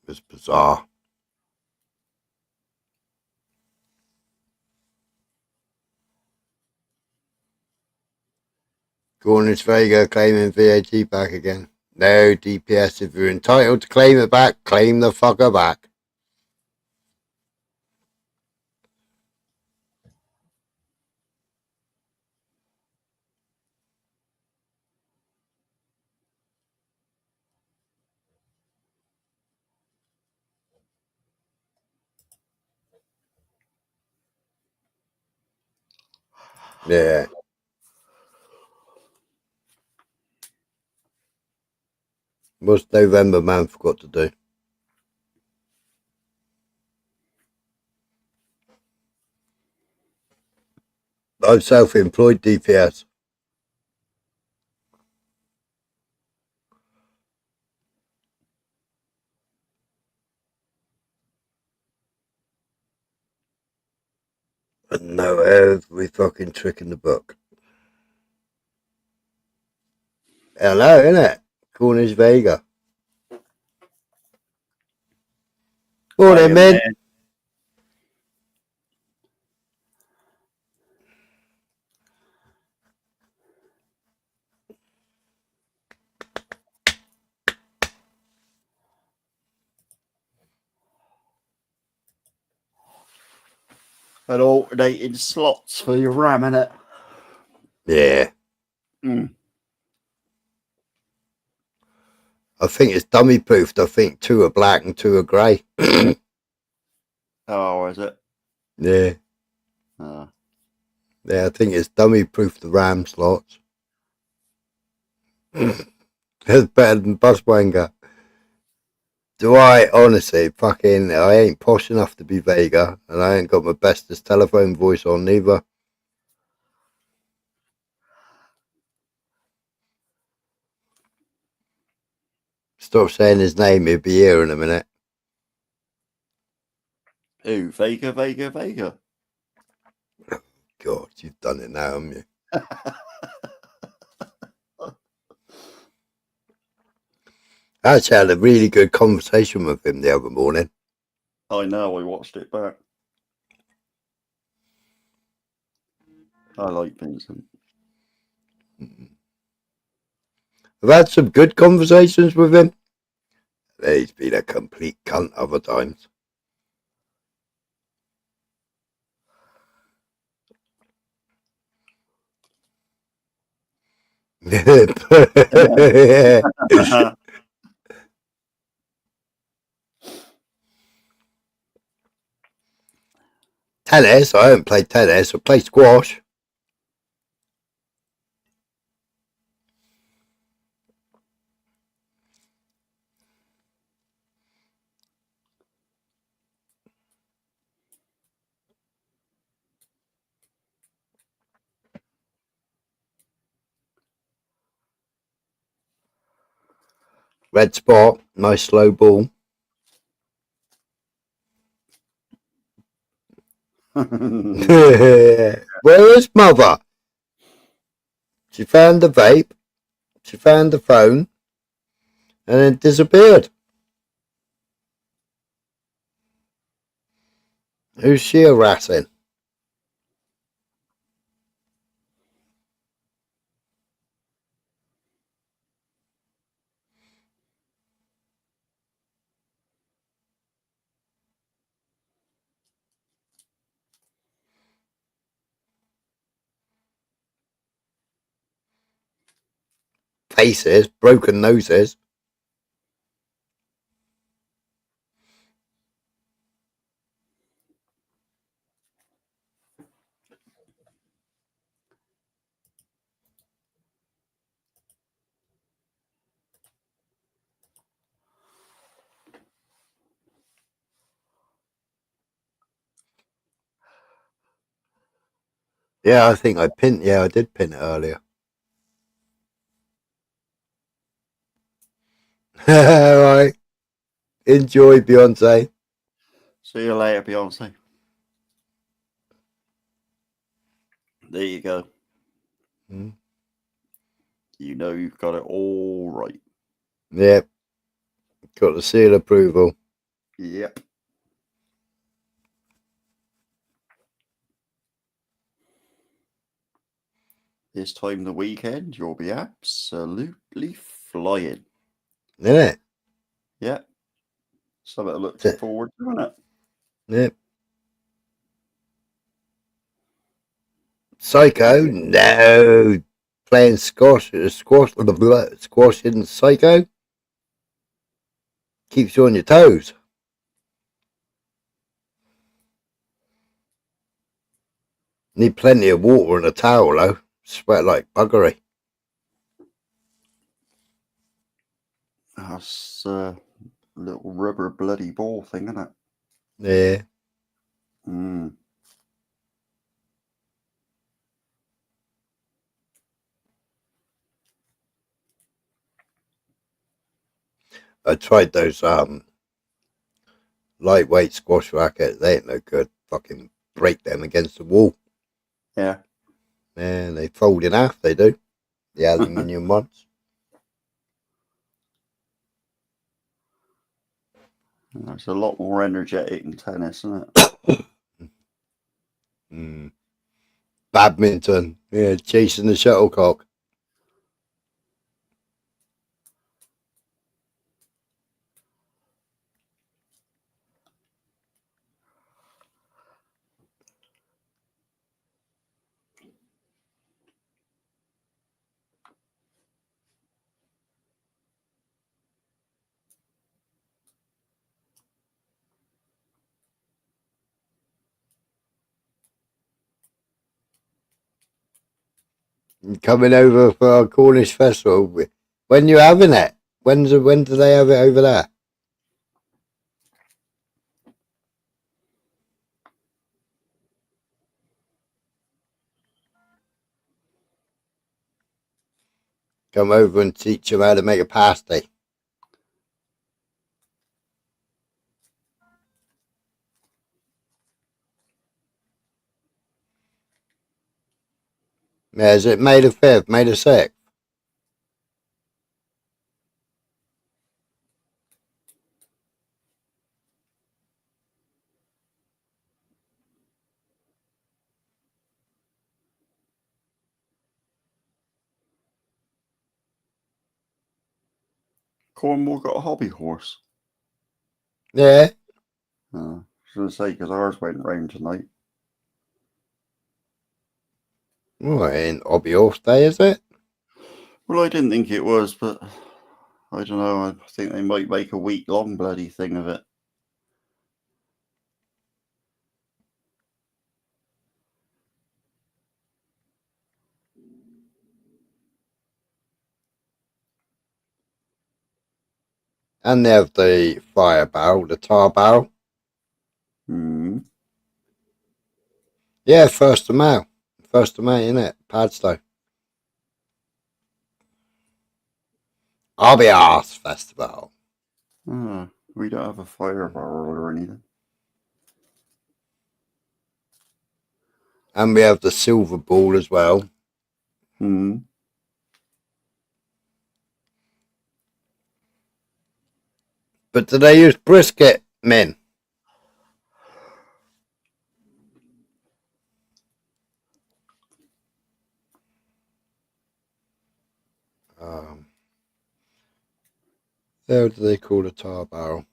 It's bizarre. Cornish Vega claiming VAT back again. No, DPS, if you're entitled to claim it back, claim the fucker back. Yeah. What's November man forgot to do? I'm self-employed DPS. I know every fucking trick in the book. Hello, innit? Cornish Vega. Morning, Hiya, men. man. And alternating slots for your RAM, innit? Yeah. Mm. I think it's dummy proofed. I think 2 are black and 2 are grey. Oh, is it? Yeah. Yeah, I think it's dummy proofed the RAM slots. It's better than Buswanger. Do I honestly fucking I ain't posh enough to be Vega and I ain't got my bestest telephone voice on neither. Stop saying his name, he'll be here in a minute. Ooh, Vega, Vega, Vega. God, you've done it now, haven't you? I actually had a really good conversation with him the other morning. I know, I watched it back. I like Vincent. I've had some good conversations with him. He's been a complete cunt other times. Yeah. Tennis, I haven't played tennis, I play squash. Red spot, nice slow ball. Where is mother? She found the vape, she found the phone, and then disappeared. Who's she harassing? faces, broken noses. Yeah, I think I pinned. Yeah, I did pin it earlier. All right. Enjoy, Beyonce. See you later, Beyonce. There you go. Mm. You know you've got it all right. Yep. Got the seal approval. Yep. This time the weekend, you'll be absolutely flying. Isn't it? Yep. Something to look That's it. forward to, isn't it? Yep. Psycho? No. Playing squash isn't psycho. Keeps you on your toes. Need plenty of water and a towel, though. Sweat like buggery. That's a little rubber bloody ball thing, isn't it? Yeah. Mm. I tried those lightweight squash rackets. They ain't no good. Fucking break them against the wall. Yeah. Man, they fold in half, they do. The aluminium ones. It's a lot more energetic than tennis, isn't it? Mm. Badminton. Yeah, chasing the shuttlecock. Coming over for our Cornish festival. When you having it? When do they have it over there? Come over and teach them how to make a pasty. Yeah, is it May the 5th, May the 6th? Cornwall got a hobby horse. Yeah. I was going to say, because ours went round tonight. Well, it ain't hobby horse day, is it? Well, I didn't think it was, but I don't know. I think they might make a week-long bloody thing of it. And they have the fire barrel, the tar barrel. Hmm. Yeah, 1st of May. 1st of May, innit? Padstow. Hobby Horse Festival. We don't have a fire barrel or anything. And we have the silver ball as well. Hmm. But do they use brisket, men? What do they call a tar barrel?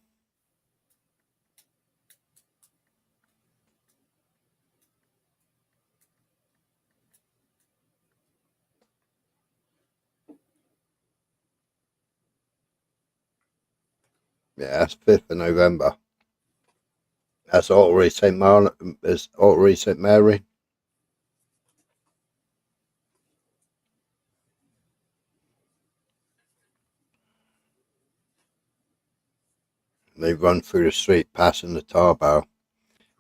Yeah, that's 5th of November. That's Ottery St. Mary. They run through the street passing the tar barrel.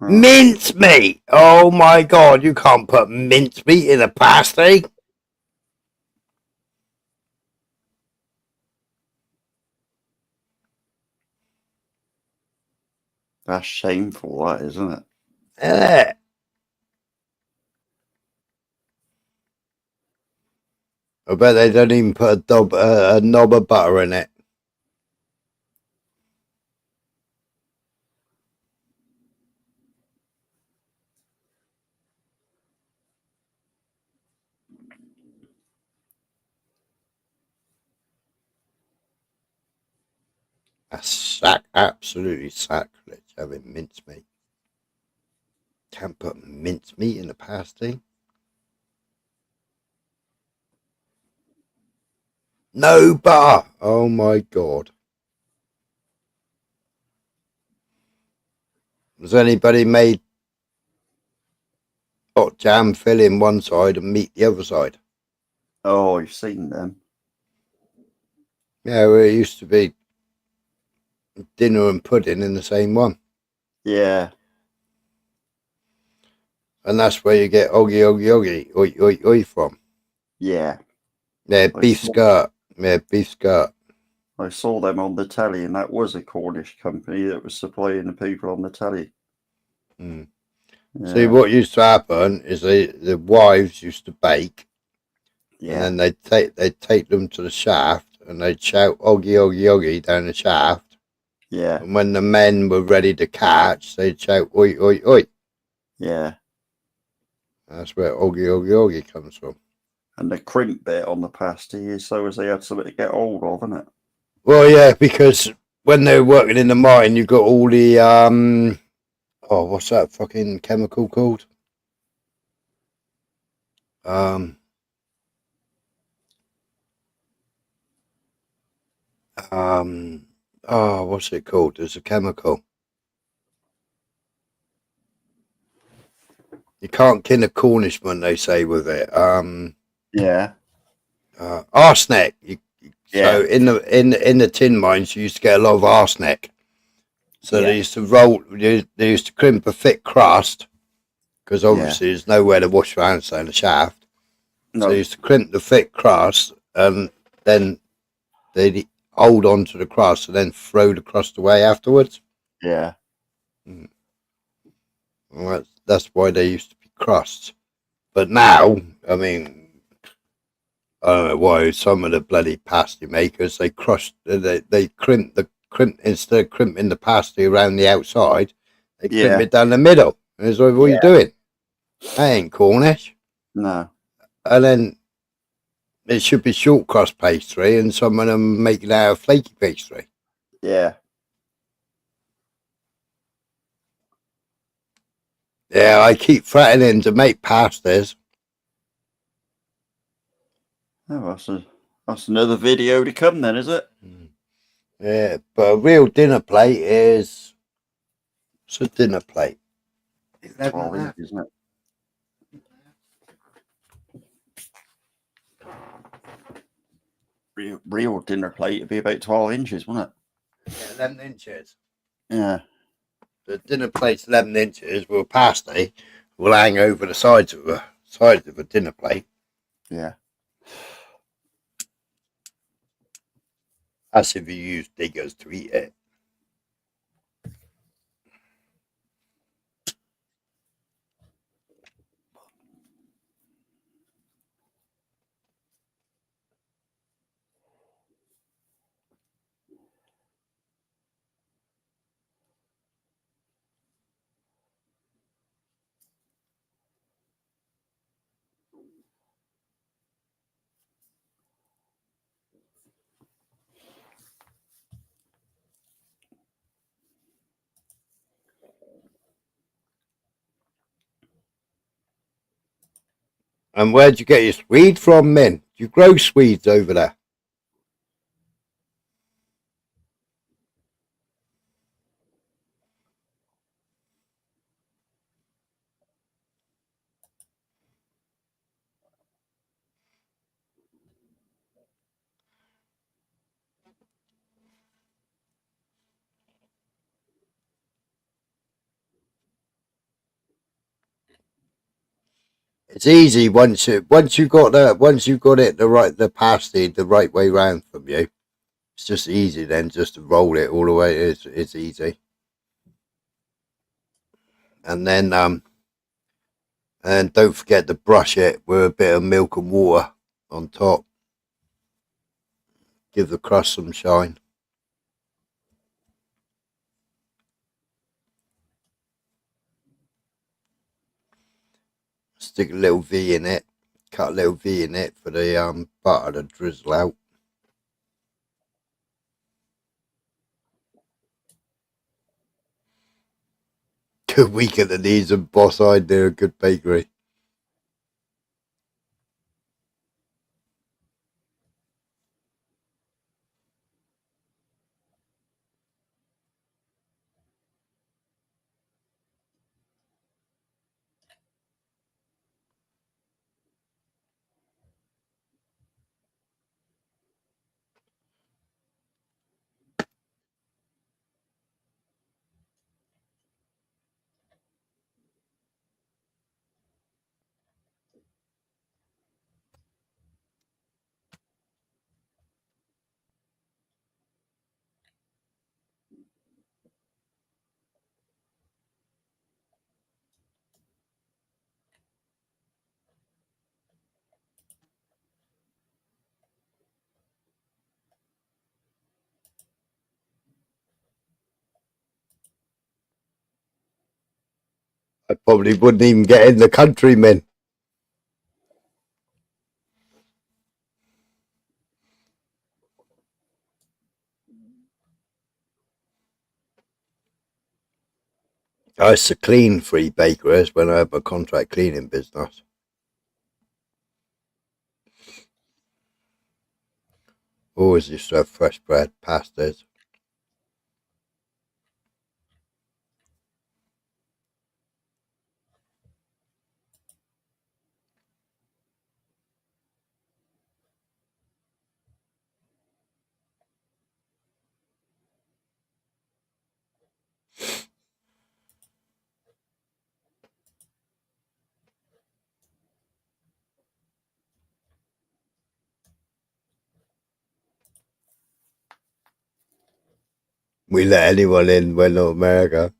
Right. Mincemeat! Oh my god, you can't put mincemeat in a pasty! That's shameful, that, isn't it? Yeah. I bet they don't even put a knob of butter in it. That's absolutely sacrilege having mincemeat. Can't put mincemeat in a pasty. No butter! Oh my god. Has anybody made hot jam filling one side and meat the other side? Oh, you've seen them. Yeah, well, it used to be dinner and pudding in the same one. Yeah. And that's where you get oggy, oi, oi, oi from. Yeah. Yeah, beef skirt. Yeah, beef skirt. I saw them on the telly, and that was a Cornish company that was supplying the people on the telly. Mm. Yeah. See, what used to happen is the wives used to bake, Yeah. and then they'd take them to the shaft, and they'd shout oggy, oggy, oggy down the shaft. Yeah. And when the men were ready to catch, they'd shout oi, oi, oi. Yeah. That's where oggy, oggy, oggy comes from. And the crimp bit on the pasty is so as they had something to get hold of, isn't it? Well, yeah, because when they were working in the mine, you got all the what's that fucking chemical called? What's it called? There's a chemical. You can't kill a Cornishman, they say, with it. Yeah. Arsenic. Yeah. So in the tin mines, you used to get a lot of arsenic. So they used to they used to crimp a thick crust, because obviously there's nowhere to wash your hands down the shaft. No. So they used to crimp the thick crust, and then they'd hold on to the crust and then throw the crust away afterwards. Yeah. Well, that's why they used to be crusts. But now, I mean, I don't know why some of the bloody pasty makers, they crimp instead of crimping the pasty around the outside, they crimp it down the middle. And it's like, what are you doing? That ain't Cornish. No. And then it should be short crust pastry, and some of them make it out of flaky pastry. Yeah. Yeah, I keep threatening to make pasties. Oh, that's another video to come then, is it? Yeah, but a real dinner plate is... It's a dinner plate. 12 inches, isn't it? Real dinner plate would be about 12 inches, wouldn't it? Yeah, 11 inches. Yeah. The dinner plate's 11 inches. Well, pasty will hang over the sides of a dinner plate. Yeah. That's if you use diggers to eat it. And where'd you get your swede from, Min? Do you grow swedes over there? It's easy once you've got the pasty the right way round from you. It's just easy then just to roll it all the way. It's easy. And then and don't forget to brush it with a bit of milk and water on top. Give the crust some shine. Stick a little V in it. Cut a little V in it for the butter to drizzle out. Good week at the knees and boss idea, a good bakery. I probably wouldn't even get in the country, men. I used to clean 3 bakeries when I had my contract cleaning business. Always used to have fresh bread, pastas. We let anyone in when not America.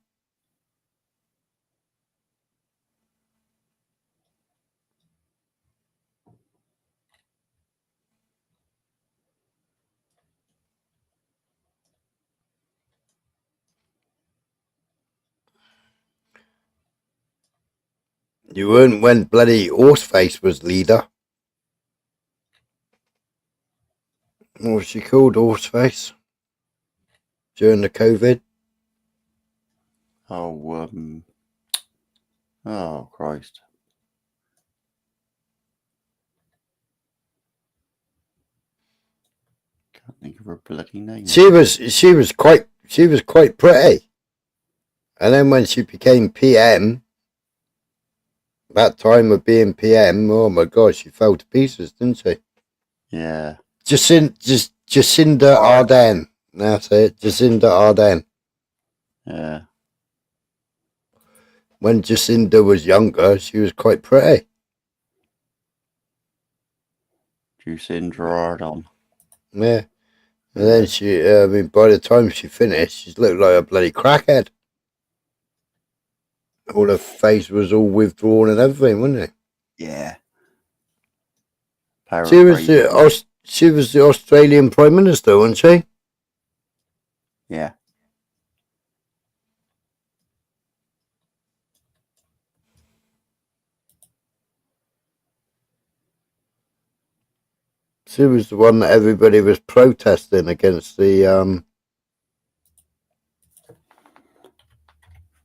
You weren't when bloody Horseface was leader. What was she called, Horseface? During the COVID? Oh, Christ. Can't think of her bloody name. She was quite pretty. And then when she became PM, that time of being PM, oh my God, she fell to pieces, didn't she? Yeah. Jacinda Ardern. That's it, Jacinda Ardern. Yeah. When Jacinda was younger, she was quite pretty. Jacinda Ardern. Yeah. And then by the time she finished, she looked like a bloody crackhead. All her face was all withdrawn and everything, wasn't it? Yeah. She was the Australian Prime Minister, wasn't she? Yeah. She was the one that everybody was protesting against the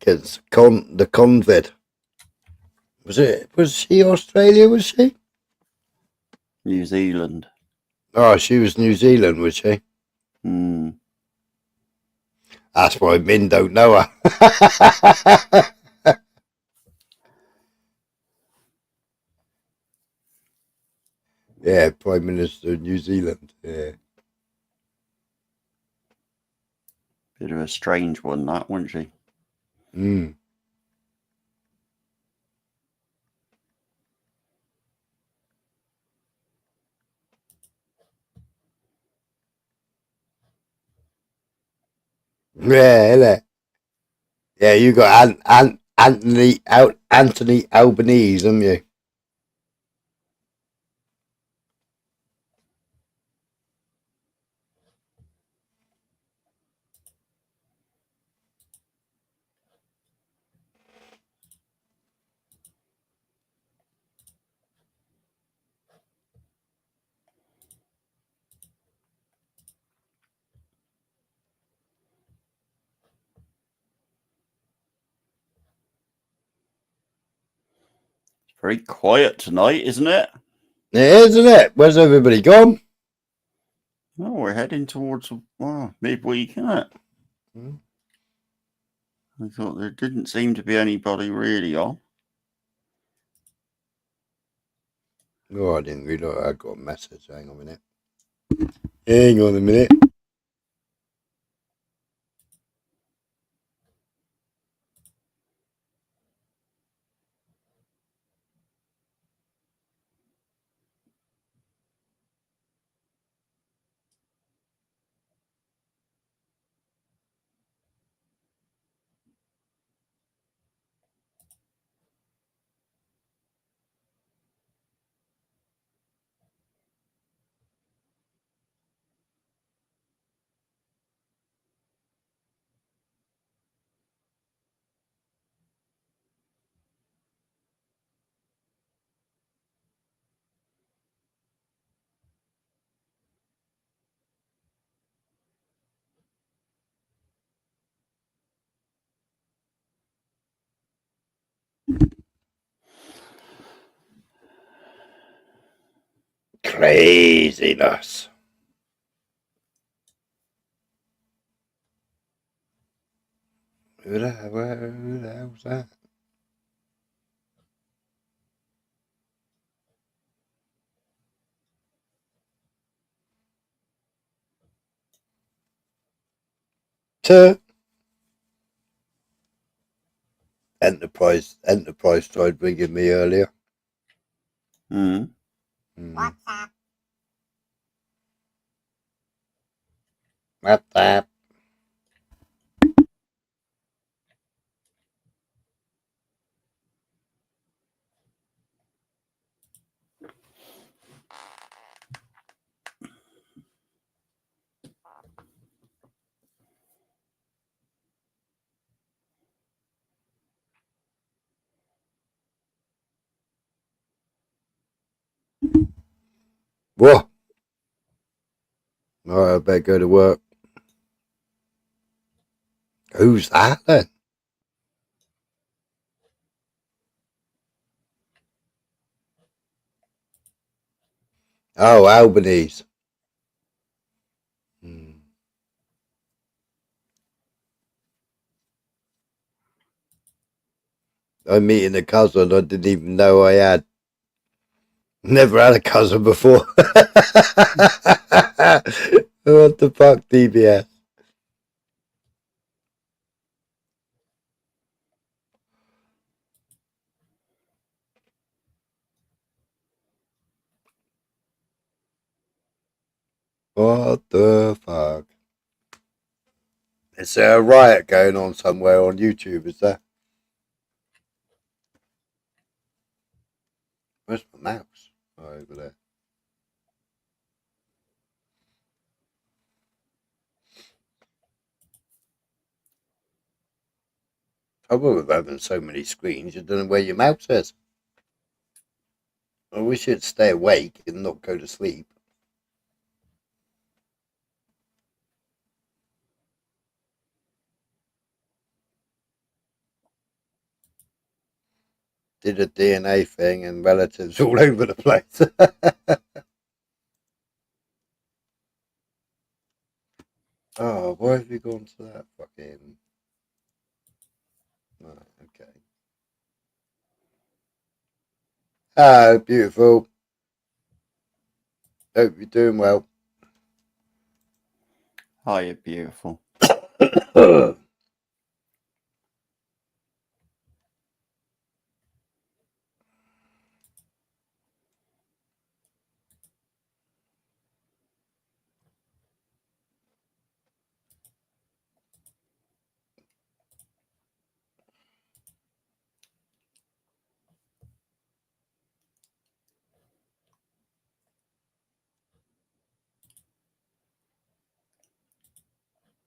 COVID. Was she Australia, was she? New Zealand. Oh, she was New Zealand, was she? Hmm. That's why Min don't know her. Yeah, Prime Minister of New Zealand. Yeah. Bit of a strange one, that, wasn't she? Mm. Yeah, innit? Yeah, you got Anthony Albanese, haven't you? Very quiet tonight, isn't it? It is, isn't it? Where's everybody gone? Oh, we're heading towards midweek, isn't it? Hmm. I thought there didn't seem to be anybody really on. Oh, I didn't realise I got a message. Hang on a minute. Hang on a minute. Craziness. Who the hell's that? Enterprise tried ringing me earlier. Hmm. What's up? What's that? What? All right, I better go to work. Who's that then? Oh, Albanese. Hmm. I'm meeting a cousin I didn't even know I had. Never had a cousin before. What the fuck, DBS? What the fuck? Is there a riot going on somewhere on YouTube? Is there? Where's my mouse? Oh, over there. Trouble with having so many screens, you don't know where your mouse is. I wish you'd stay awake and not go to sleep. Did a DNA thing and relatives all over the place. Oh, why have you gone to that fucking... Right, okay. Oh, beautiful. Hope you're doing well. Hiya, beautiful.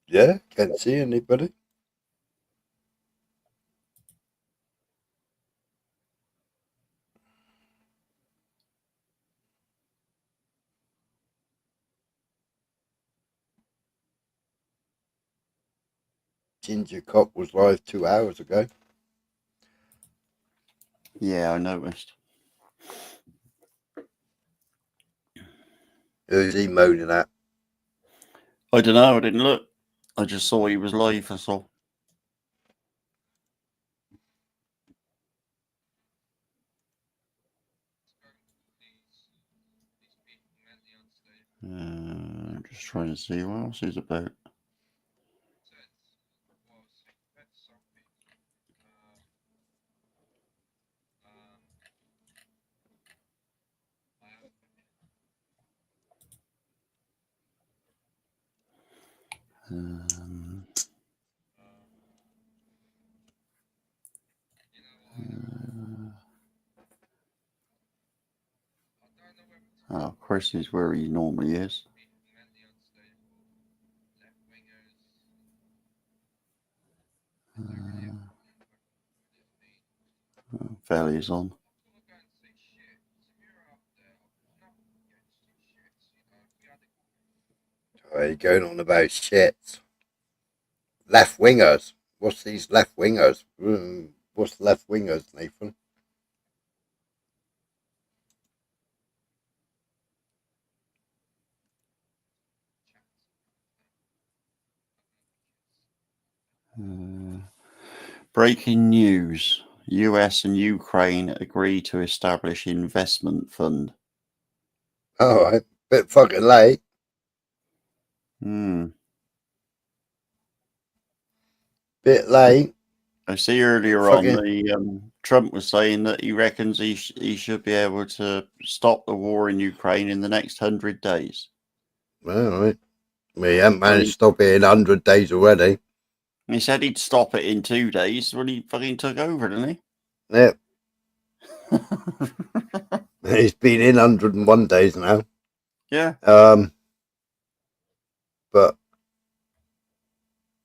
Yeah, can't see anybody. Ginger Cop was live 2 hours ago. Yeah, I noticed. Who's he moaning at? I don't know. I didn't look. I just saw he was live. That's all. Just trying to see what else he's about. Oh, Chris is where he normally is. Valley's on. Are you going on about shit? Left wingers. What's these left wingers? What's left wingers, Nathan? Breaking news. US and Ukraine agree to establish investment fund. Alright, bit fucking late. Bit late. I see earlier Fucking- on the Trump was saying that he reckons he should be able to stop the war in Ukraine in the next 100 days. Alright. We haven't managed to stop it in 100 days already. He said he'd stop it in 2 days when he fucking took over, didn't he? Yep. It's been in 101 days now. Yeah. But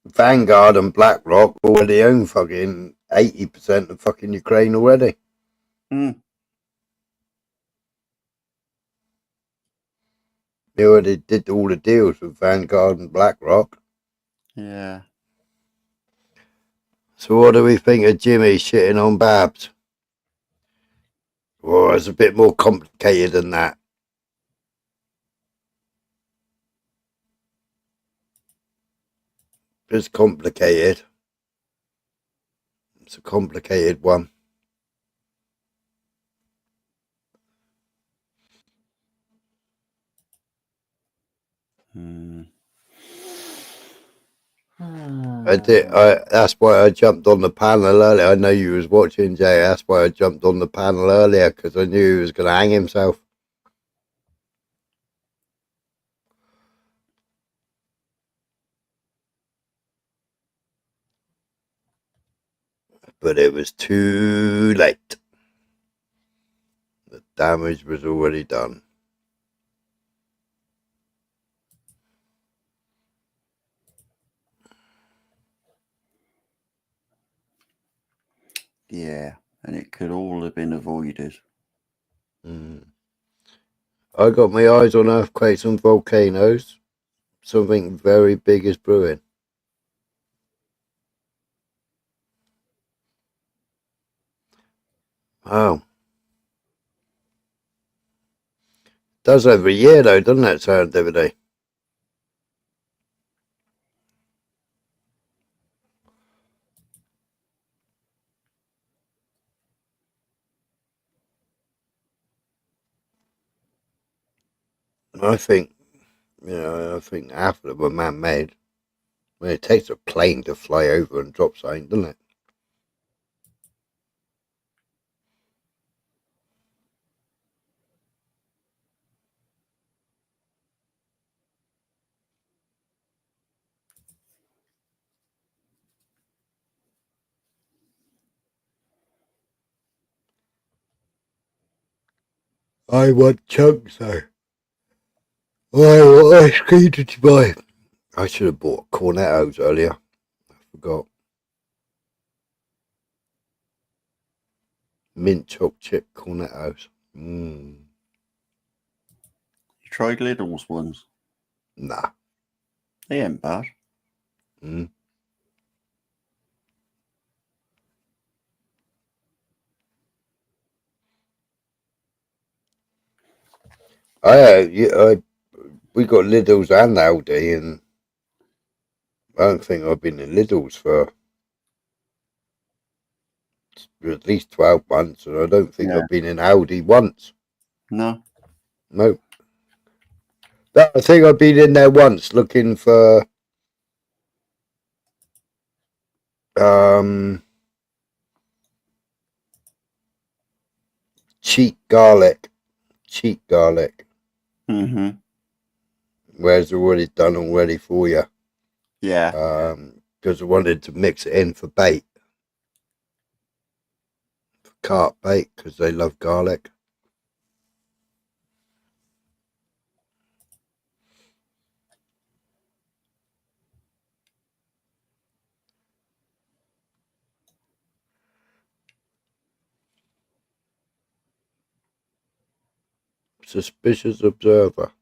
Vanguard and BlackRock already own fucking 80% of fucking Ukraine already. They already did all the deals with Vanguard and BlackRock. Yeah. So what do we think of Jimmy shitting on Babs? Well, it's a bit more complicated than that. It's complicated. It's a complicated one. That's why I jumped on the panel earlier. I know you was watching, Jay. That's why I jumped on the panel earlier, because I knew he was going to hang himself. But it was too late. The damage was already done. Yeah, and it could all have been avoided. I got my eyes on earthquakes and volcanoes. Something very big is brewing. Oh. Does every year though, doesn't it, serendipity? I think, I think half of them were man-made. I mean, it takes a plane to fly over and drop something, doesn't it? I want chunks though. I want ice cream to buy. I should have bought cornettos earlier. I forgot. Mint choc chip cornettos. You tried Lidl's ones? Nah. They ain't bad. Mm. We got Lidl's and Aldi, and I don't think I've been in Lidl's for at least 12 months, and I don't think I've been in Aldi once. No. No. I think I've been in there once looking for cheap garlic. Mm-hmm. Where it's already done already for you. Yeah. Because I wanted to mix it in for bait. For carp bait, because they love garlic. Suspicious observer.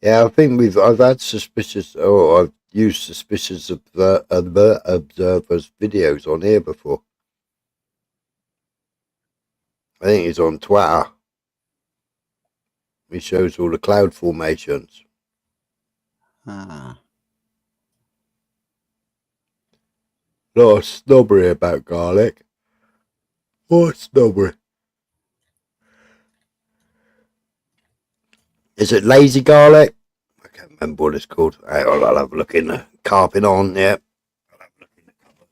Yeah, I think I've had suspicious, or I've used suspicious observers videos on here before. I think he's on Twitter. He shows all the cloud formations. Ah. A lot of snobbery about garlic. What snobbery? Is it lazy garlic? I can't remember what it's called. I'll have a look in the carpet on, yeah. I'll have a look in the cupboard.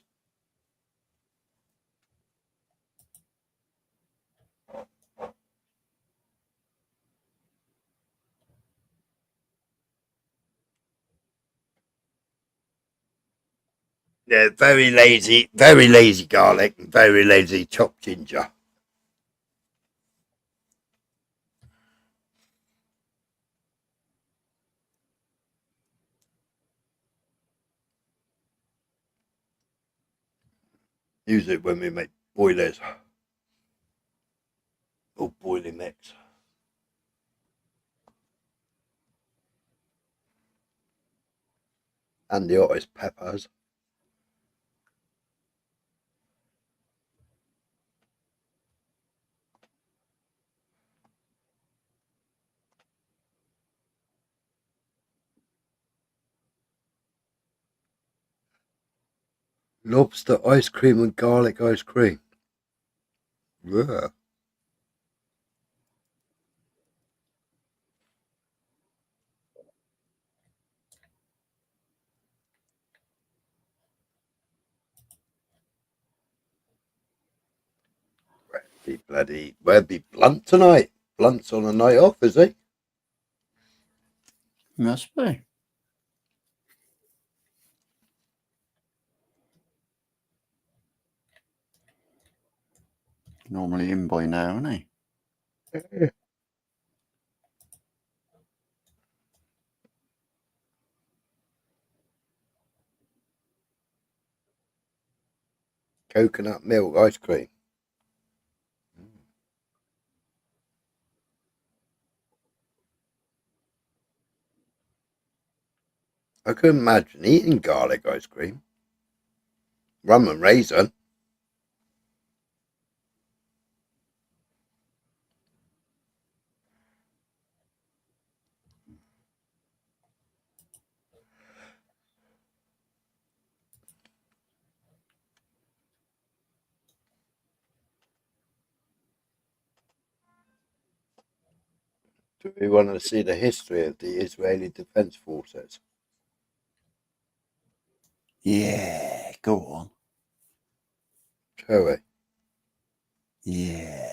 Yeah, very lazy garlic, and very lazy chopped ginger. Use it when we make boilers or boiling mix. And the hottest peppers. Lobster ice cream and garlic ice cream. Yeah. Where'd be Blunt tonight? Blunt's on a night off, is he? Must be. Normally in by now, isn't he? Yeah. Coconut milk ice cream. I couldn't imagine eating garlic ice cream. Rum and raisin. Do we want to see the history of the Israeli Defense Forces? Yeah, go on. Shall we? Yeah.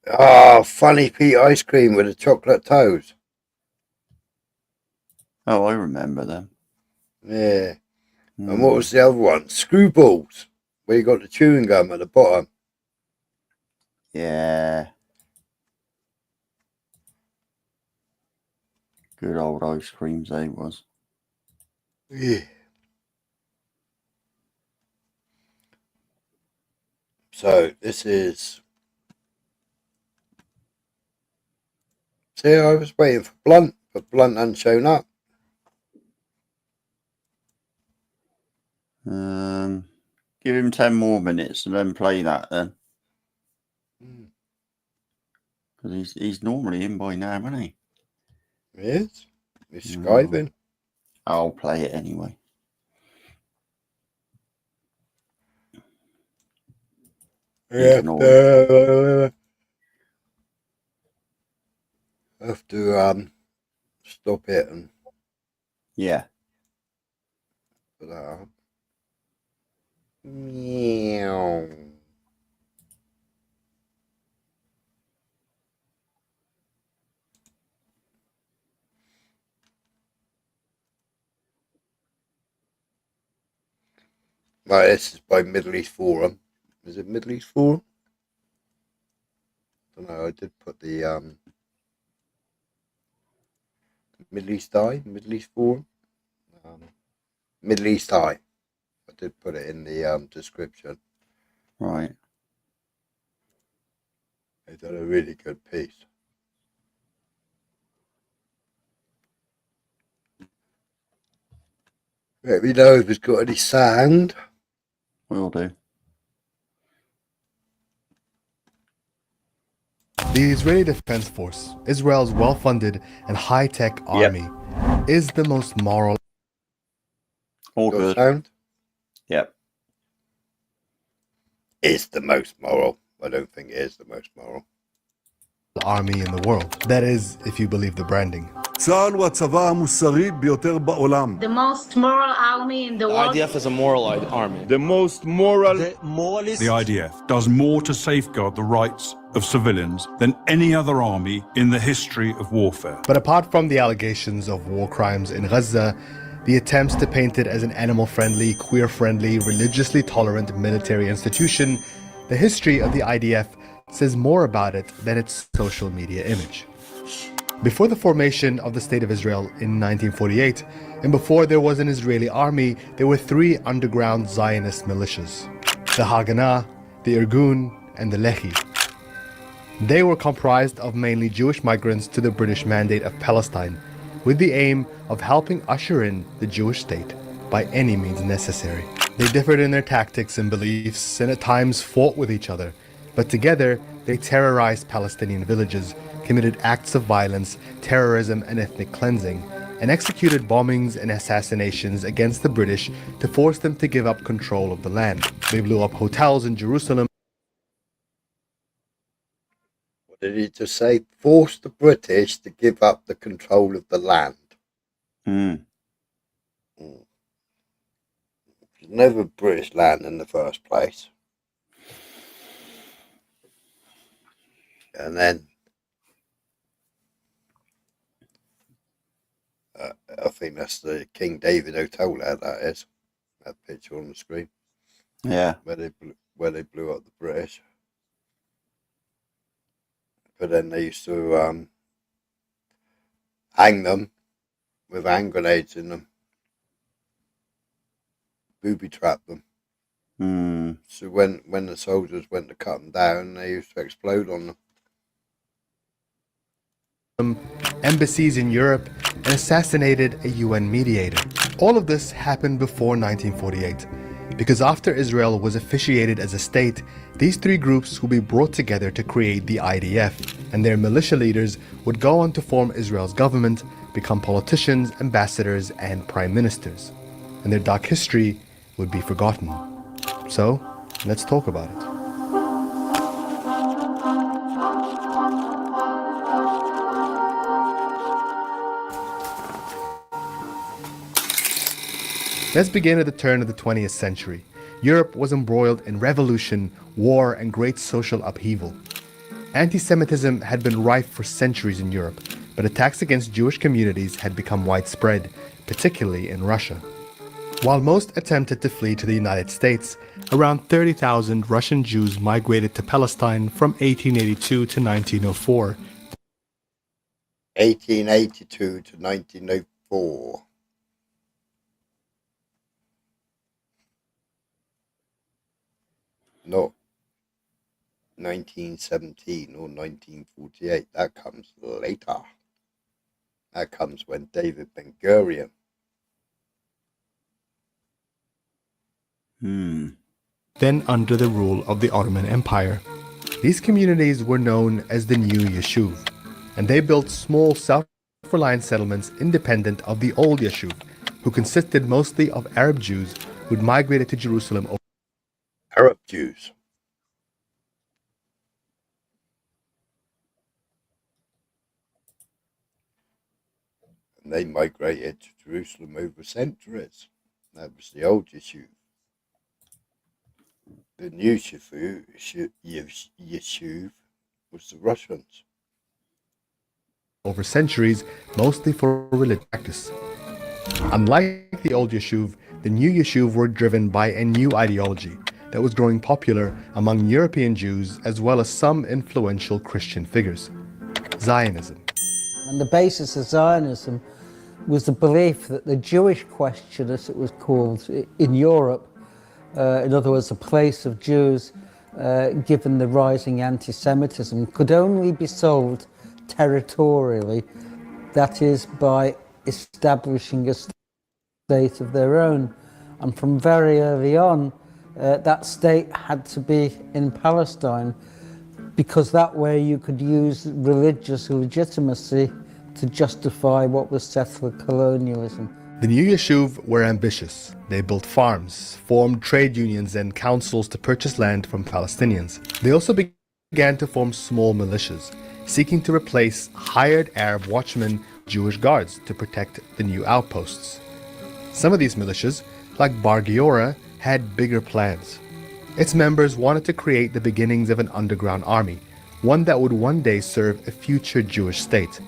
Oh, Funny Pete ice cream with the chocolate toes. Oh, I remember them. Yeah. And what was the other one? Screwballs, where you got the chewing gum at the bottom. Yeah. Good old ice creams, they was. Yeah. So this is. See, I was waiting for Blunt, but Blunt hadn't shown up. Give him 10 more minutes and then play that then. Because he's normally in by now, isn't he? He is. He's skiving. I'll play it anyway. Yeah. Have to stop it and Yeah. put that up. Meow. Right, this is by Middle East Forum. Is it Middle East Forum? I don't know. I did put the Middle East Eye, Middle East Forum, Middle East Eye. I did put it in the description. Right. They done a really good piece. Let me know if it's got any sound. Will do. The Israeli Defense Force, Israel's well-funded and high-tech army, is the most moral. All Got good. sound? Yep. Is the most moral. I don't think it is the most moral. Army in the world. That is, if you believe the branding. צה"ל הוא הצבא המוסרי ביותר בעולם. The most moral army in the world. The IDF is a moral army. The most moral. The IDF does more to safeguard the rights of civilians than any other army in the history of warfare. But apart from the allegations of war crimes in Gaza, the attempts to paint it as an animal-friendly, queer-friendly, religiously tolerant military institution, the history of the IDF says more about it than its social media image. Before the formation of the State of Israel in 1948, and before there was an Israeli army, there were three underground Zionist militias: the Haganah, the Irgun, and the Lehi. They were comprised of mainly Jewish migrants to the British Mandate of Palestine, with the aim of helping usher in the Jewish state by any means necessary. They differed in their tactics and beliefs, and at times fought with each other, but together they terrorized Palestinian villages, committed acts of violence, terrorism, and ethnic cleansing, and executed bombings and assassinations against the British to force them to give up control of the land. They blew up hotels in Jerusalem. What did he just say? Force the British to give up the control of the land. It's never British land in the first place. And then I think that's the King David Hotel there, that is. That picture on the screen. Yeah. Where they blew up the British. But then they used to hang them with hand grenades in them. Booby trap them. So when the soldiers went to cut them down, they used to explode on them. Embassies in Europe, and assassinated a UN mediator. All of this happened before 1948, because after Israel was officiated as a state, these three groups would be brought together to create the IDF, and their militia leaders would go on to form Israel's government, become politicians, ambassadors, and prime ministers. And their dark history would be forgotten. So, let's talk about it. Let's begin at the turn of the 20th century. Europe was embroiled in revolution, war, and great social upheaval. Anti-Semitism had been rife for centuries in Europe, but attacks against Jewish communities had become widespread, particularly in Russia. While most attempted to flee to the United States, around 30,000 Russian Jews migrated to Palestine from 1882 to 1904. 1882 to 1904. not 1917 or 1948. That comes later. That comes when David Ben-Gurion. Then under the rule of the Ottoman Empire. These communities were known as the New Yishuv, and they built small self-reliant settlements independent of the old Yishuv, who consisted mostly of Arab Jews who'd migrated to Jerusalem. Arab Jews. And they migrated to Jerusalem over centuries. That was the old Yishuv. The new Yishuv was the Russians. Over centuries, mostly for religious practice. Unlike the old Yishuv, the new Yishuv were driven by a new ideology that was growing popular among European Jews as well as some influential Christian figures: Zionism. And the basis of Zionism was the belief that the Jewish question, as it was called in Europe, in other words, the place of Jews, given the rising anti-Semitism, could only be solved territorially, that is, by establishing a state of their own. And from very early on, that state had to be in Palestine, because that way you could use religious legitimacy to justify what was settler colonialism. The new Yishuv were ambitious. They built farms, formed trade unions and councils to purchase land from Palestinians. They also began to form small militias, seeking to replace hired Arab watchmen, Jewish guards, to protect the new outposts. Some of these militias, like Bar Giora, had bigger plans. Its members wanted to create the beginnings of an underground army, one that would one day serve a future Jewish state,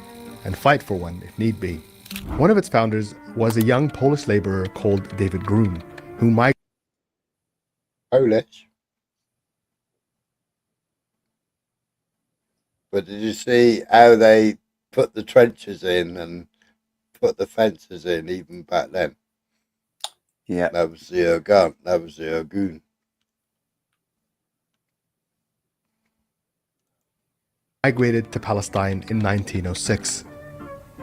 and fight for one if need be. One of its founders was a young Polish laborer called David Groom, who migrated. Polish. But did you see how they put the trenches in and put the fences in even back then? Yeah. That was the Irgun. That was the Irgun. Migrated to Palestine in 1906.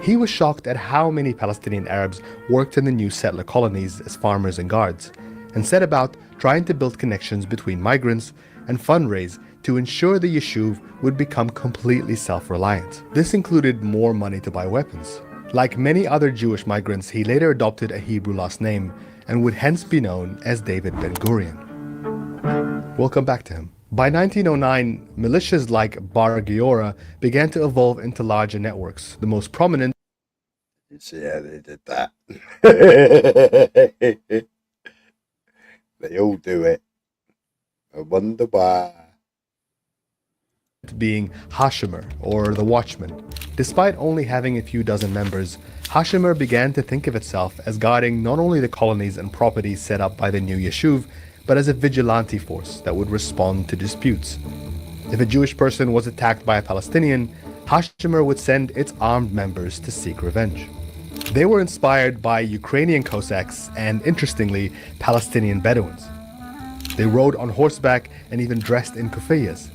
He was shocked at how many Palestinian Arabs worked in the new settler colonies as farmers and guards, and set about trying to build connections between migrants and fundraise to ensure the Yishuv would become completely self-reliant. This included more money to buy weapons. Like many other Jewish migrants, he later adopted a Hebrew last name and would hence be known as David Ben-Gurion. We'll come back to him. By 1909, militias like Bar Giora began to evolve into larger networks. The most prominent. You see how they did that? They all do it. I wonder why. Being Hashimer, or the Watchman. Despite only having a few dozen members, Hashimer began to think of itself as guarding not only the colonies and properties set up by the new Yishuv, but as a vigilante force that would respond to disputes. If a Jewish person was attacked by a Palestinian, Hashimer would send its armed members to seek revenge. They were inspired by Ukrainian Cossacks and, interestingly, Palestinian Bedouins. They rode on horseback and even dressed in kufiyas.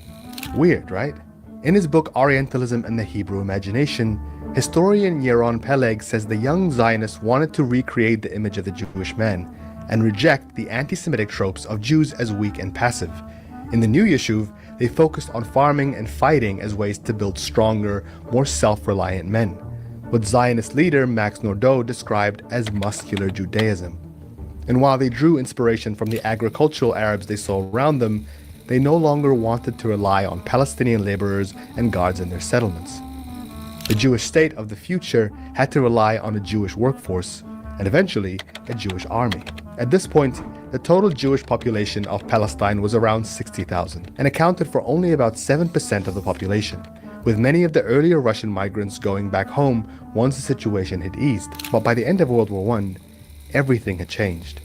Weird, right? In his book Orientalism and the Hebrew Imagination, historian Yaron Peleg says the young Zionists wanted to recreate the image of the Jewish man and reject the anti-Semitic tropes of Jews as weak and passive. In the new Yishuv, they focused on farming and fighting as ways to build stronger, more self-reliant men, what Zionist leader Max Nordau described as muscular Judaism. And while they drew inspiration from the agricultural Arabs they saw around them, they no longer wanted to rely on Palestinian laborers and guards in their settlements. The Jewish state of the future had to rely on a Jewish workforce, and eventually a Jewish army. At this point, the total Jewish population of Palestine was around 60,000 and accounted for only about 7% of the population, with many of the earlier Russian migrants going back home once the situation had eased. But by the end of World War I, everything had changed.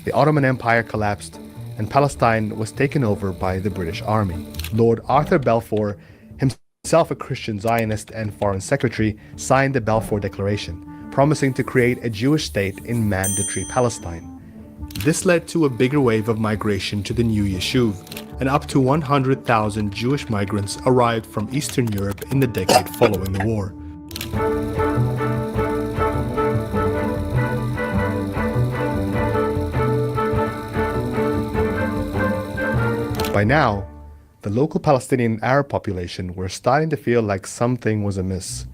The Ottoman Empire collapsed and Palestine was taken over by the British Army. Lord Arthur Balfour, himself a Christian Zionist and Foreign Secretary, signed the Balfour Declaration, promising to create a Jewish state in mandatory Palestine. This led to a bigger wave of migration to the new Yishuv, and up to 100,000 Jewish migrants arrived from Eastern Europe in the decade following the war. By now, the local Palestinian Arab population were starting to feel like something was amiss.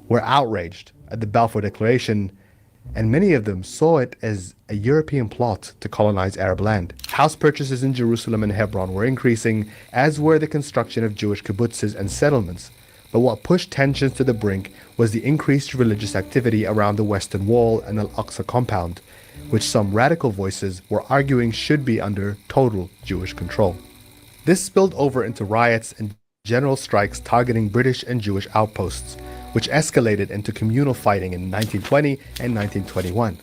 Were outraged at the Balfour Declaration, and many of them saw it as a European plot to colonize Arab land. House purchases in Jerusalem and Hebron were increasing, as were the construction of Jewish kibbutzes and settlements. But what pushed tensions to the brink was the increased religious activity around the Western Wall and Al-Aqsa compound, which some radical voices were arguing should be under total Jewish control. This spilled over into riots and general strikes targeting British and Jewish outposts, which escalated into communal fighting in 1920 and 1921.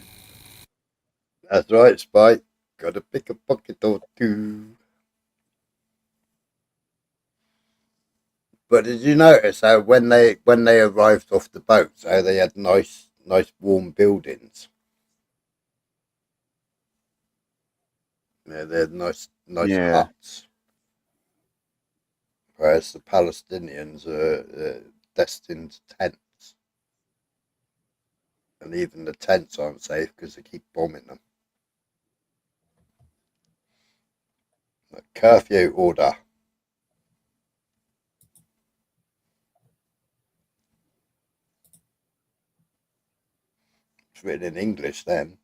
That's right, Spike. Gotta pick a pocket or two. But did you notice how when they arrived off the boats, how they had nice warm buildings? Yeah, they had nice Yeah. huts. Whereas the Palestinians are destined to tents. And even the tents aren't safe because they keep bombing them. A curfew order. It's written in English then.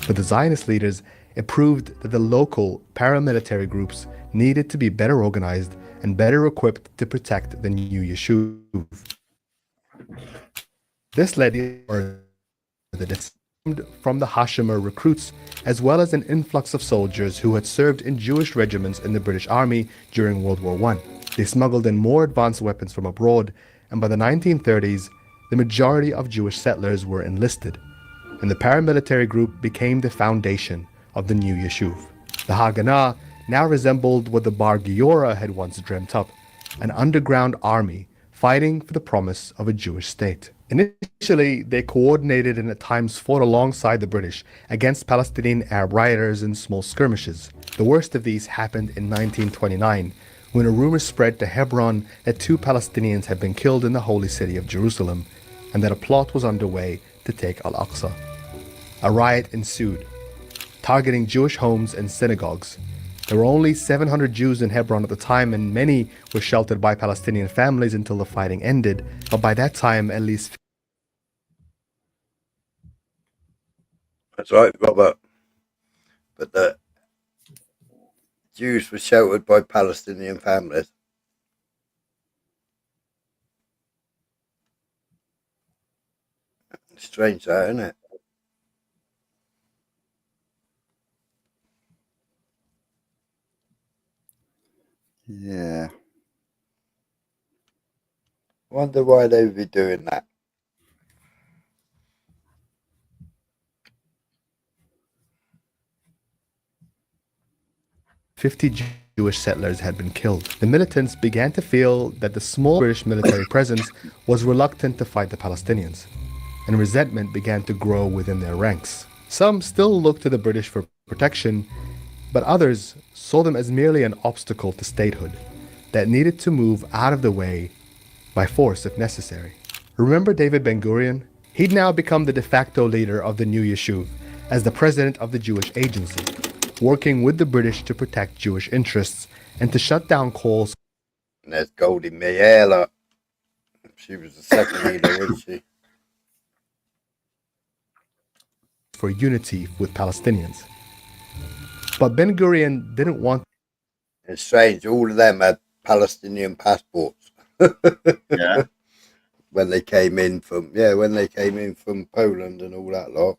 For the Zionist leaders, it proved that the local paramilitary groups needed to be better organized and better equipped to protect the new Yishuv. This led to the descent from the Hashemer recruits, as well as an influx of soldiers who had served in Jewish regiments in the British Army during World War I. They smuggled in more advanced weapons from abroad, and by the 1930s, the majority of Jewish settlers were enlisted, and the paramilitary group became the foundation of the new Yishuv. The Haganah now resembled what the Bar Giora had once dreamt up, an underground army fighting for the promise of a Jewish state. Initially, they coordinated and at times fought alongside the British against Palestinian Arab rioters in small skirmishes. The worst of these happened in 1929, when a rumor spread to Hebron that 2 Palestinians had been killed in the holy city of Jerusalem, and that a plot was underway to take Al-Aqsa. A riot ensued, targeting Jewish homes and synagogues. There were only 700 Jews in Hebron at the time, and many were sheltered by Palestinian families until the fighting ended. But by that time, at least... That's right, Robert. But the Jews were sheltered by Palestinian families. Strange that, isn't it? Yeah. Wonder why they would be doing that. Jewish settlers had been killed. The militants began to feel that the small British military presence was reluctant to fight the Palestinians, and resentment began to grow within their ranks. Some still looked to the British for protection, but others saw them as merely an obstacle to statehood that needed to move out of the way by force if necessary. Remember David Ben-Gurion? He'd now become the de facto leader of the new Yishuv as the president of the Jewish Agency, working with the British to protect Jewish interests and to shut down calls. And there's Goldie Meir. She was the second leader, wasn't she? For unity with Palestinians. But Ben-Gurion didn't want... It's strange, all of them had Palestinian passports. Yeah. when they came in from Poland and all that lot.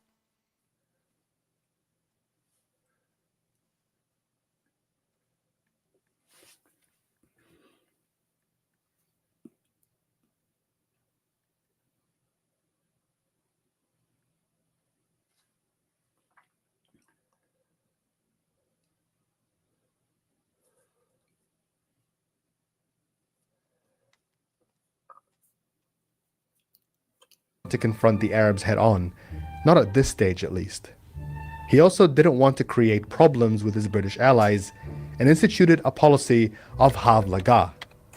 to confront the Arabs head on, not at this stage at least. He also didn't want to create problems with his British allies and instituted a policy of havlaga,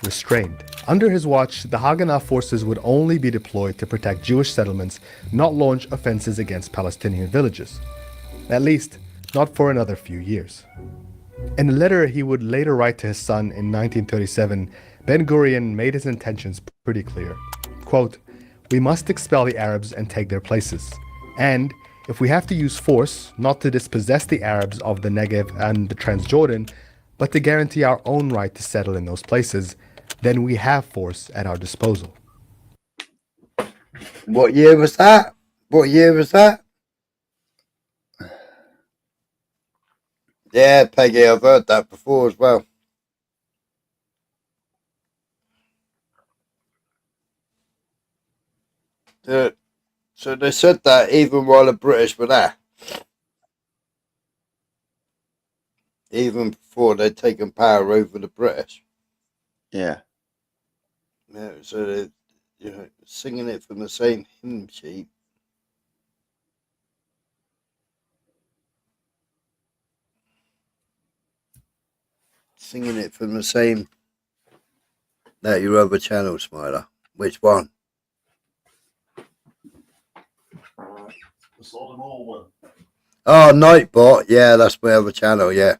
restraint. Under his watch, the Haganah forces would only be deployed to protect Jewish settlements, not launch offenses against Palestinian villages. At least, not for another few years. In a letter he would later write to his son in 1937, Ben-Gurion made his intentions pretty clear. Quote, "We must expel the Arabs and take their places. And if we have to use force, not to dispossess the Arabs of the Negev and the Transjordan, but to guarantee our own right to settle in those places, then we have force at our disposal." What year was that? What year was that? Yeah, Peggy, I've heard that before as well. So they said that even while the British were there. Even before they'd taken power over the British. Yeah. Yeah, so they're singing it from the same hymn sheet. Singing it from the same. No, your other channel, Smiler. Which one? The Sodom one. Oh, Nightbot. Yeah, that's my other channel, yeah.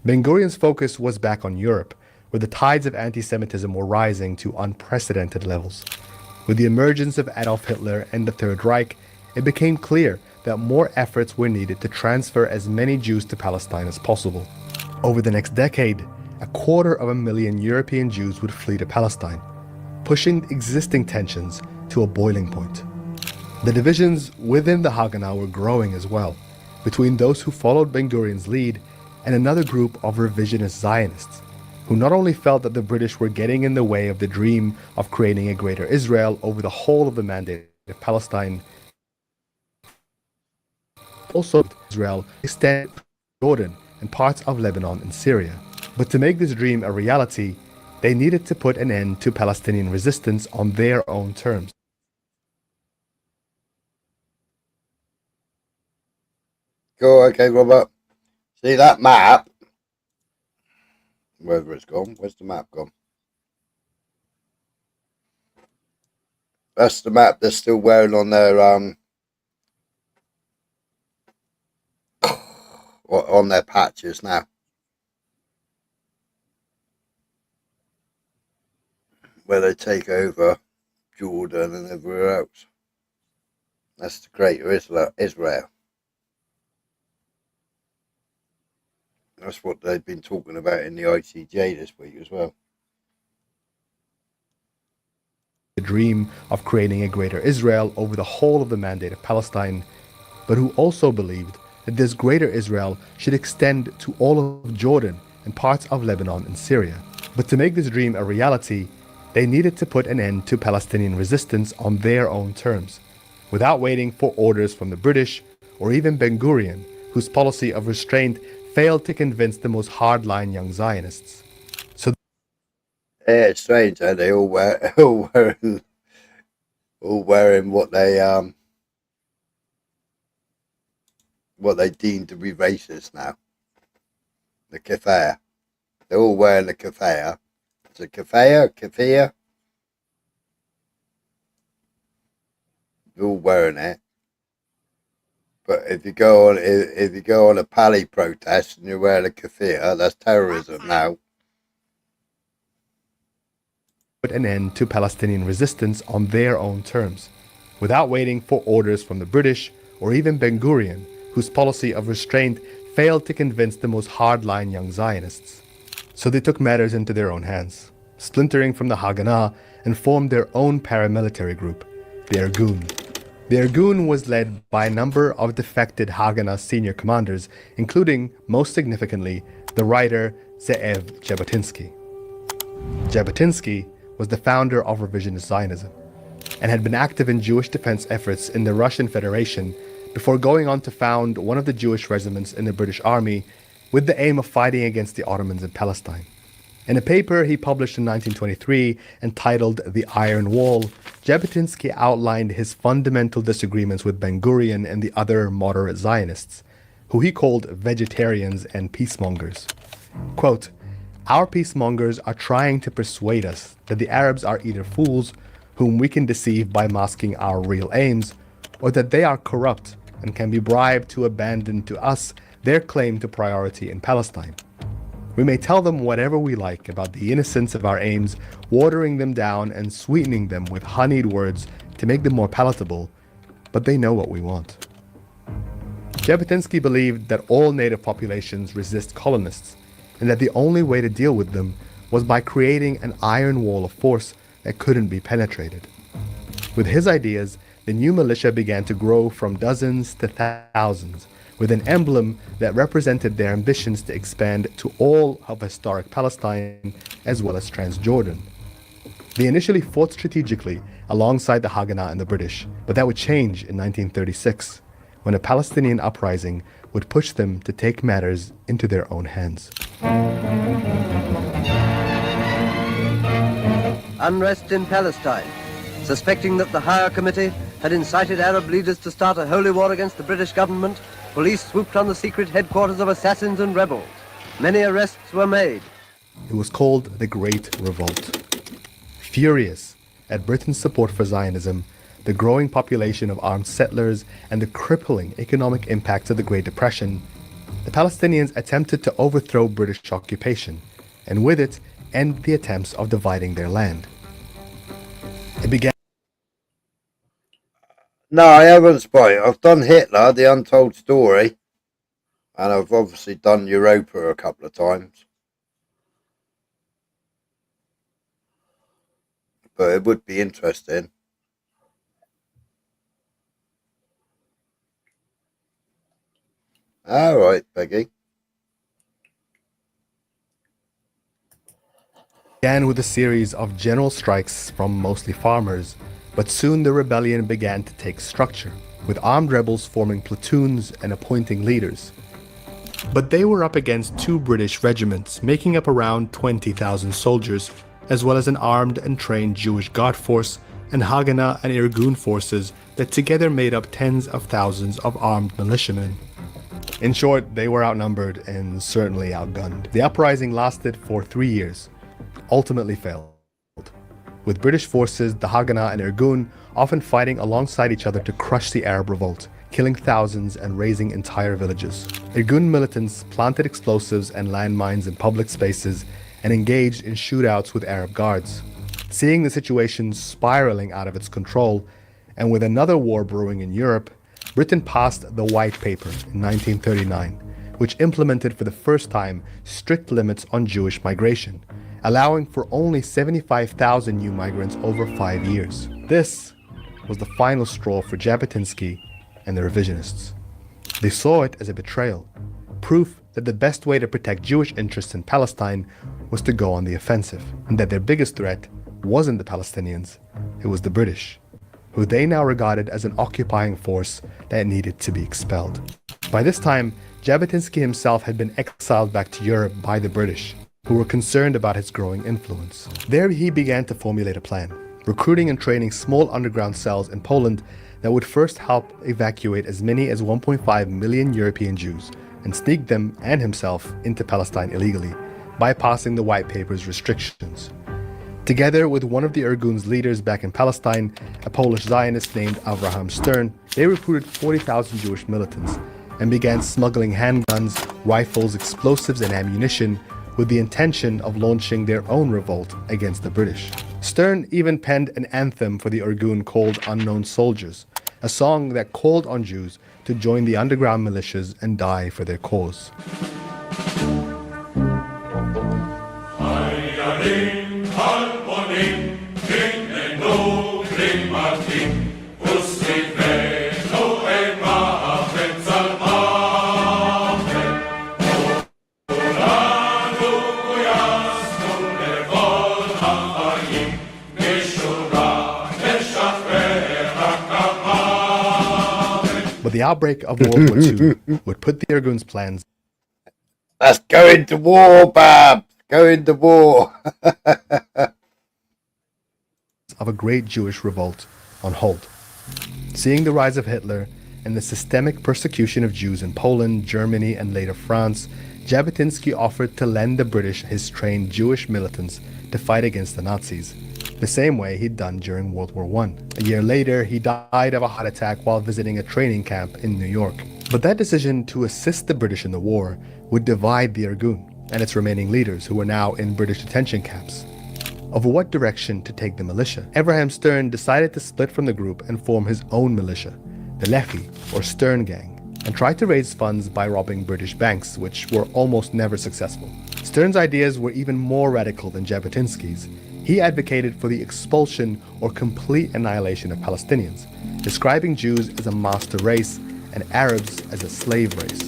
Ben-Gurion's focus was back on Europe, where the tides of anti-Semitism were rising to unprecedented levels. With the emergence of Adolf Hitler and the Third Reich, it became clear that more efforts were needed to transfer as many Jews to Palestine as possible. Over the next decade, 250,000 European Jews would flee to Palestine, pushing existing tensions to a boiling point. The divisions within the Haganah were growing as well, between those who followed Ben-Gurion's lead and another group of revisionist Zionists, who not only felt that the British were getting in the way of the dream of creating a greater Israel over the whole of the Mandate of Palestine, also Israel extended to Jordan and parts of Lebanon and Syria. But to make this dream a reality, they needed to put an end to Palestinian resistance on their own terms. Cool, okay, Robert. See that map? Wherever it's gone. Where's the map gone? That's the map they're still wearing on their on their patches now. Where they take over Jordan and everywhere else. That's the greater Israel. That's what they've been talking about in the ICJ this week as well. The dream of creating a greater Israel over the whole of the Mandate of Palestine, but who also believed that this greater Israel should extend to all of Jordan and parts of Lebanon and Syria. But to make this dream a reality, they needed to put an end to Palestinian resistance on their own terms, without waiting for orders from the British or even Ben-Gurion, whose policy of restraint failed to convince the most hardline young Zionists. So yeah, it's strange how they all wearing what they deem to be racist now. The keffiyeh. They're all wearing the keffiyeh. Is it keffiyeh? They're all wearing it. But if you go on a Pali protest and you're wearing a keffiyeh, that's terrorism now. put an end to Palestinian resistance on their own terms, without waiting for orders from the British or even Ben-Gurion, whose policy of restraint failed to convince the most hardline young Zionists. So they took matters into their own hands, splintering from the Haganah, and formed their own paramilitary group, the Irgun. The Irgun was led by a number of defected Haganah senior commanders, including, most significantly, the writer Ze'ev Jabotinsky. Jabotinsky was the founder of revisionist Zionism and had been active in Jewish defense efforts in the Russian Federation before going on to found one of the Jewish regiments in the British Army with the aim of fighting against the Ottomans in Palestine. In a paper he published in 1923 entitled The Iron Wall, Jabotinsky outlined his fundamental disagreements with Ben-Gurion and the other moderate Zionists, who he called vegetarians and peacemongers. Quote, "Our peacemongers are trying to persuade us that the Arabs are either fools whom we can deceive by masking our real aims, or that they are corrupt and can be bribed to abandon to us their claim to priority in Palestine. We may tell them whatever we like about the innocence of our aims, watering them down and sweetening them with honeyed words to make them more palatable, but they know what we want." Jabotinsky believed that all native populations resist colonists, and that the only way to deal with them was by creating an iron wall of force that couldn't be penetrated. With his ideas, the new militia began to grow from dozens to thousands, with an emblem that represented their ambitions to expand to all of historic Palestine as well as Transjordan. They initially fought strategically alongside the Haganah and the British, but that would change in 1936, when a Palestinian uprising would push them to take matters into their own hands. Unrest in Palestine. Suspecting that the Higher Committee had incited Arab leaders to start a holy war against the British government, police swooped on the secret headquarters of assassins and rebels. Many arrests were made. It was called the Great Revolt. Furious at Britain's support for Zionism, the growing population of armed settlers, and the crippling economic impacts of the Great Depression, the Palestinians attempted to overthrow British occupation, and with it, end the attempts of dividing their land. It began. No, I haven't, Spike. I've done Hitler, The Untold Story, and I've obviously done Europa a couple of times. But it would be interesting. All right, Peggy. Began with a series of general strikes from mostly farmers, but soon the rebellion began to take structure, with armed rebels forming platoons and appointing leaders. But they were up against 2 British regiments, making up around 20,000 soldiers, as well as an armed and trained Jewish Guard force and Haganah and Irgun forces that together made up tens of thousands of armed militiamen. In short, they were outnumbered and certainly outgunned. The uprising lasted for 3 years, ultimately failed, with British forces, the Haganah and Irgun, often fighting alongside each other to crush the Arab revolt, killing thousands and razing entire villages. Irgun militants planted explosives and landmines in public spaces and engaged in shootouts with Arab guards. Seeing the situation spiraling out of its control, and with another war brewing in Europe, Britain passed the White Paper in 1939, which implemented for the first time strict limits on Jewish migration, allowing for only 75,000 new migrants over 5 years. This was the final straw for Jabotinsky and the revisionists. They saw it as a betrayal, proof that the best way to protect Jewish interests in Palestine was to go on the offensive, and that their biggest threat wasn't the Palestinians, it was the British, who they now regarded as an occupying force that needed to be expelled. By this time, Jabotinsky himself had been exiled back to Europe by the British, who were concerned about his growing influence. There he began to formulate a plan, recruiting and training small underground cells in Poland that would first help evacuate as many as 1.5 million European Jews and sneak them and himself into Palestine illegally, bypassing the White Paper's restrictions. Together with one of the Irgun's leaders back in Palestine, a Polish Zionist named Avraham Stern, they recruited 40,000 Jewish militants and began smuggling handguns, rifles, explosives, and ammunition with the intention of launching their own revolt against the British. Stern even penned an anthem for the Irgun called Unknown Soldiers, a song that called on Jews to join the underground militias and die for their cause. But the outbreak of World War II would put the Irgun's plans. Let's go into war, Babs! Going to war. of a great Jewish revolt on hold. Seeing the rise of Hitler and the systemic persecution of Jews in Poland, Germany, and later France, Jabotinsky offered to lend the British his trained Jewish militants to fight against the Nazis, the same way he'd done during World War I. A year later, he died of a heart attack while visiting a training camp in New York. But that decision to assist the British in the war would divide the Irgun and its remaining leaders, who were now in British detention camps. Over what direction to take the militia, Abraham Stern decided to split from the group and form his own militia, the Lehi, or Stern Gang, and tried to raise funds by robbing British banks, which were almost never successful. Stern's ideas were even more radical than Jabotinsky's. He advocated for the expulsion or complete annihilation of Palestinians, describing Jews as a master race and Arabs as a slave race.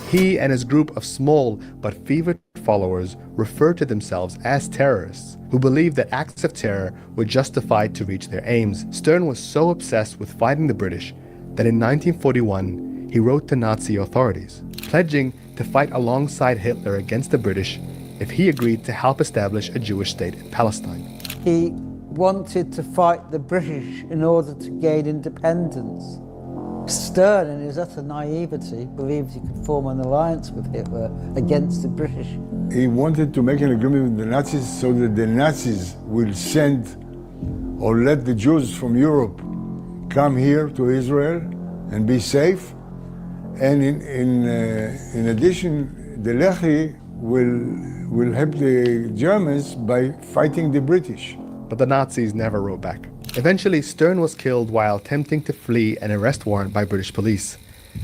He and his group of small but fevered followers referred to themselves as terrorists, who believed that acts of terror were justified to reach their aims. Stern was so obsessed with fighting the British that in 1941 he wrote to Nazi authorities, pledging to fight alongside Hitler against the British if he agreed to help establish a Jewish state in Palestine. He wanted to fight the British in order to gain independence. Stern, in his utter naivety, believed he could form an alliance with Hitler against the British. He wanted to make an agreement with the Nazis so that the Nazis will send or let the Jews from Europe come here to Israel and be safe. And in addition, the Lehi will help the Germans by fighting the British. But the Nazis never wrote back. Eventually, Stern was killed while attempting to flee an arrest warrant by British police.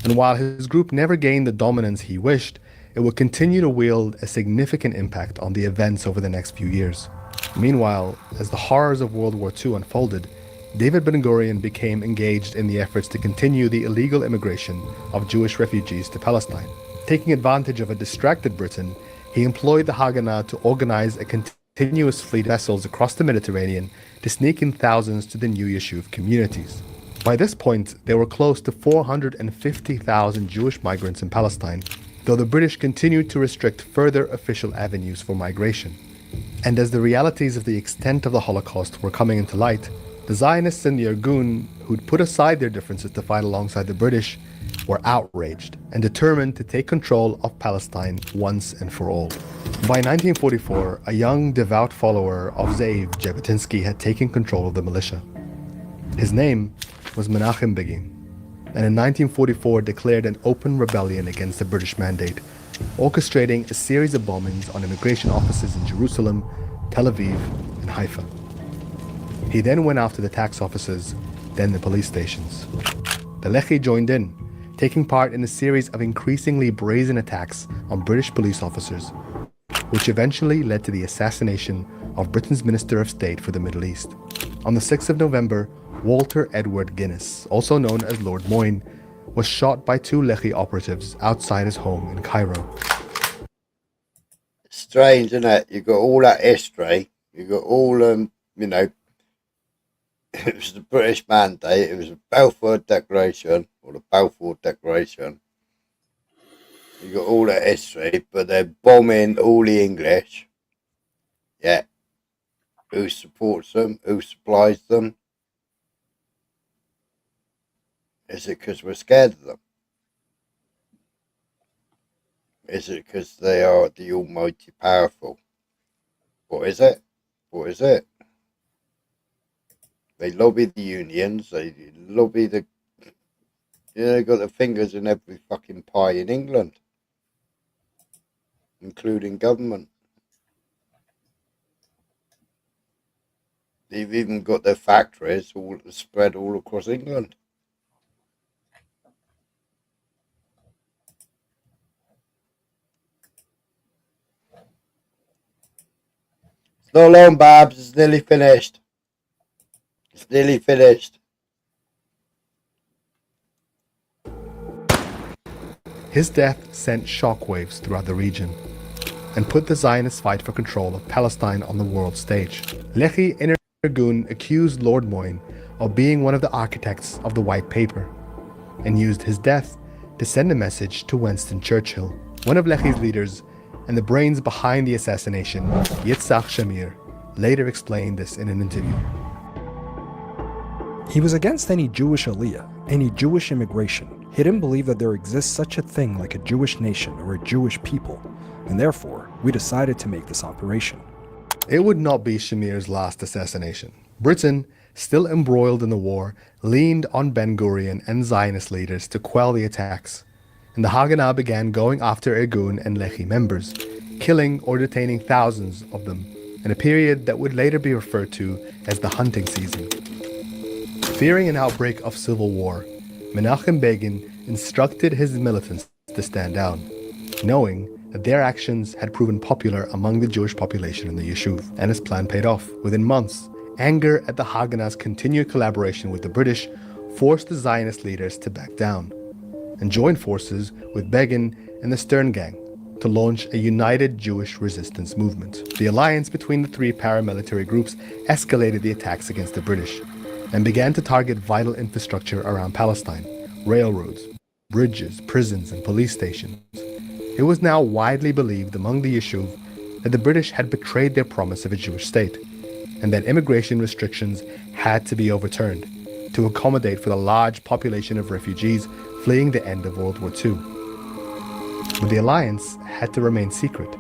And while his group never gained the dominance he wished, it would continue to wield a significant impact on the events over the next few years. Meanwhile, as the horrors of World War II unfolded, David Ben-Gurion became engaged in the efforts to continue the illegal immigration of Jewish refugees to Palestine. Taking advantage of a distracted Britain, he employed the Haganah to organize a continuous fleet of vessels across the Mediterranean to sneak in thousands to the new Yishuv communities. By this point, there were close to 450,000 Jewish migrants in Palestine, though the British continued to restrict further official avenues for migration. And as the realities of the extent of the Holocaust were coming into light, the Zionists and the Irgun, who'd put aside their differences to fight alongside the British, were outraged and determined to take control of Palestine once and for all. By 1944, a young, devout follower of Ze'ev Jabotinsky had taken control of the militia. His name was Menachem Begin, and in 1944 declared an open rebellion against the British mandate, orchestrating a series of bombings on immigration offices in Jerusalem, Tel Aviv, and Haifa. He then went after the tax offices, then the police stations. The Lehi joined in, taking part in a series of increasingly brazen attacks on British police officers, which eventually led to the assassination of Britain's Minister of State for the Middle East. On the 6th of November, Walter Edward Guinness, also known as Lord Moyne, was shot by two Lehi operatives outside his home in Cairo. Strange, isn't it? You got all that history. You got all it was the British mandate. It was the Balfour Declaration, or the Balfour Declaration. You got all that history, but they're bombing all the English. Yeah. Who supports them? Who supplies them? Is it because we're scared of them? Is it because they are the almighty powerful? What is it? What is it? They lobby the unions, they lobby the... they got their fingers in every fucking pie in England. Including government. They've even got their factories all spread all across England. It's not long, Babs. It's nearly finished. It's nearly finished. His death sent shockwaves throughout the region and put the Zionist fight for control of Palestine on the world stage. Lehi and Irgun accused Lord Moyne of being one of the architects of the White Paper and used his death to send a message to Winston Churchill. One of Lehi's leaders, and the brains behind the assassination, Yitzhak Shamir, later explained this in an interview. He was against any Jewish aliyah, any Jewish immigration. He didn't believe that there exists such a thing like a Jewish nation or a Jewish people, and therefore, we decided to make this operation. It would not be Shamir's last assassination. Britain, still embroiled in the war, leaned on Ben-Gurion and Zionist leaders to quell the attacks, and the Haganah began going after Irgun and Lehi members, killing or detaining thousands of them in a period that would later be referred to as the hunting season. Fearing an outbreak of civil war, Menachem Begin instructed his militants to stand down, knowing that their actions had proven popular among the Jewish population in the Yishuv, and his plan paid off. Within months, anger at the Haganah's continued collaboration with the British forced the Zionist leaders to back down and join forces with Begin and the Stern Gang to launch a united Jewish resistance movement. The alliance between the three paramilitary groups escalated the attacks against the British and began to target vital infrastructure around Palestine, railroads, bridges, prisons, and police stations. It was now widely believed among the Yishuv that the British had betrayed their promise of a Jewish state, and that immigration restrictions had to be overturned to accommodate for the large population of refugees fleeing the end of World War II. But the alliance had to remain secret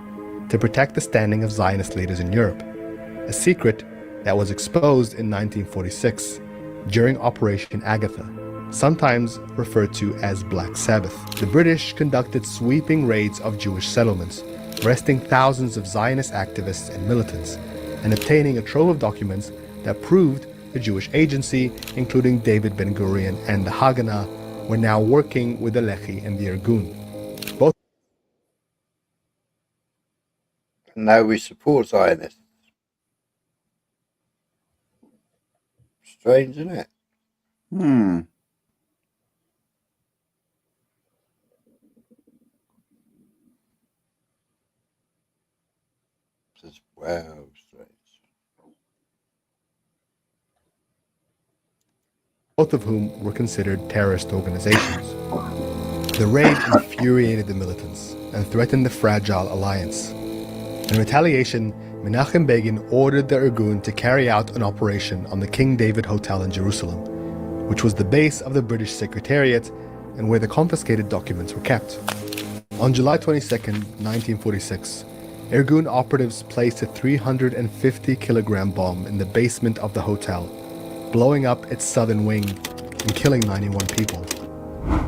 to protect the standing of Zionist leaders in Europe, a secret that was exposed in 1946 during Operation Agatha, sometimes referred to as Black Sabbath. The British conducted sweeping raids of Jewish settlements, arresting thousands of Zionist activists and militants, and obtaining a trove of documents that proved the Jewish agency, including David Ben-Gurion and the Haganah, were now working with the Lehi and the Irgun. Both Now we support Zionists. Strange, isn't it? Just wow, strange. both of whom were considered terrorist organizations. The raid infuriated the militants and threatened the fragile alliance. In retaliation, Menachem Begin ordered the Irgun to carry out an operation on the King David Hotel in Jerusalem, which was the base of the British Secretariat and where the confiscated documents were kept. On July 22, 1946, Irgun operatives placed a 350-kilogram bomb in the basement of the hotel, blowing up its southern wing and killing 91 people.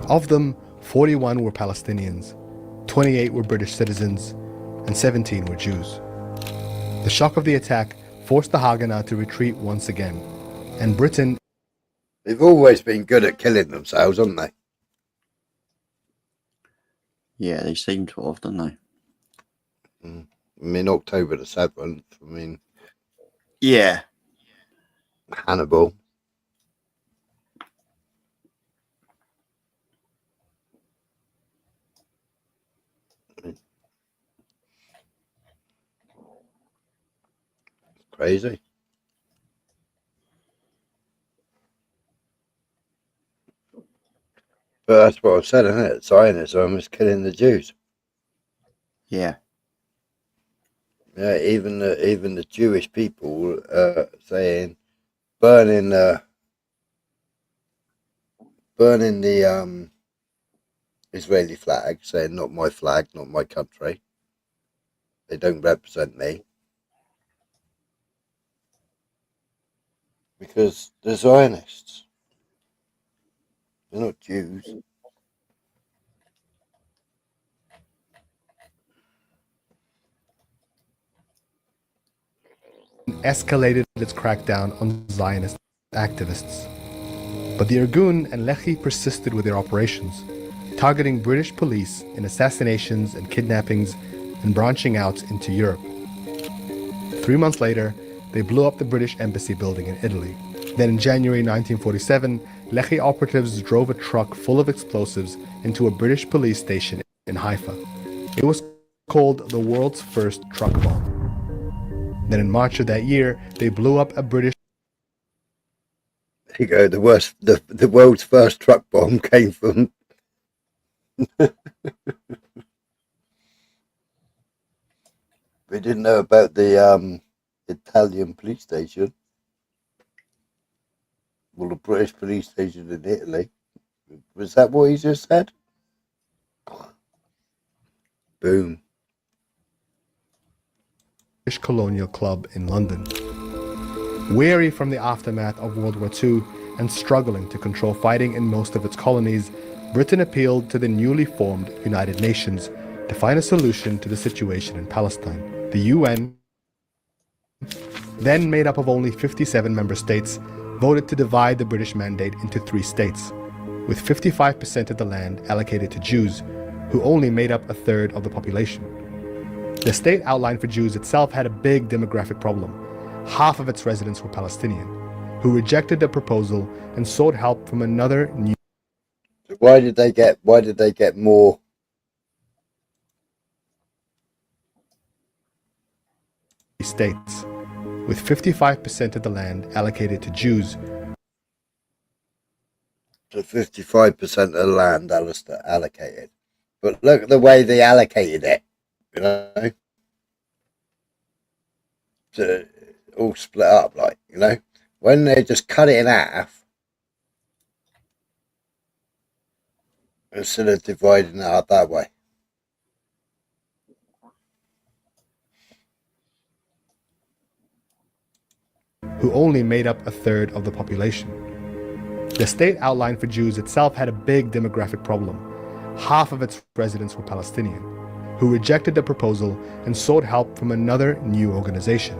Of them, 41 were Palestinians, 28 were British citizens, and 17 were Jews. The shock of the attack forced the Haganah to retreat once again, and Britain... They've always been good at killing themselves, haven't they? Yeah, they seem to have, don't they? I mean, October the 7th, I mean... Yeah. Hannibal. Crazy. But that's what I've said, isn't it? Zionism is killing the Jews. Yeah. Yeah, even the Jewish people saying burning the Israeli flag, saying not my flag, not my country. They don't represent me. Because they're Zionists. They're not Jews. escalated its crackdown on Zionist activists. But the Irgun and Lehi persisted with their operations, targeting British police in assassinations and kidnappings and branching out into Europe. 3 months later, they blew up the British embassy building in Italy. Then in January 1947, Lehi operatives drove a truck full of explosives into a British police station in Haifa. It was called the world's first truck bomb. Then in March of that year, they blew up a British... There you go, the world's first truck bomb came from... We didn't know about the Italian police station. Well, the British police station in Italy. Was that what he just said? Boom. British Colonial Club in London. Weary from the aftermath of World War II and struggling to control fighting in most of its colonies, Britain appealed to the newly formed United Nations to find a solution to the situation in Palestine. The UN, then made up of only 57 member states, voted to divide the British mandate into 3 states, with 55% of the land allocated to Jews, who only made up a third of the population. The state outline for Jews itself had a big demographic problem. Half of its residents were Palestinian, who rejected the proposal and sought help from another new Why did they get more? states, with 55% of the land allocated to Jews. So 55% of the land allocated. But look at the way they allocated it, you know? So all split up, like, you know? When they just cut it in half, instead of dividing it up that way. Who only made up a third of the population. The state outline for Jews itself had a big demographic problem. Half of its residents were Palestinian, who rejected the proposal and sought help from another new organization,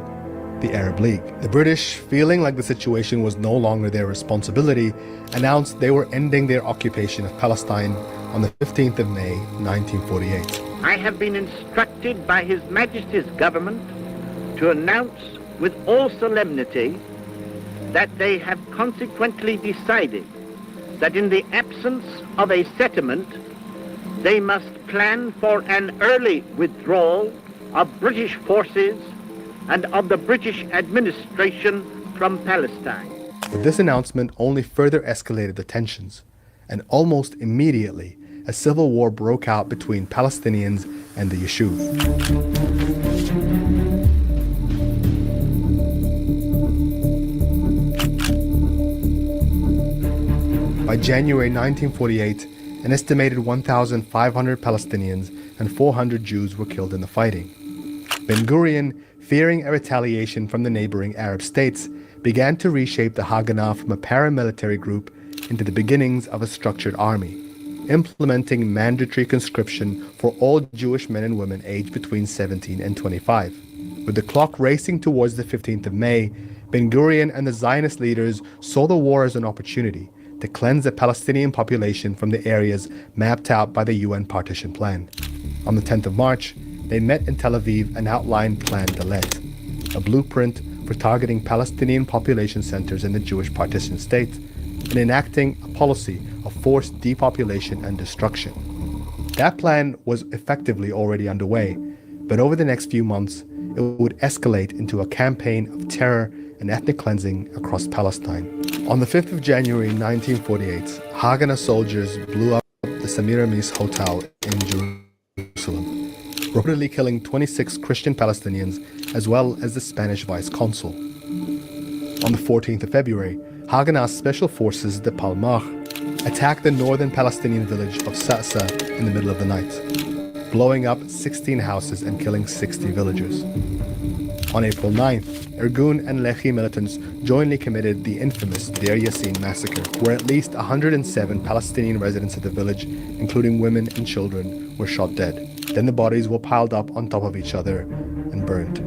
the Arab League. The British, feeling like the situation was no longer their responsibility, announced they were ending their occupation of Palestine on the 15th of May, 1948. I have been instructed by His Majesty's government to announce with all solemnity that they have consequently decided that in the absence of a settlement, they must plan for an early withdrawal of British forces and of the British administration from Palestine. But this announcement only further escalated the tensions, and almost immediately, a civil war broke out between Palestinians and the Yishuv. By January 1948, an estimated 1,500 Palestinians and 400 Jews were killed in the fighting. Ben-Gurion, fearing a retaliation from the neighboring Arab states, began to reshape the Haganah from a paramilitary group into the beginnings of a structured army, implementing mandatory conscription for all Jewish men and women aged between 17 and 25. With the clock racing towards the 15th of May, Ben-Gurion and the Zionist leaders saw the war as an opportunity to cleanse the Palestinian population from the areas mapped out by the UN partition plan. On the 10th of March, they met in Tel Aviv and outlined Plan Dalet, a blueprint for targeting Palestinian population centers in the Jewish partition state and enacting a policy of forced depopulation and destruction. That plan was effectively already underway, but over the next few months, it would escalate into a campaign of terror and ethnic cleansing across Palestine. On the 5th of January 1948, Haganah soldiers blew up the Semiramis Hotel in Jerusalem, reportedly killing 26 Christian Palestinians as well as the Spanish vice consul. On the 14th of February, Haganah's special forces, the Palmach, attacked the northern Palestinian village of Sa'sa in the middle of the night, blowing up 16 houses and killing 60 villagers. On April 9th, Irgun and Lehi militants jointly committed the infamous Deir Yassin massacre, where at least 107 Palestinian residents of the village, including women and children, were shot dead. Then the bodies were piled up on top of each other and burned.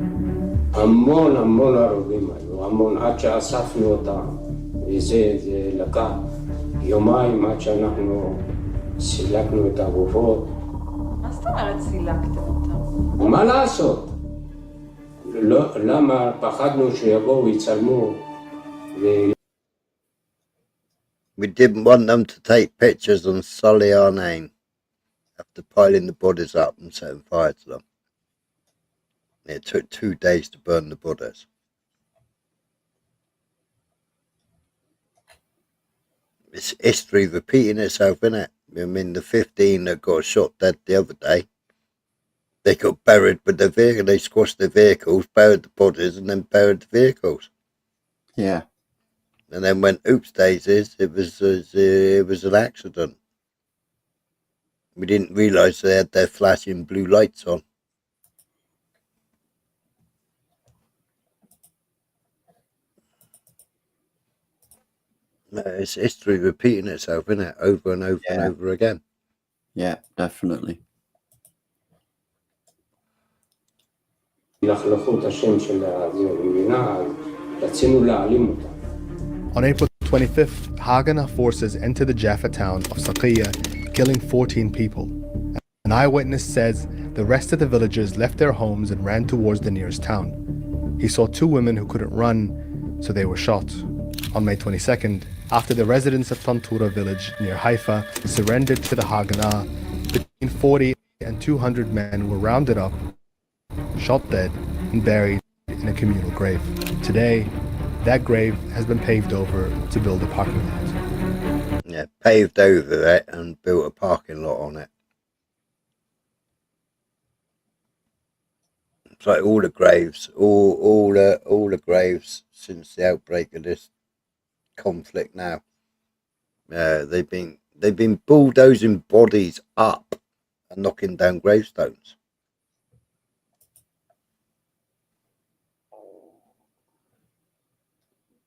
המון המון הרוגים היו, המון, עד שאספנו אותם, וזה לקח יומיים עד שאנחנו סילקנו את הגופות. מה זאת אומרת סילקתם אותם? מה לעשות? למה פחדנו שיבואו ויצלמו? We didn't want them to take pictures and sully our name after piling the bodies up and setting fire to them. It took 2 days to burn the bodies. It's history repeating itself, isn't it? I mean, the 15 that got shot dead the other day, They got buried with their vehicle. They squashed their vehicles, buried the bodies, and then buried the vehicles. Yeah. And then when oops daisies, it was an accident. We didn't realise they had their flashing blue lights on. It's history repeating itself, isn't it? Over and over and over again. Yeah, definitely. On April 25th, Haganah forces entered the Jaffa town of Saqiya, killing 14 people. An eyewitness says the rest of the villagers left their homes and ran towards the nearest town. He saw 2 women who couldn't run, so they were shot. On May 22nd, after the residents of Tantura village near Haifa surrendered to the Haganah, between 40 and 200 men were rounded up, shot dead, and buried in a communal grave. Today, that grave has been paved over to build a parking lot. Yeah, paved over it and built a parking lot on it. It's like all the graves, all the graves since the outbreak of this conflict now. They've been bulldozing bodies up and knocking down gravestones.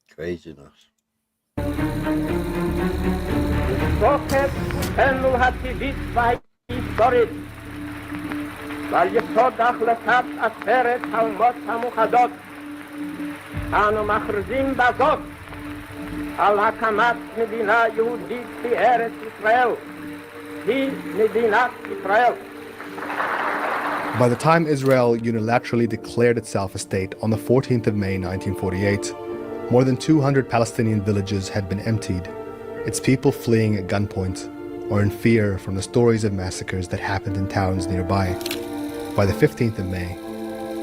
Craziness. ועל יסוד החלטת עצרת האומות המאוחדות אנו מכריזים בזאת על הקמת מדינה יהודית בארץ ישראל, היא מדינת ישראל. By the time Israel unilaterally declared itself a state on the 14th of May 1948, more than 200 Palestinian villages had been emptied, its people fleeing at gunpoint or in fear from the stories of massacres that happened in towns nearby. By the 15th of May,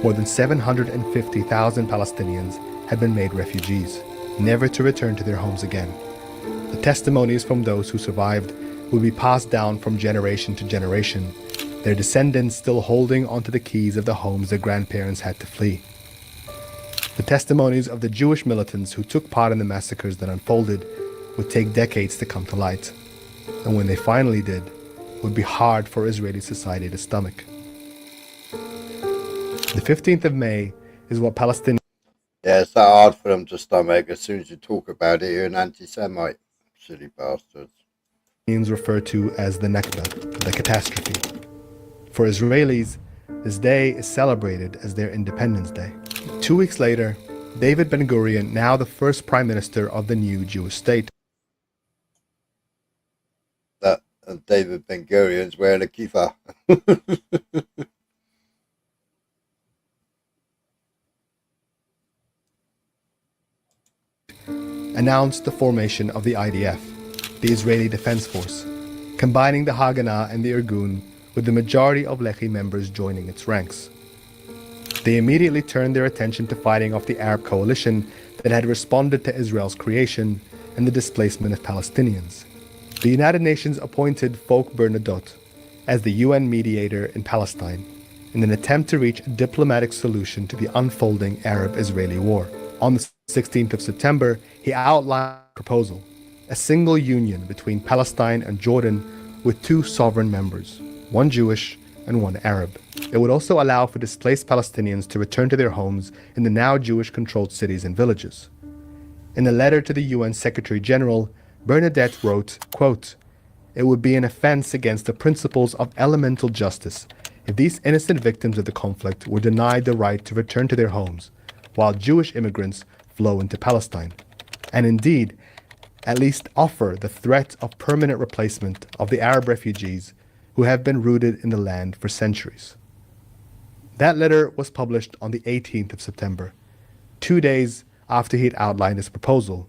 more than 750,000 Palestinians had been made refugees, never to return to their homes again. The testimonies from those who survived would be passed down from generation to generation, their descendants still holding onto the keys of the homes their grandparents had to flee. The testimonies of the Jewish militants who took part in the massacres that unfolded would take decades to come to light, and when they finally did, would be hard for Israeli society to stomach. The 15th of May is what Palestinians... Yeah, it's that hard for them to stomach. As soon as you talk about it, you're an anti-Semite. Silly bastards. refer to as the Nakba, the catastrophe. For Israelis, this day is celebrated as their Independence Day. 2 weeks later, David Ben-Gurion, now the first prime minister of the new Jewish state, That David Ben-Gurion's wearing a kippah. announced the formation of the IDF, the Israeli Defense Force, combining the Haganah and the Irgun, with the majority of Lehi members joining its ranks. They immediately turned their attention to fighting off the Arab coalition that had responded to Israel's creation and the displacement of Palestinians. The United Nations appointed Folk Bernadotte as the UN mediator in Palestine in an attempt to reach a diplomatic solution to the unfolding Arab-Israeli war. On the 16th of September, he outlined a proposal, a single union between Palestine and Jordan with 2 sovereign members, one Jewish and one Arab. It would also allow for displaced Palestinians to return to their homes in the now Jewish-controlled cities and villages. In a letter to the UN Secretary General, Bernadette wrote, quote, "It would be an offense against the principles of elemental justice if these innocent victims of the conflict were denied the right to return to their homes, while Jewish immigrants flow into Palestine, and indeed, at least offer the threat of permanent replacement of the Arab refugees who have been rooted in the land for centuries." That letter was published on the 18th of September, 2 days after he had outlined his proposal.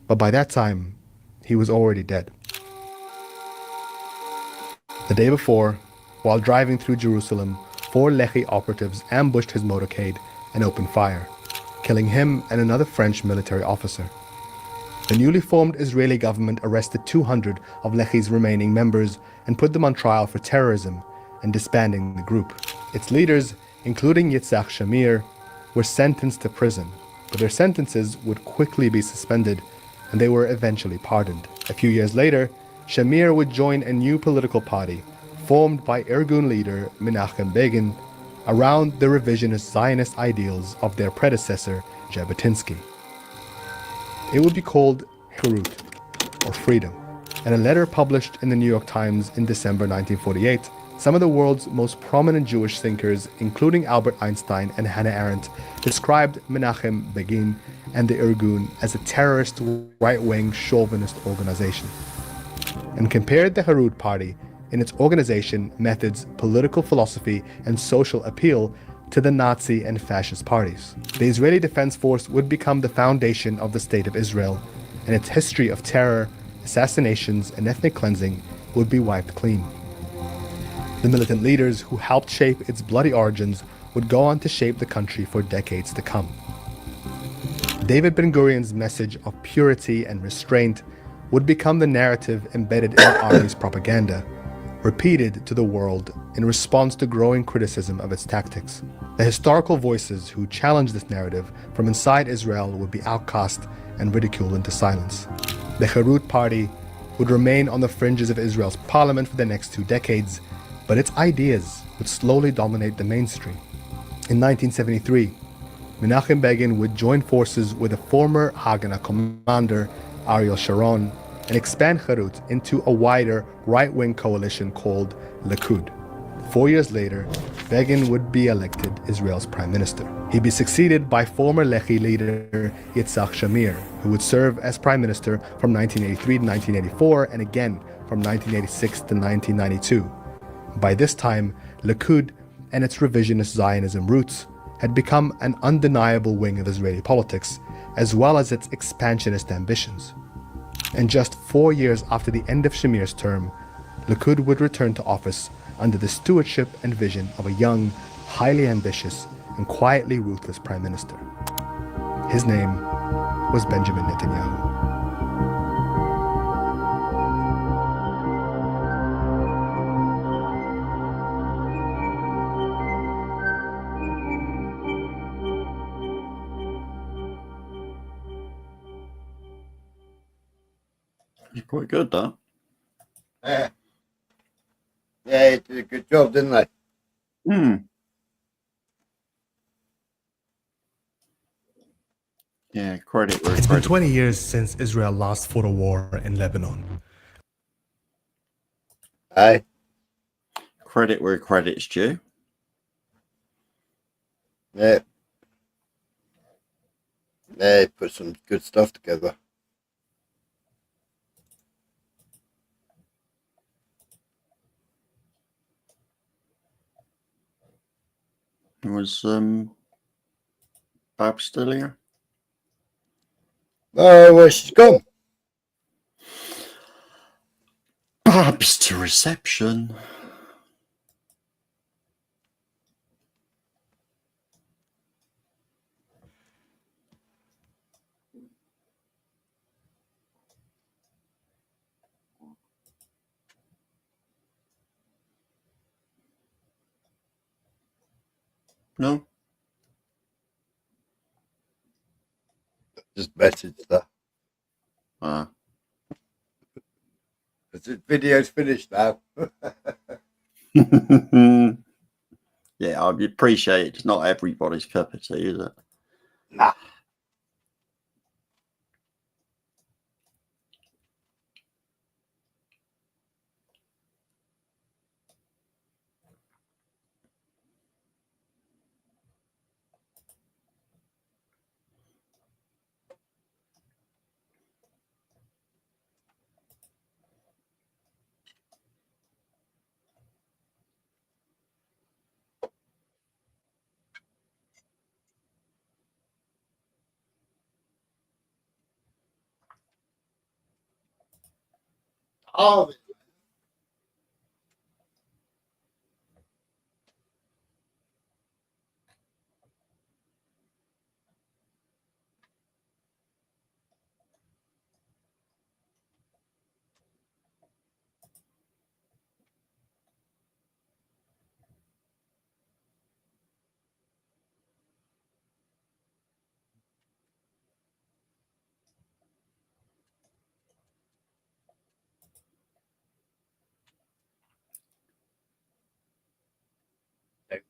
But by that time, he was already dead. The day before, while driving through Jerusalem, 4 Lehi operatives ambushed his motorcade and opened fire, killing him and another French military officer. The newly formed Israeli government arrested 200 of Lehi's remaining members and put them on trial for terrorism and disbanding the group. Its leaders, including Yitzhak Shamir, were sentenced to prison, but their sentences would quickly be suspended and they were eventually pardoned. A few years later, Shamir would join a new political party formed by Irgun leader Menachem Begin around the revisionist Zionist ideals of their predecessor, Jabotinsky. It would be called Herut, or freedom. In a letter published in the New York Times in December 1948, some of the world's most prominent Jewish thinkers, including Albert Einstein and Hannah Arendt, described Menachem Begin and the Irgun as a terrorist right-wing chauvinist organization, and compared the Herut Party in its organization, methods, political philosophy, and social appeal to the Nazi and fascist parties. The Israeli Defense Force would become the foundation of the State of Israel, and its history of terror, assassinations, and ethnic cleansing would be wiped clean. The militant leaders who helped shape its bloody origins would go on to shape the country for decades to come. David Ben-Gurion's message of purity and restraint would become the narrative embedded in the army's propaganda, repeated to the world in response to growing criticism of its tactics. The historical voices who challenged this narrative from inside Israel would be outcast and ridiculed into silence. The Herut Party would remain on the fringes of Israel's parliament for the next 2 decades, but its ideas would slowly dominate the mainstream. In 1973, Menachem Begin would join forces with a former Haganah commander, Ariel Sharon, and expand Herut into a wider right-wing coalition called Likud. 4 years later, Begin would be elected Israel's prime minister. He'd be succeeded by former Lehi leader Yitzhak Shamir, who would serve as prime minister from 1983 to 1984 and again from 1986 to 1992. By this time, Likud and its revisionist Zionism roots had become an undeniable wing of Israeli politics, as well as its expansionist ambitions. And just 4 years after the end of Shamir's term, Likud would return to office under the stewardship and vision of a young, highly ambitious, and quietly ruthless prime minister. His name was Benjamin Netanyahu. It's quite good, that. Yeah, they did a good job, didn't they? Yeah, credit where It's been credit. 20 years since Israel last fought a war in Lebanon. Aye. Credit where credit's due. Yeah. They put some good stuff together. Was Bab still here? Oh, well, she's gone. Babs to reception. No. Just message that. The video's finished now. Yeah, I appreciate it's not everybody's cup of tea, is it? Nah. Oh,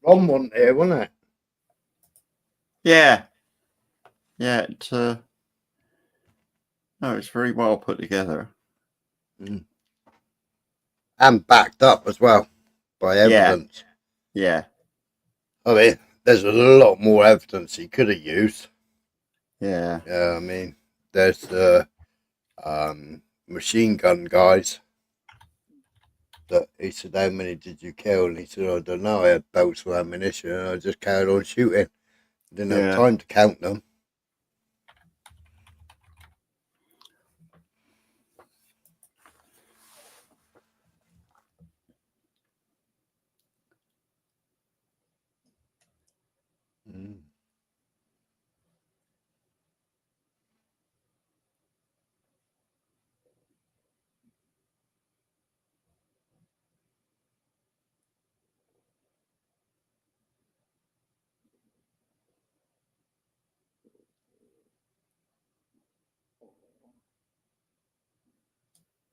Ron wasn't here, wasn't it? Yeah. Yeah. No, it's very well put together. And backed up as well by evidence. Yeah. I mean, there's a lot more evidence he could have used. Yeah. I mean, there's the machine gun guys that he said, how many did you kill? And he said, I don't know, I had belts of ammunition and I just carried on shooting. Didn't have time to count them.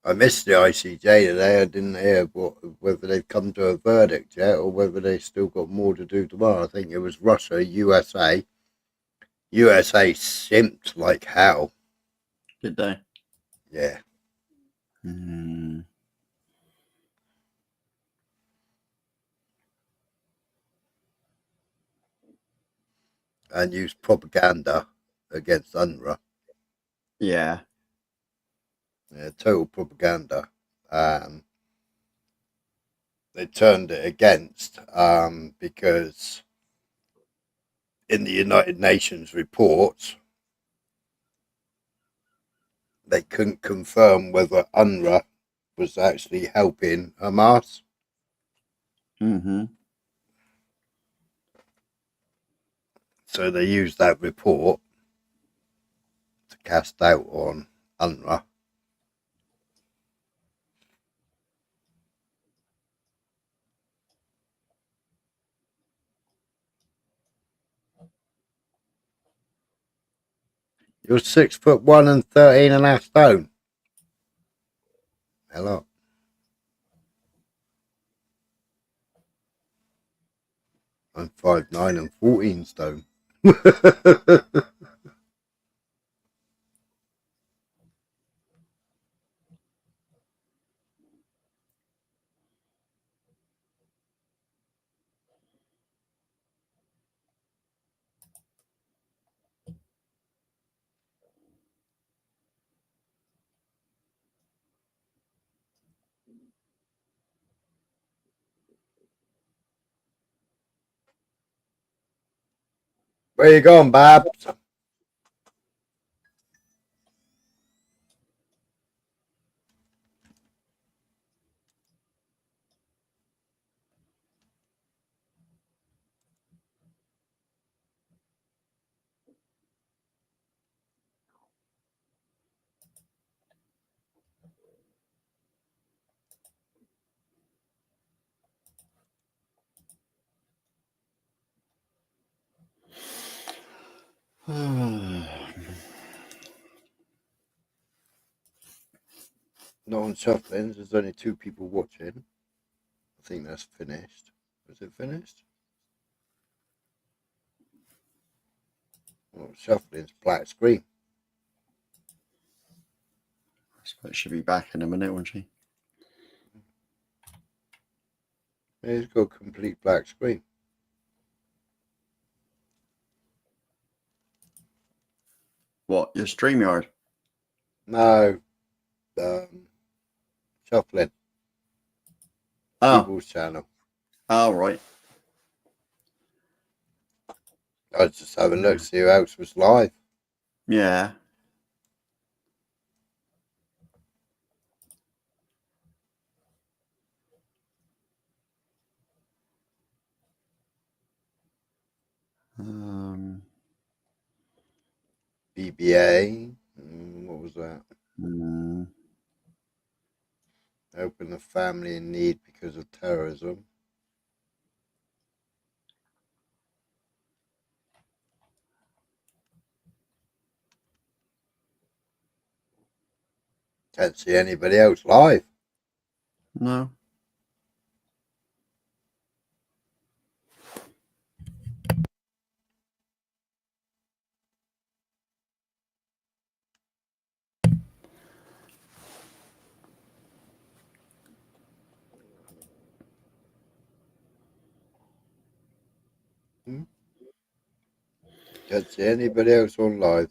I missed the ICJ today. I didn't hear whether they've come to a verdict yet or whether they've still got more to do tomorrow. I think it was Russia, USA. USA simped like hell. Did they? Yeah. And used propaganda against UNRWA. Yeah. Yeah, total propaganda. They turned it against because in the United Nations reports, they couldn't confirm whether UNRWA was actually helping Hamas. So they used that report to cast doubt on UNRWA. You're 6'1" and 13.5 stone. Hello. I'm 5'9" and 14 stone. Where you going, Babs? Not on shuffling. There's only 2 people watching. I think that's finished. Was it finished? Oh, shuffling's black screen. I suppose she'll be back in a minute, won't she? It's got a complete black screen. What, your StreamYard? No. Shuffling. People's channel. Oh, right. I was just having a look, see who else was live. Yeah. BBA. What was that? Helping a family in need because of terrorism. Can't see anybody else live. No. Can't see anybody else on live.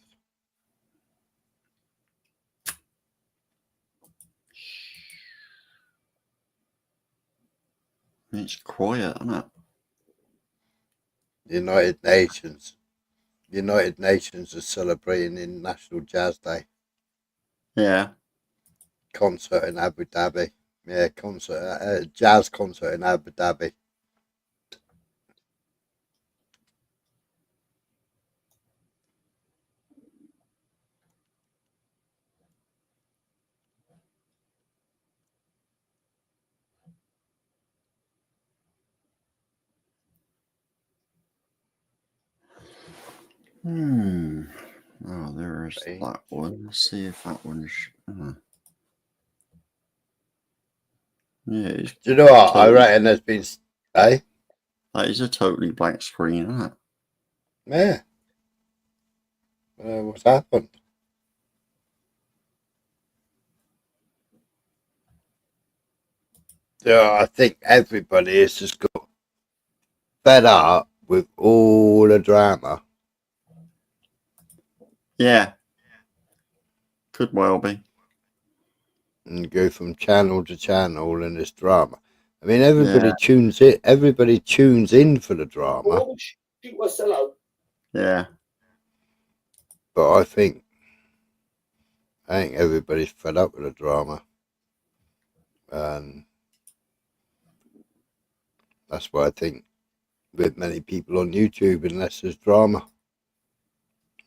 It's quiet, isn't it? United Nations. United Nations is celebrating International Jazz Day. Yeah. Concert in Abu Dhabi. Yeah, jazz concert in Abu Dhabi. Oh, there's that one. Let's see if that one's. Yeah. It's Do you know what? I reckon there's been. Eh? That is a totally black screen, isn't it? Yeah. What's happened? Yeah, I think everybody has just got fed up with all the drama. Yeah. Could well be. And go from channel to channel and this drama. I mean, everybody tunes in. Everybody tunes in for the drama. Yeah. But I think everybody's fed up with the drama, and that's why I think with many people on YouTube, unless there's drama,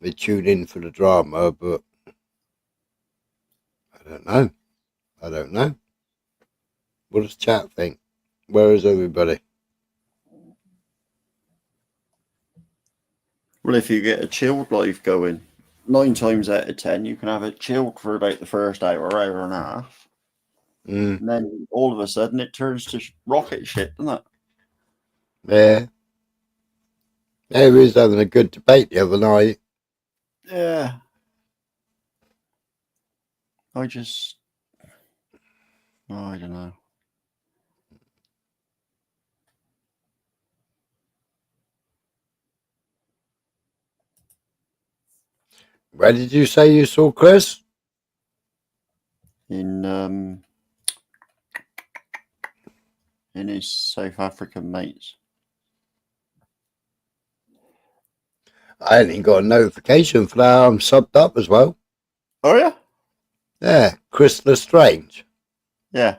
they tune in for the drama. But I don't know. What does chat think? Where is everybody? Well, if you get a chilled life going, 9 times out of 10, you can have it chilled for about the first hour and a half. And then all of a sudden it turns to rocket shit, doesn't it? Yeah. Yeah, we was having a good debate the other night. Yeah. I don't know. Where did you say you saw Chris? In his South African mates. I ain't got a notification for that. I'm subbed up as well. Oh, yeah? Yeah, Chris Lestrange. Yeah.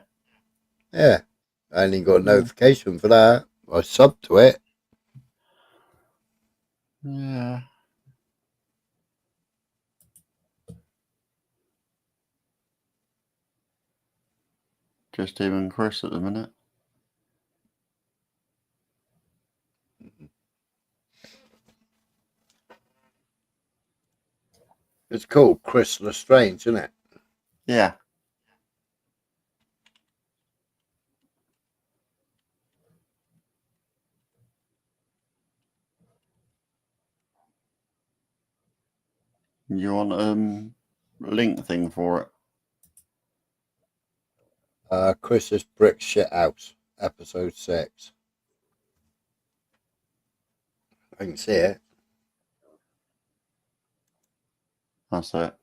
Yeah. I ain't got a notification for that. I subbed to it. Yeah. Just him and Chris at the minute. It's called Chris Lestrange, isn't it? Yeah. You want a link thing for it? Chris's Brick Shit House, episode 6. I can see it. That's it.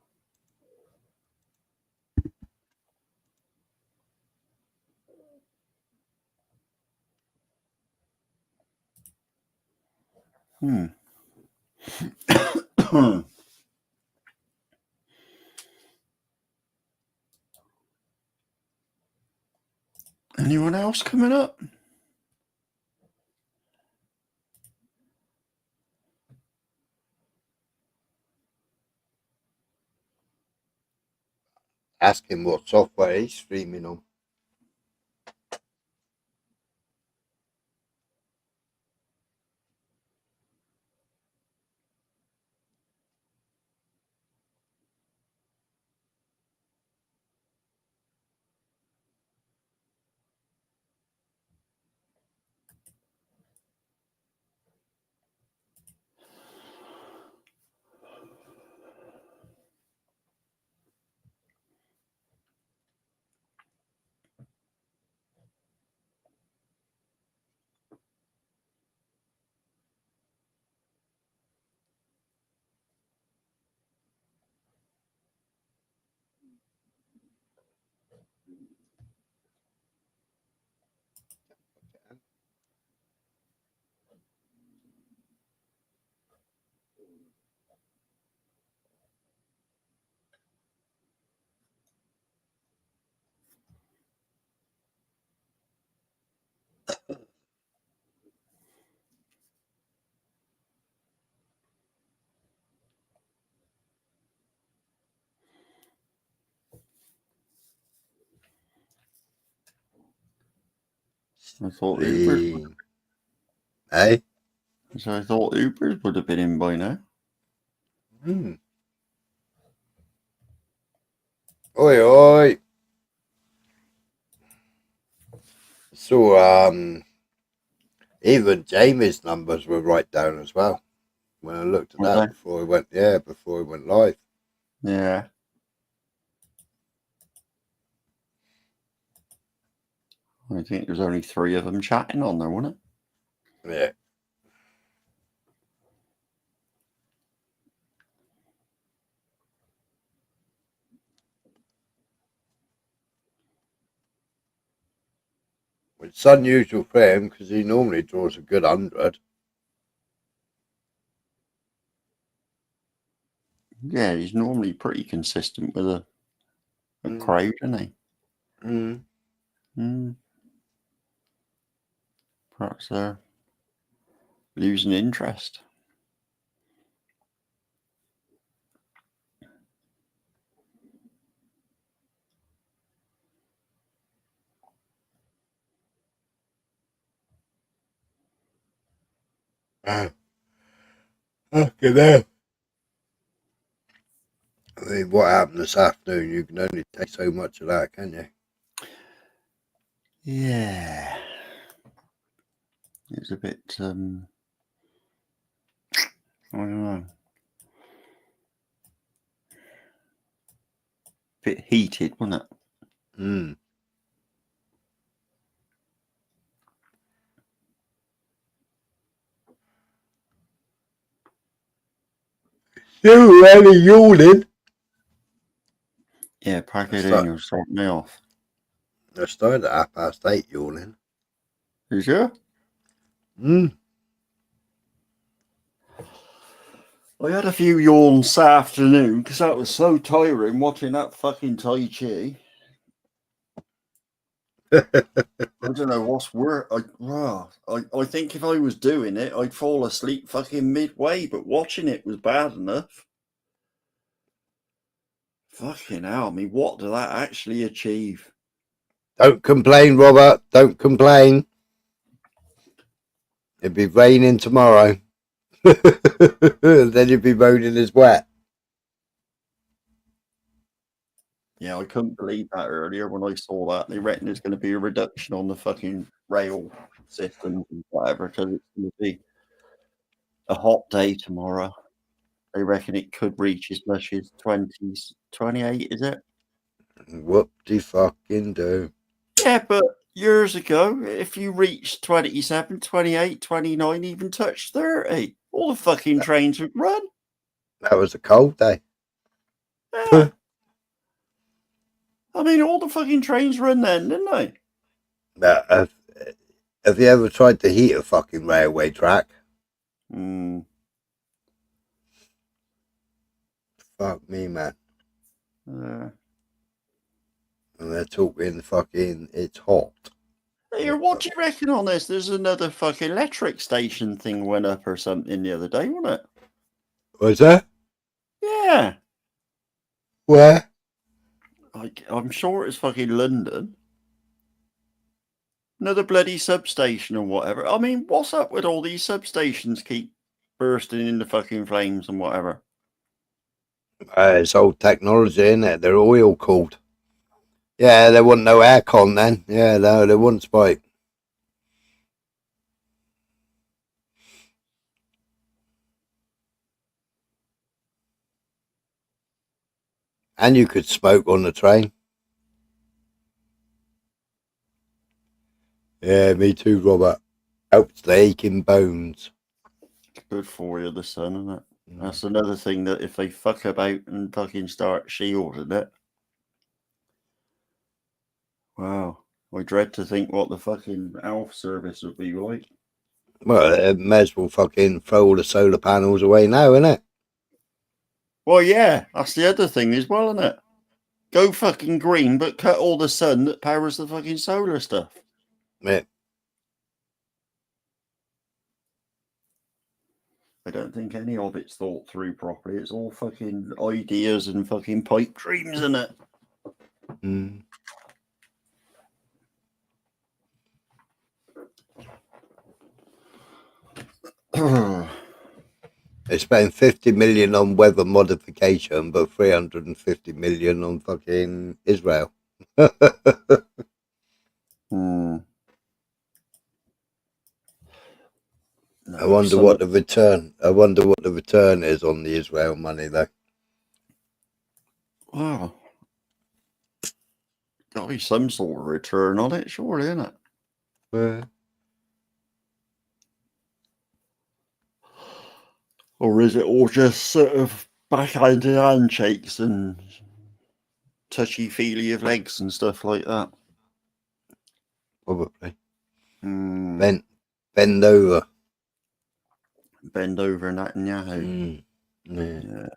Anyone else coming up? Ask him what software he's streaming on. I thought Uber. Hey? So I thought Uber would have been in by now. Oi, oi. So, even Jamie's numbers were right down as well. When I looked at that before he went live. Yeah. I think there's only 3 of them chatting on there, wasn't it? Yeah. It's unusual for him because he normally draws a good 100. Yeah, he's normally pretty consistent with a crowd, isn't he? Perhaps they're losing interest. Okay, there. I mean, what happened this afternoon? You can only take so much of that, can you? Yeah. It's a bit, I don't know. Bit heated, wasn't it? You really yawning? Yeah, pack it in, you'll start me off. I started at 8:30 yawning. Is you? I had a few yawns this afternoon because that was so tiring watching that fucking Tai Chi. I don't know what's worse. I think if I was doing it, I'd fall asleep fucking midway, but watching it was bad enough. Fucking hell, I mean, what did that actually achieve? Don't complain, Robert. Don't complain. It'll be raining tomorrow. Then you'll be moaning as wet. Yeah, I couldn't believe that earlier when I saw that. They reckon there's going to be a reduction on the fucking rail system and whatever because it's going to be a hot day tomorrow. They reckon it could reach as much as 28, is it? Whoop-de-fucking-do. Yeah, but years ago, if you reached 27, 28, 29, even touched 30, all the fucking trains would run. That was a cold day. Yeah. I mean, all the fucking trains run then, didn't they? Have you ever tried to heat a fucking railway track? Fuck me, man. And they're talking fucking, it's hot. Hey, what do you reckon on this? There's another fucking electric station thing went up or something the other day, wasn't it? Was that? Yeah. Where? I'm sure it's fucking London. Another bloody substation or whatever. I mean, what's up with all these substations keep bursting into fucking flames and whatever? It's old technology, isn't it? They're oil cooled. Yeah, there wasn't no aircon then. Yeah, no, there wasn't, Spike. And you could smoke on the train. Yeah, me too, Robert. Helps the aching bones. It's good for you, the sun, isn't it? That's another thing that if they fuck about and fucking start shielding it. I dread to think what the fucking health service would be like. Well, it may as well fucking throw all the solar panels away now, innit? Well, yeah, that's the other thing as well, isn't it? Go fucking green, but cut all the sun that powers the fucking solar stuff. Yeah. I don't think any of it's thought through properly. It's all fucking ideas and fucking pipe dreams, isn't it? Mm. They spent 50 million on weather modification, but 350 million on fucking Israel. No, I wonder what the return. I wonder what the return is on the Israel money, though. Wow, got to be some sort of return on it, surely, isn't it? Yeah. Or is it all just sort of backhanded handshakes and touchy-feely of legs and stuff like that? Probably. Mm. Bend over. Bend over Netanyahu. Yeah.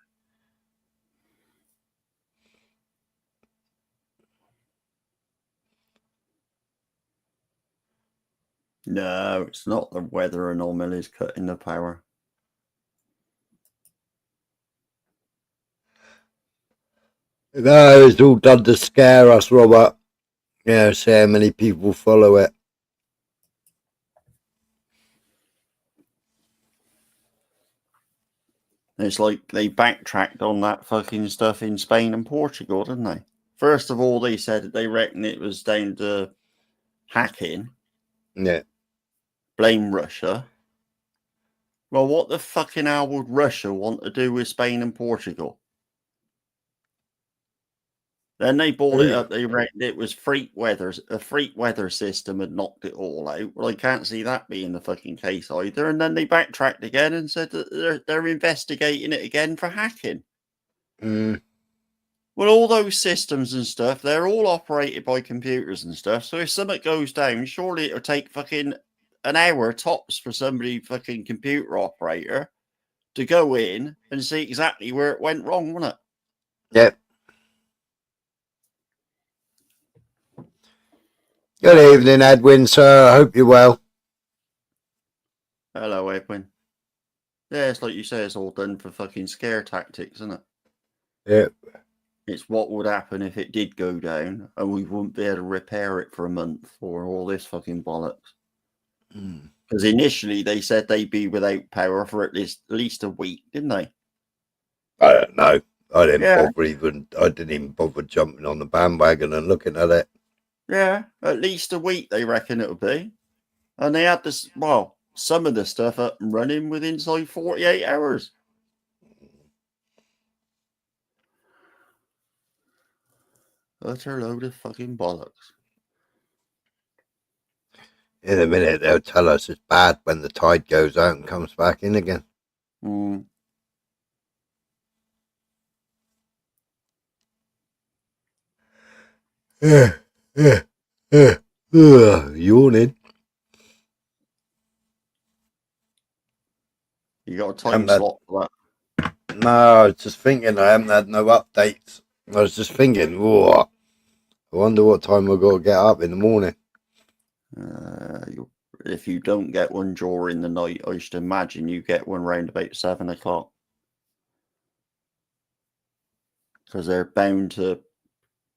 No, it's not the weather anomalies cutting the power. No, it's all done to scare us, Robert. Yeah, see how many people follow it. It's like they backtracked on that fucking stuff in Spain and Portugal, didn't they? First of all, they said that they reckon it was down to hacking. Yeah. Blame Russia. Well, what the fucking hell would Russia want to do with Spain and Portugal? Then they brought it up. They reckoned it was a freak weather system had knocked it all out. Well, I can't see that being the fucking case either. And then they backtracked again and said that they're investigating it again for hacking. Mm. Well, all those systems and stuff, they're all operated by computers and stuff. So if something goes down, surely it'll take fucking an hour tops for somebody fucking computer operator to go in and see exactly where it went wrong, wouldn't it? Yep. Good evening, Edwin, sir. I hope you're well. Hello, Edwin. Yeah, it's like you say, it's all done for fucking scare tactics, isn't it? Yep. It's what would happen if it did go down and we wouldn't be able to repair it for a month or all this fucking bollocks. Because initially they said they'd be without power for at least a week, didn't they? I don't know. I didn't Yeah. I didn't even bother jumping on the bandwagon and looking at it. Yeah, at least a week they reckon it'll be. And they had this, well, some of the stuff up and running within inside 48 hours. Utter load of fucking bollocks. In a minute, they'll tell us it's bad when the tide goes out and comes back in again. Yawning. You got a time slot for that? No, I was just thinking I haven't had no updates. I was just thinking, whoa, I wonder what time I've got to get up in the morning. If you don't get one during the night, I should imagine you get one round about 7 o'clock. Because they're bound to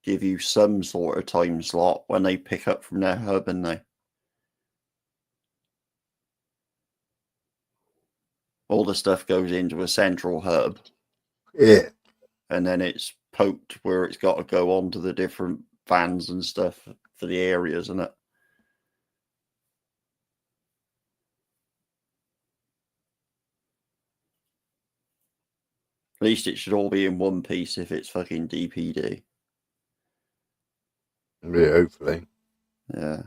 give you some sort of time slot when they pick up from their hub, and they all the stuff goes into a central hub. Yeah. And then it's poked where it's got to go onto the different vans and stuff for the areas, isn't it? At least it should all be in one piece if it's fucking DPD. Yeah, hopefully. Yeah.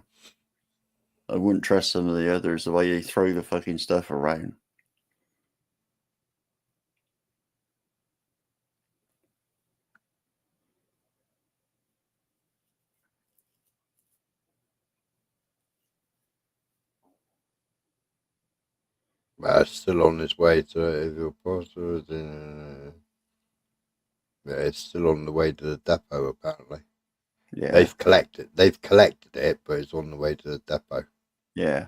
I wouldn't trust some of the others, the way they throw the fucking stuff around. It's still on its way to yeah, it's still on the way to the depot apparently. Yeah. They've collected it, but it's on the way to the depot. Yeah.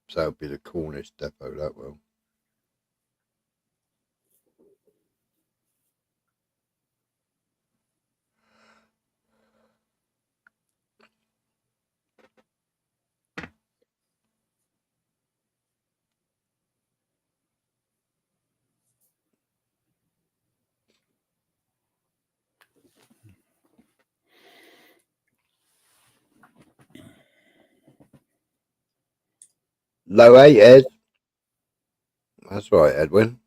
So it'll be the Cornish depot, that will. Low 8, Ed. That's right, Edwin.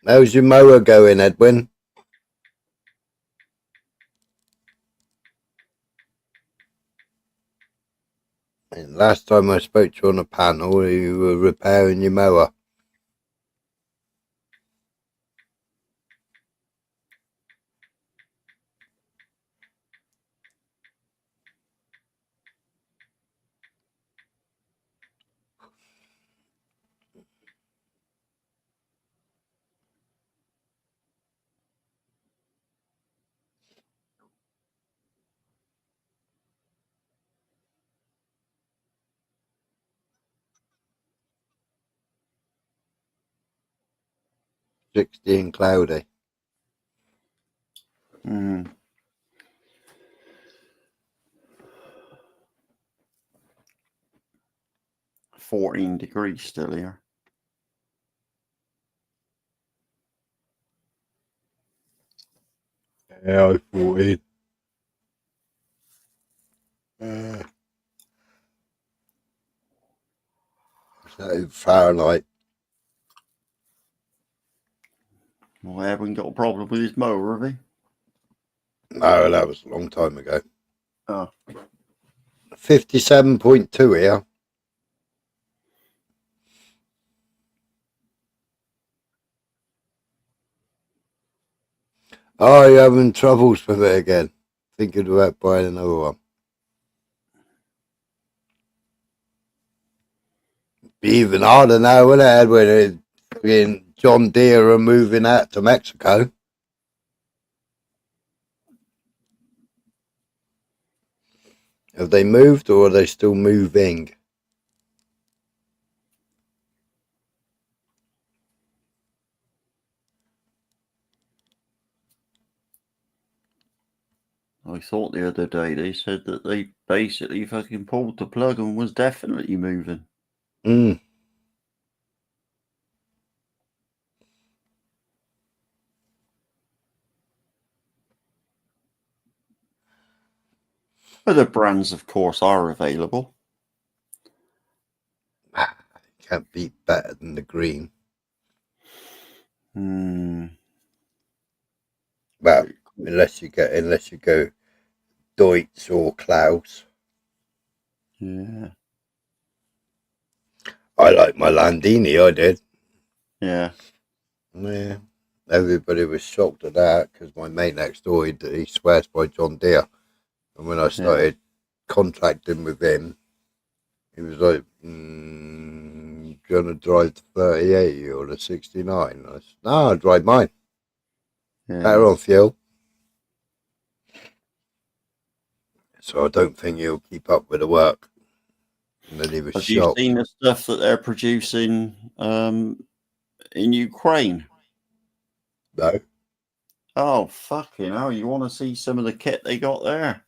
How's your mower going, Edwin? And last time I spoke to you on the panel, you were repairing your mower. $60 and cloudy. 14 degrees still here. Yeah, 14. So Fahrenheit. Well, I haven't got a problem with his mower, have he? No, that was a long time ago. Oh. 57.2 here. Oh, you're having troubles with it again. Thinking about buying another one. Be even harder now, wouldn't it, Edwin? John Deere are moving out to Mexico. Have they moved or are they still moving? I thought the other day they said that they basically fucking pulled the plug and was definitely moving. Mm. Other brands, of course, are available. Can't beat better than the green. Well, unless you go Deutz or Klaus. Yeah. I like my Landini, I did. Yeah. Yeah. Everybody was shocked at that because my mate next door, he swears by John Deere. And when I started contracting with him, he was like, gonna drive the 38 or the 69. I said, no, I'll drive mine. Yeah. Better on fuel. So I don't think he'll keep up with the work. And then he was Have shocked. you seen the stuff that they're producing in Ukraine? No. Oh, fucking hell. You want to see some of the kit they got there?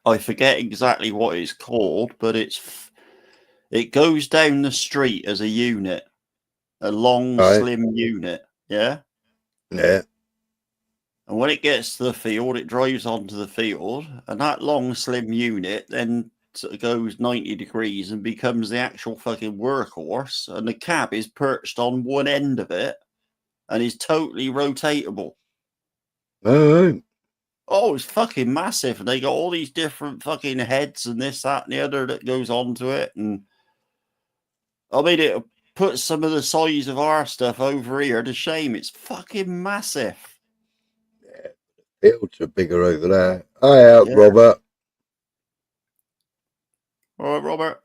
I forget exactly what it's called, but it goes down the street as a unit. A long, slim unit. Yeah? Yeah. And when it gets to the field, it drives onto the field, and that long, slim unit then sort of goes 90 degrees and becomes the actual fucking workhorse, and the cab is perched on one end of it and is totally rotatable. Oh, oh, it's fucking massive. And they got all these different fucking heads and this, that, and the other that goes onto it. And I mean, it puts some of the size of our stuff over here to shame. It's fucking massive. Fields are bigger over there. Hi out, Yeah. Robert. All right, Robert.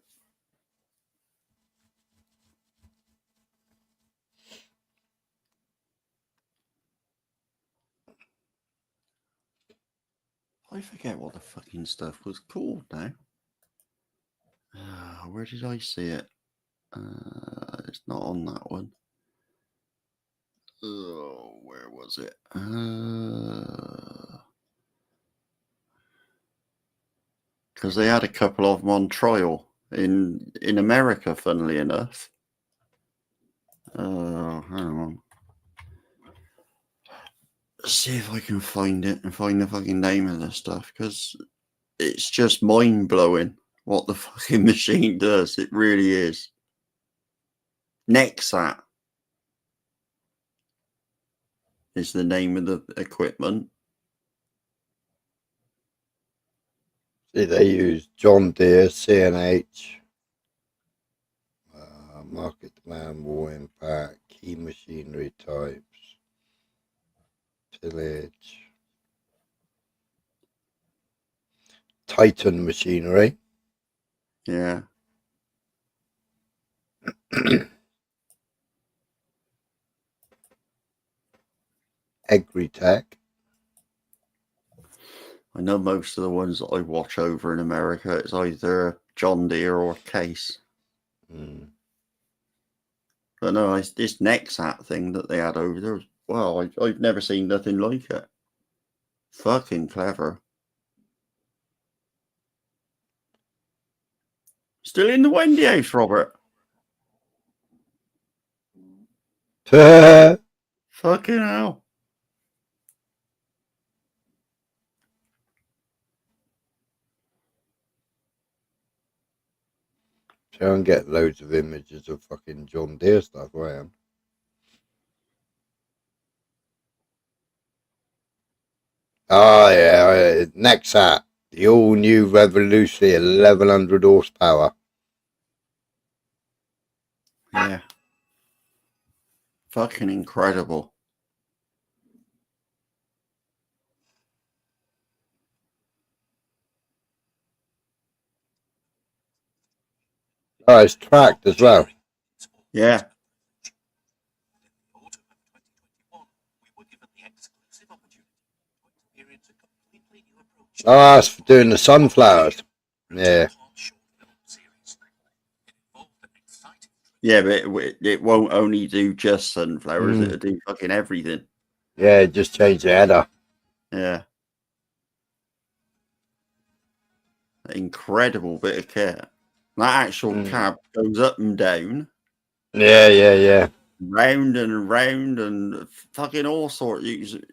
I forget what the fucking stuff was called now. Where did I see it? It's not on that one. Oh, where was it? Because they had a couple of them on trial in America, funnily enough. Oh, hang on. Let's see if I can find it and find the fucking name of this stuff, because it's just mind-blowing what the fucking machine does. It really is. Nexat is the name of the equipment. See, they use John Deere, CNH, market demand, war impact, key machinery types, tillage, Titan machinery. Yeah. Agritech. I know most of the ones that I watch over in America, it's either John Deere or Case. But no, this Nexat thing that they had over there, I've never seen nothing like it. Fucking clever. Still in the Wendy house, Robert. Fucking hell. Try and get loads of images of fucking John Deere stuff, I am. Oh, yeah, Nexat. The all-new revolutionary 1100 horsepower. Yeah. Fucking incredible. Oh, it's tracked as well. Yeah. Oh, it's for doing the sunflowers. Yeah. Yeah, but it won't only do just sunflowers, it'll do fucking everything. Yeah, just change the header. Yeah. Incredible bit of kit. That actual cab goes up and down. Yeah. Round and round and fucking all sorts.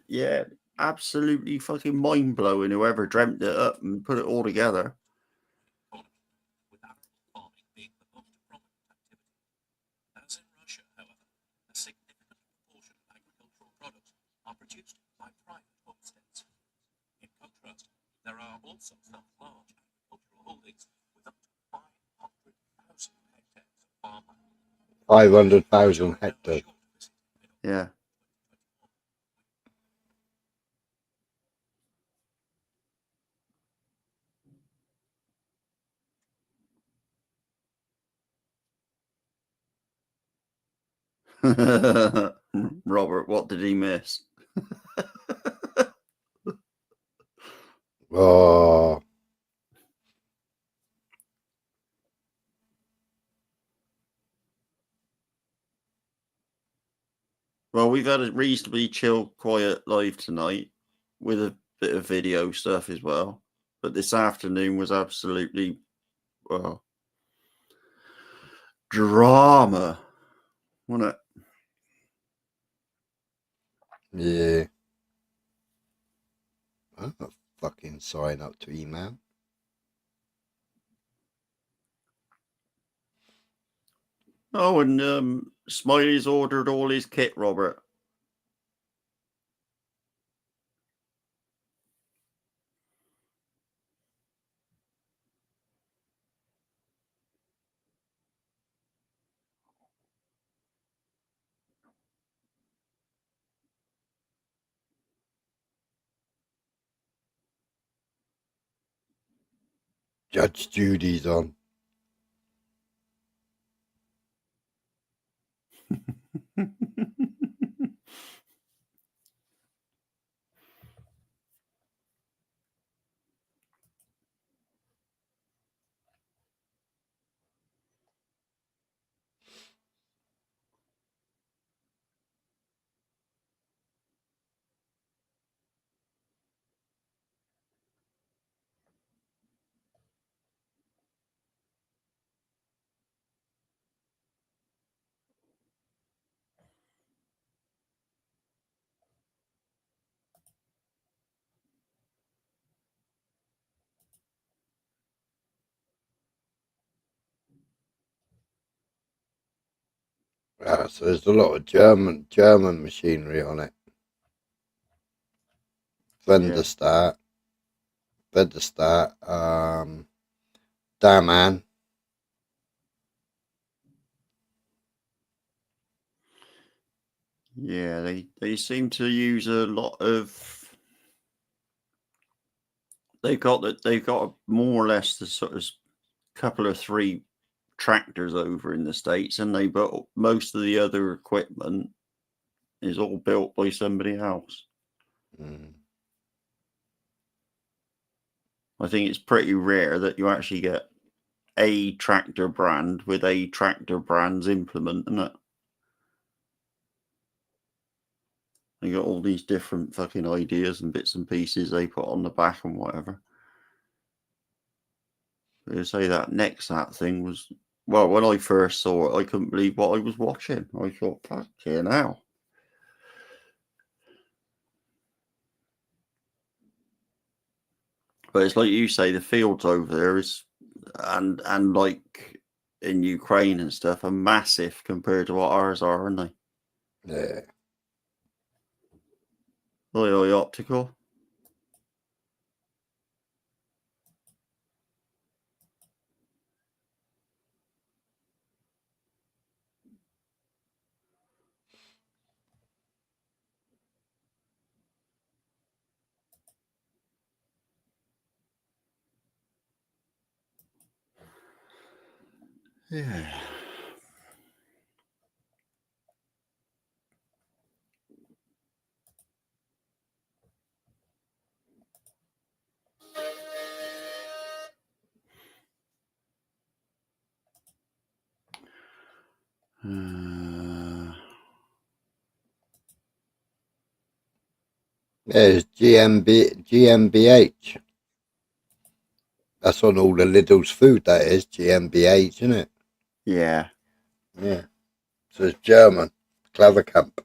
Yeah, absolutely fucking mind blowing. Whoever dreamt it up and put it all together. There are also some large agricultural holdings with up to 500,000 hectares of farmland. 500,000 hectares. Yeah. Robert, what did he miss? Oh. Well, we've had a reasonably chill, quiet live tonight with a bit of video stuff as well. But this afternoon was absolutely, well, drama, wasn't it? Yeah. I'm not fucking sign up to email. Oh, and Smiley's ordered all his kit, Robert. Judge Judy's on. So there's a lot of German machinery on it. Wenderstadt, Daman. Yeah, they seem to use a lot of. They've got more or less the sort of couple of three tractors over in the States, and they built most of the other equipment is all built by somebody else. I think it's pretty rare that you actually get a tractor brand with a tractor brand's implement in it. They got all these different fucking ideas and bits and pieces they put on the back and whatever. They say that Nexat thing was, well, when I first saw it, I couldn't believe what I was watching. I thought, fucking hell. But it's like you say, the fields over there is, and like in Ukraine and stuff, are massive compared to what ours are, aren't they? Yeah. Oi, optical. Yeah. There's GmbH. That's on all the Lidl's food, that is. GmbH, isn't it? Yeah. Yeah. So it's German. Clever camp.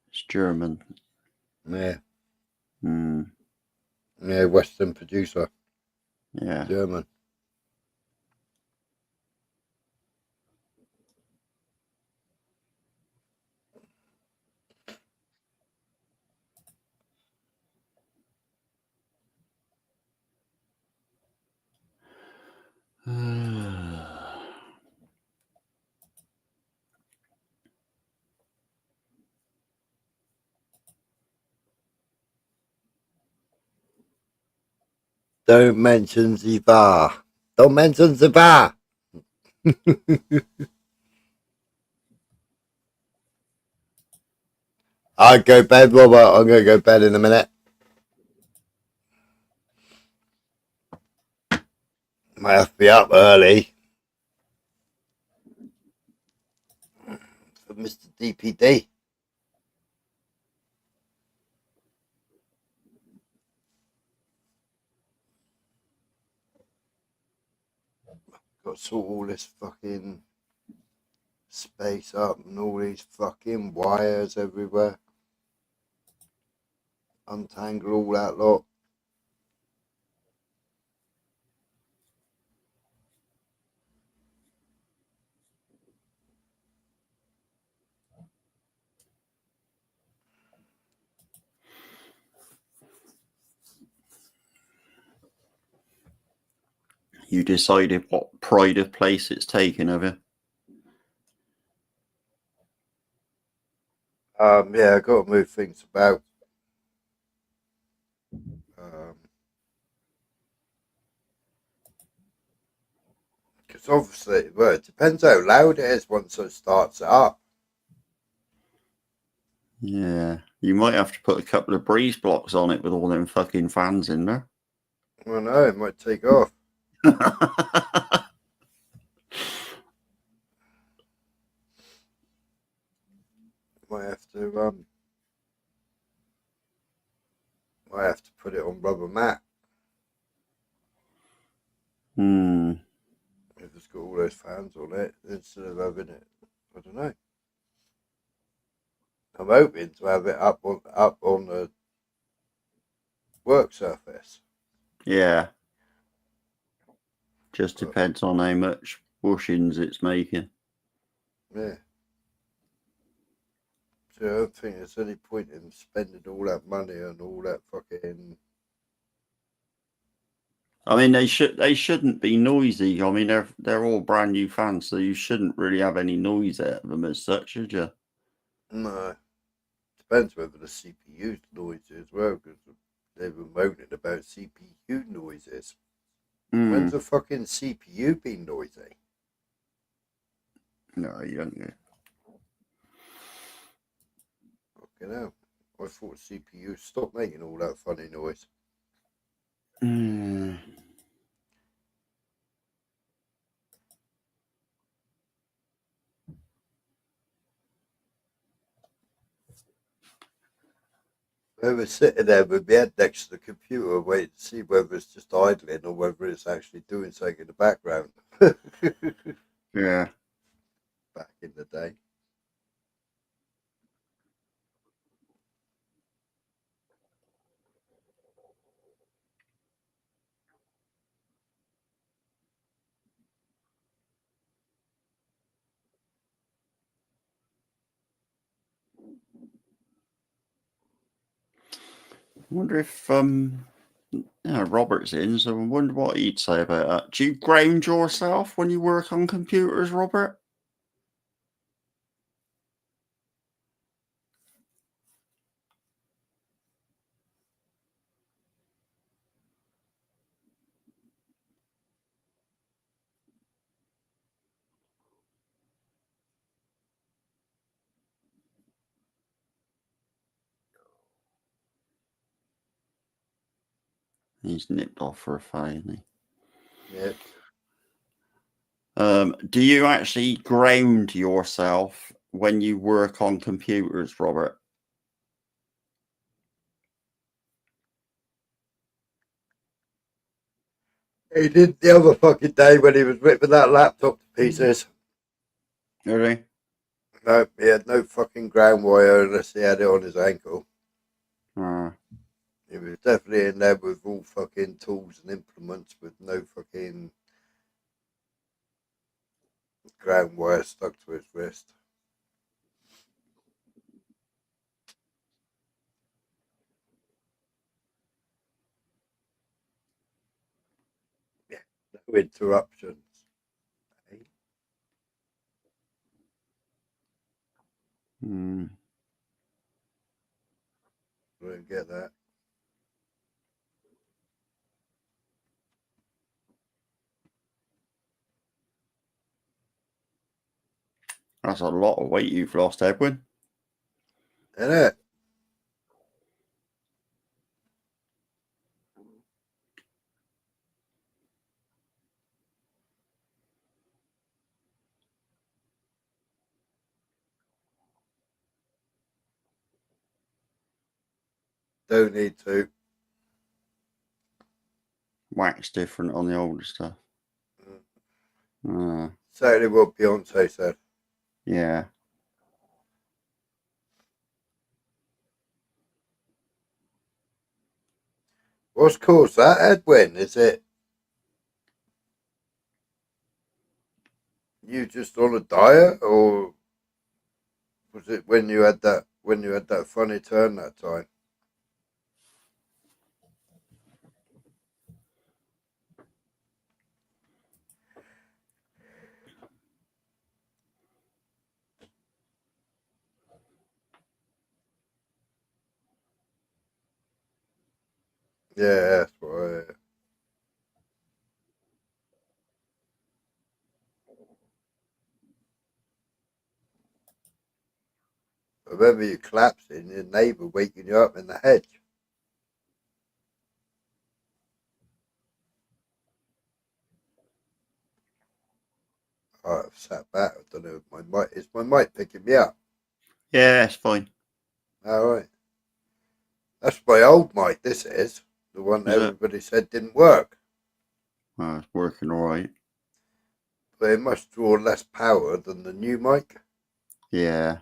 It's German. Yeah. Mm. Yeah, Western producer. Yeah. German. Don't mention the bar. Don't mention the bar. I'll go bed, Robert. I'm going to go bed in a minute. Might have to be up early. For Mr. DPD. Got to sort all this fucking space up and all these fucking wires everywhere. Untangle all that lot. You decided what pride of place it's taken, have you? Yeah, I got to move things about. Because obviously, well, it depends how loud it is once it starts it up. Yeah, you might have to put a couple of breeze blocks on it with all them fucking fans in there. Well, no, it might take off. Might have to put it on rubber mat. If it's got all those fans on it, instead of having it, I don't know. I'm hoping to have it up on the work surface. Yeah. Just depends on how much bushings it's making. Yeah. So I don't think there's any point in spending all that money on all that fucking. I mean, they shouldn't be noisy. I mean, they're all brand new fans, so you shouldn't really have any noise out of them as such, should you? No. Depends whether the CPU's noisy as well, because they were moaning about CPU noises. When's the fucking CPU been noisy? No, you don't. Fucking hell. I thought CPU stopped making all that funny noise. I was sitting there with my head next to the computer waiting to see whether it's just idling or whether it's actually doing something in the background. Yeah. Back in the day. I wonder if Robert's in, so I wonder what he'd say about that. Do you ground yourself when you work on computers, Robert? He's nipped off for a fade, hasn't he? Yep. Do you actually ground yourself when you work on computers, Robert? He did the other fucking day when he was ripping that laptop to pieces. Really? No, he had no fucking ground wire unless he had it on his ankle. He was definitely in there with all fucking tools and implements with no fucking ground wire stuck to his wrist. Yeah, no interruptions. I don't get that. That's a lot of weight you've lost, Edwin. Isn't it? Don't need to. Wax different on the older stuff. Certainly what Beyonce said. Yeah. What's caused that, Edwin? Is it you just on a diet, or was it when you had that funny turn that time? Yeah, that's why. remember you collapsing, your neighbour waking you up in the hedge. I've sat back. I don't know if my mic is my mic picking me up. Yeah, it's fine. All right. That's my old mic. This is the one Is it? everybody said didn't work. Oh, it's working all right. But it must draw less power than the new mic. Yeah.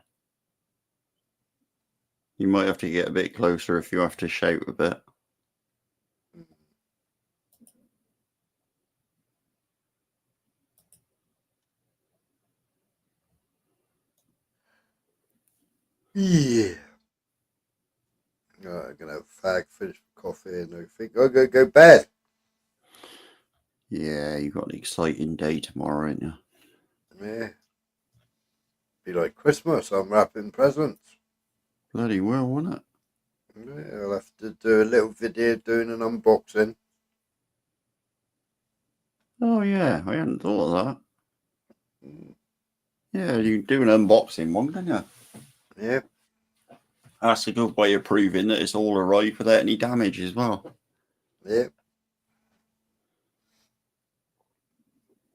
You might have to get a bit closer if you have to shout a bit. Yeah. Right, I'm gonna have a fag, finish the coffee and everything. I'm gonna go bed. Yeah, you got an exciting day tomorrow, ain't you? Yeah. Be like Christmas, I'm wrapping presents. Bloody well, won't it? Yeah, I'll have to do a little video doing an unboxing. Oh yeah, I hadn't thought of that. Yeah, you do an unboxing one, don't you? Yeah. That's a good way of proving that it's all arrived without any damage as well. Yeah.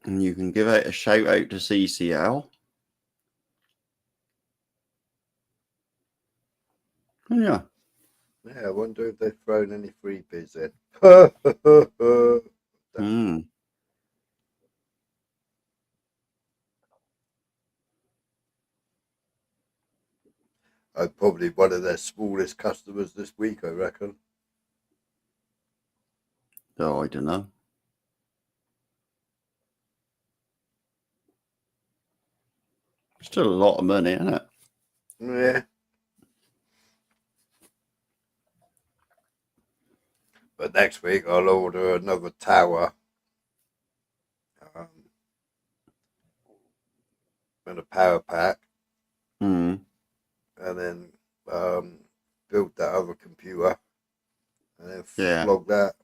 And you can give out a shout out to CCL. Yeah. Yeah, I wonder if they've thrown any freebies in. I'm probably one of their smallest customers this week, I reckon. Oh, I don't know. Still a lot of money, isn't it? Yeah. But next week I'll order another tower. And a power pack. Mm. And then build that other computer. And then Yeah. flog that.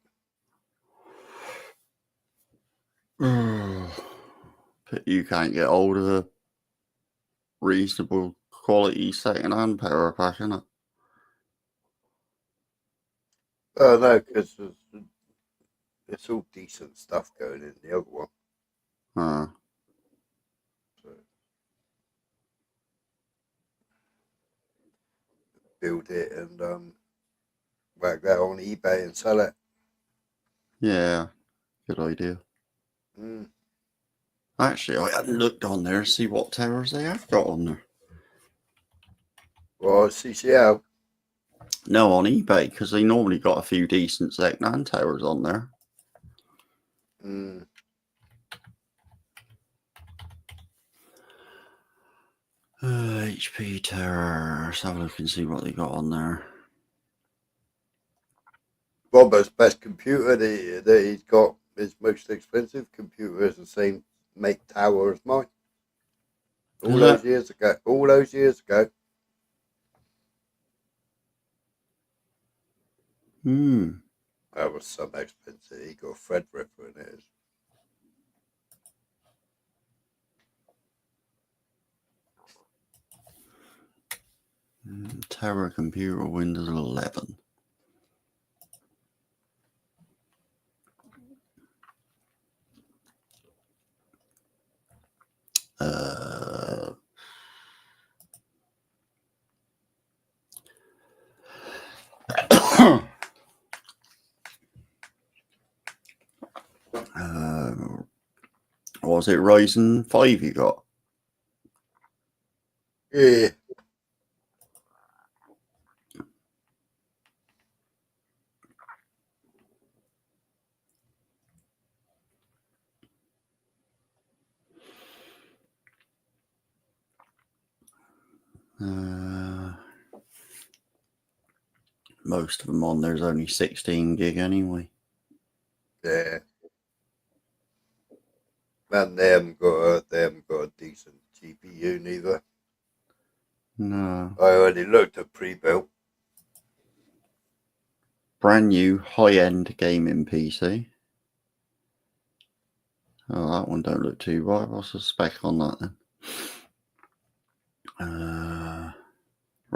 But you can't get hold of a reasonable quality second-hand power pack, innit? Oh no, because it's all decent stuff going in the other one. So build it and whack that on eBay and sell it. Yeah, good idea. Mm. Actually, I hadn't looked on there to see what towers they have got on there. Well, CCL? No, on eBay, because they normally got a few decent second-hand towers on there. Mm. HP tower. Let's have a look and see what they got on there. Robert's best computer that he's got, his most expensive computer, is the same make tower as mine. All those years ago. That was some expensive. He got a Threadripper in it. Tower computer Windows 11. Was it Ryzen 5 you got? Yeah. Most of them on there's only 16 gig anyway. Yeah. Man, they haven't got a decent GPU neither. No. I already looked at pre-built. Brand new high-end gaming PC. Oh, that one don't look too right. What's the spec on that then?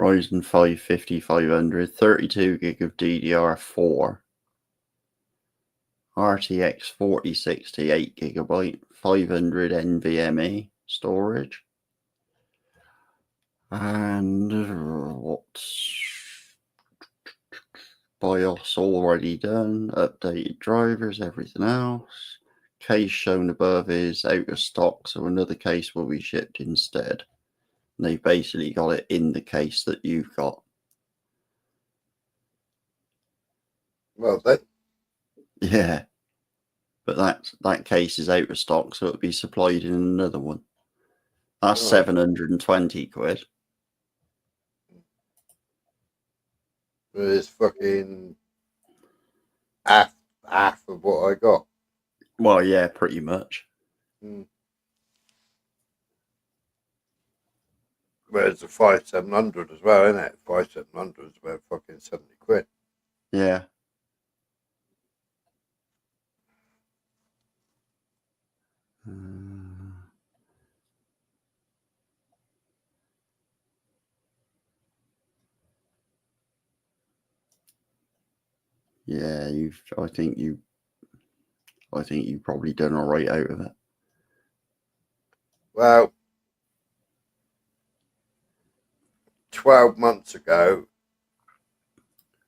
Ryzen 5 5500, 32 gig of DDR4. RTX 4060, 8 gigabyte, 500 NVMe storage. And what's BIOS already done, updated drivers, everything else. Case shown above is out of stock, so another case will be shipped instead. And they basically got it in the case that you've got. Well, then. Yeah. But that case is out of stock, so it'll be supplied in another one. That's 720 quid. It's fucking half of what I got. Well, yeah, pretty much. Whereas the 5700 as well, isn't it? 5700 is about fucking 70 quid. Yeah. Yeah, I think you've probably done all right out of it. Well, 12 months ago,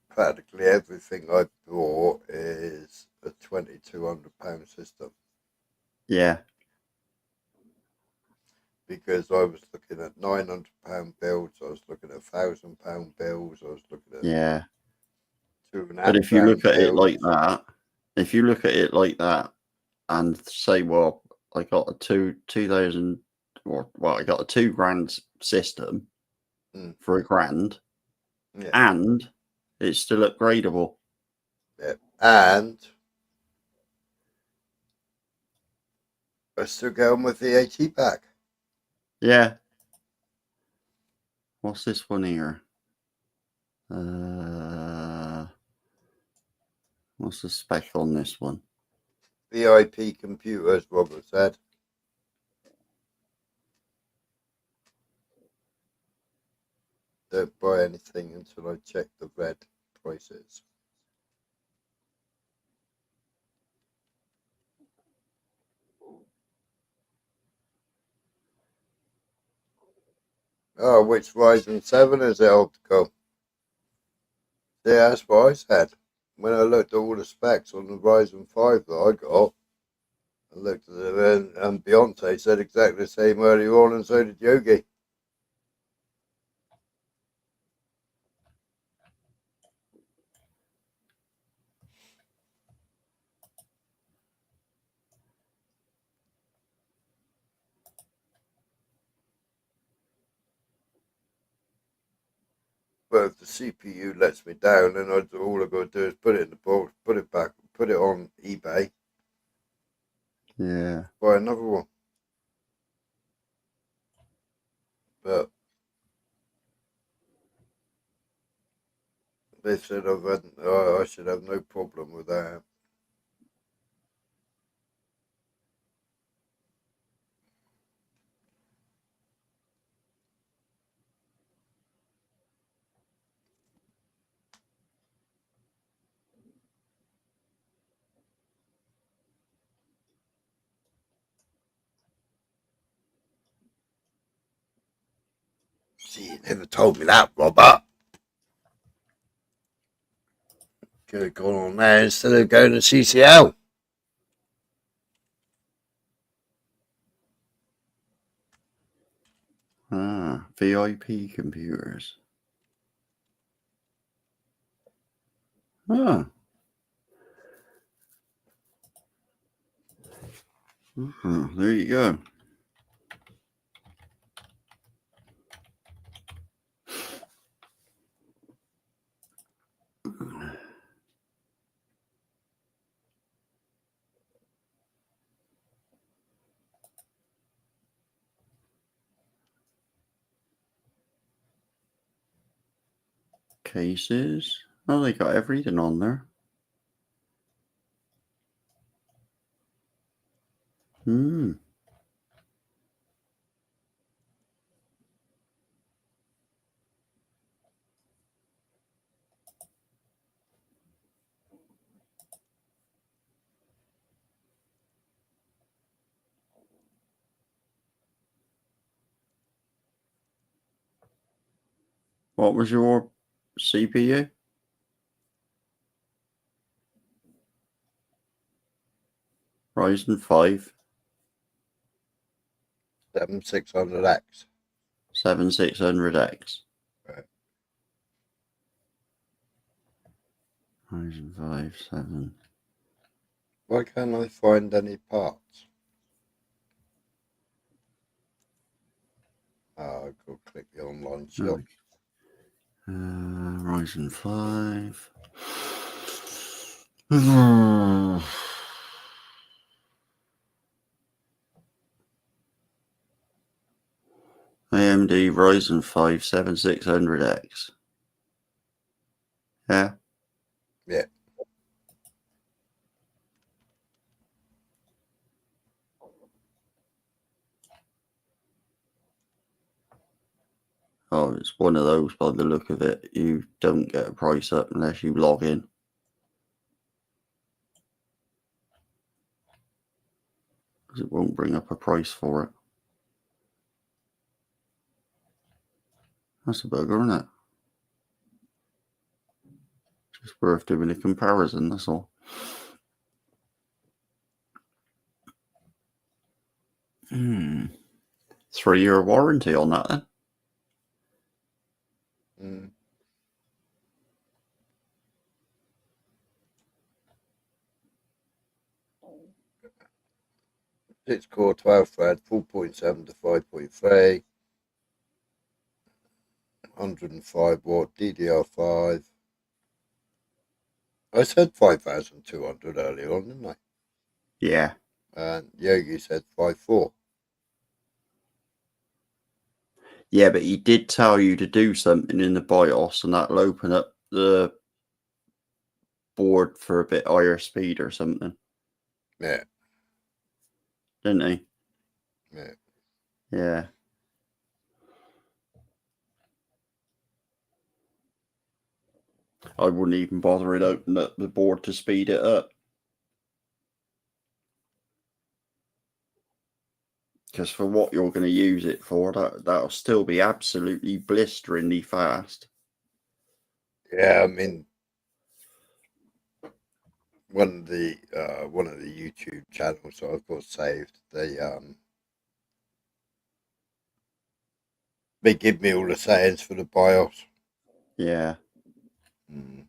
practically everything I bought is a £2,200 system. Yeah. Because I was looking at £900 builds, I was looking at £1,000 bills, I was looking at Yeah. £2,500 But if you look at it like builds. that, and say, well, I got a 2,000, or well, I got a £2,000 system for £1,000, and it's still upgradable. Yeah. And I still get on with the AT pack. Yeah. What's this one here? What's the spec on this one? VIP computers, Robert said. Don't buy anything until I check the red prices. Oh, which Ryzen 7 is it, optical? Yeah, that's what I said. When I looked at all the specs on the Ryzen 5 that I got, I looked at it and Beyonce said exactly the same earlier on, and so did Yogi. But if the CPU lets me down, then all I got to do is put it in the box, put it back, put it on eBay. Yeah. Buy another one. But they said I should have no problem with that. See, you never told me that, Robert. Could have gone on there instead of going to CCL. VIP computers. There you go. Cases. Oh, they got everything on there. What was your CPU? Ryzen 5. 7600X. 7600X. Right. Ryzen 5, 7. Why can't I find any parts? Oh, I've got to click the online shop. Ryzen 5. AMD Ryzen 5 7600X. Yeah. Yeah. Oh, it's one of those by the look of it. You don't get a price up unless you log in. Because it won't bring up a price for it. That's a bugger, isn't it? Just worth doing a comparison, that's all. Hmm. 3-year warranty on that then? Mm. It's core 12 thread, 4.7 to 5.3, 105 watt DDR5. I said 5,200 earlier on, didn't I? Yeah. And Yogi said 5.4. Yeah, but he did tell you to do something in the BIOS and that'll open up the board for a bit higher speed or something. Yeah. Didn't he? Yeah. Yeah. I wouldn't even bother it opening up the board to speed it up. Because for what you're going to use it for, that'll still be absolutely blisteringly fast. Yeah, I mean, one of the YouTube channels that I've got saved, they give me all the settings for the BIOS. Yeah. Mm.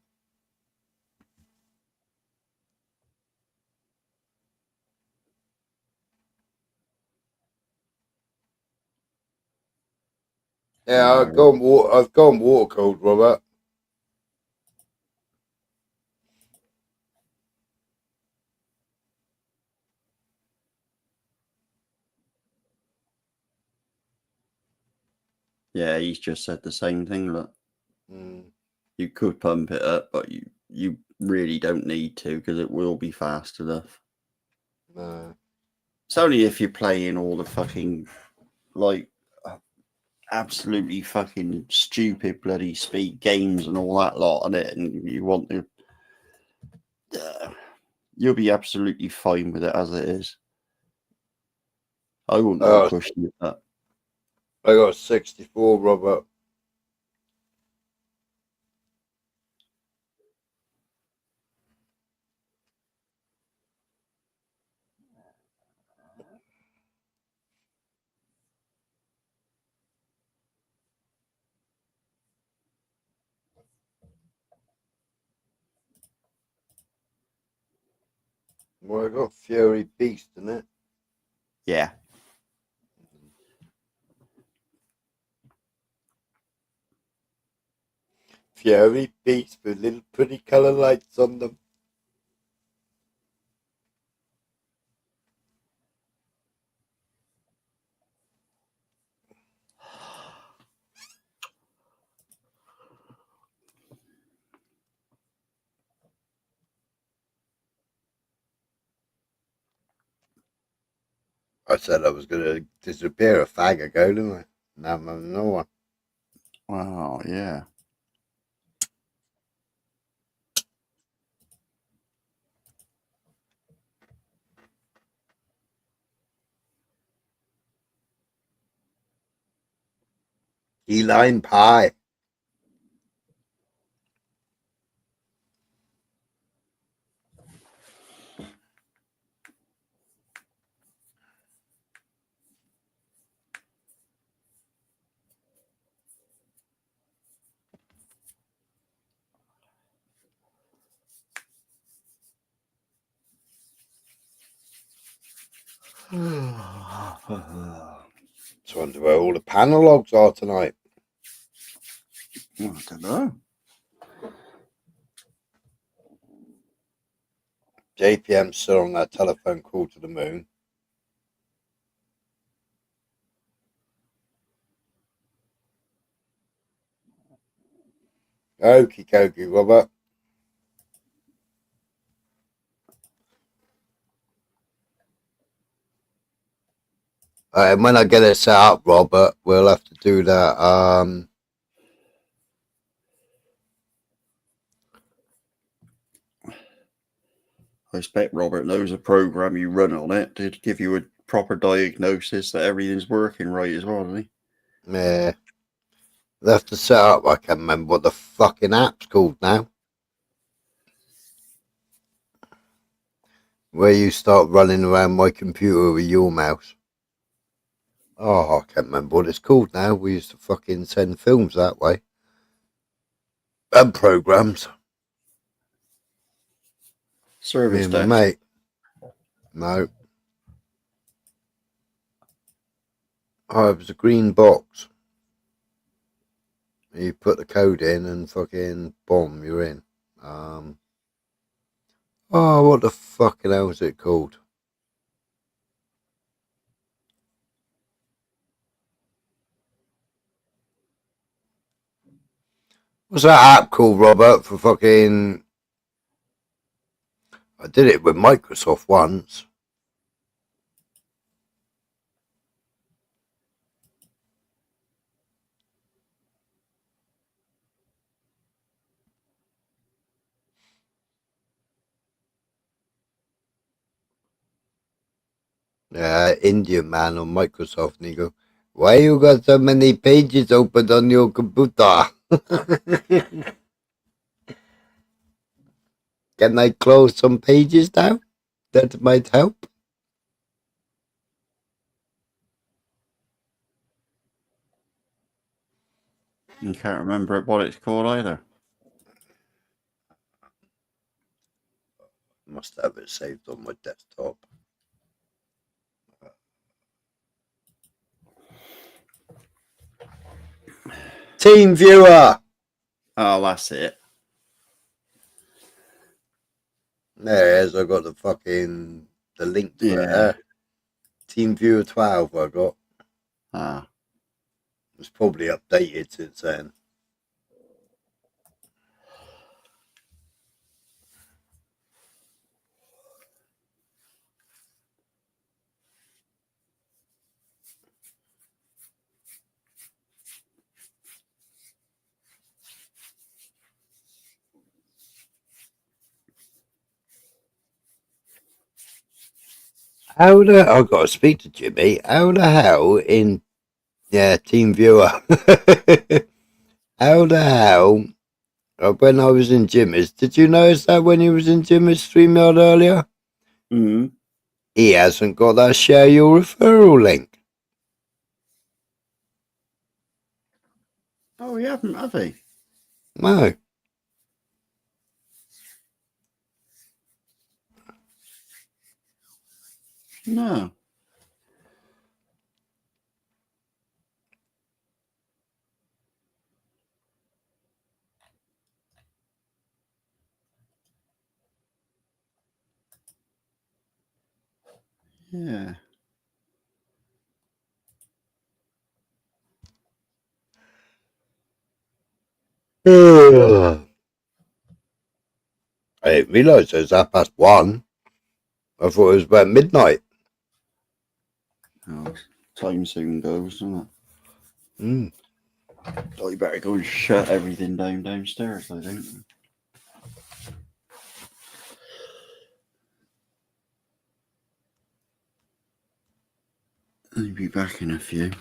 Yeah, I've gone water cooled, Robert. Yeah, he's just said the same thing. Look, Mm. you could pump it up, but you really don't need to because it will be fast enough. No. It's only if you're playing all the fucking like absolutely fucking stupid bloody speed games and all that lot on it, and you want to. You'll be absolutely fine with it as it is. I wouldn't go pushing it up. I got 64, Robert. Well, I got Fury Beast in it. Yeah. Fury Beast with little pretty colour lights on them. I said I was going to disappear a fag ago, didn't I? Now I'm having no one. Wow, yeah. Key lime pie. So I wonder where all the panel logs are tonight. I don't know. JPM's still on that telephone call to the moon. Okie dokie, Robert. And when I get it set up, Robert, we'll have to do that. I expect Robert knows a program you run on it to give you a proper diagnosis that everything's working right as well, doesn't he? Yeah. We'll have to set up. I can't remember what the fucking app's called now. Where you start running around my computer with your mouse. Oh, I can't remember what it's called now. We used to fucking send films that way. And programs. Service Me and desk. my mate. No. Oh, it was a green box. You put the code in and fucking boom, you're in. Oh, what the fucking hell is it called? What's that app called, Robert, for fucking... I did it with Microsoft once. Indian man on Microsoft, and he go, why you got so many pages open on your computer? Can I close some pages now? That might help. You can't remember what it's called either. Must have it saved on my desktop. Team Viewer. Oh, that's it. There it is. I got the link to it there. Team Viewer 12 I got. Ah. It's probably updated since then. I've got to speak to Jimmy. How the hell in Team Viewer? How the hell when I was in Jimmy's, did you notice that when he was in Jimmy's StreamYard earlier? Mm-hmm. He hasn't got that share your referral link. Oh, you haven't, have he? No. No. Yeah. I didn't realise it was 1:30. I thought it was about midnight. Oh, time soon goes, doesn't it? Mm. Oh, you better go and shut everything downstairs, I think. I'll be back in a few.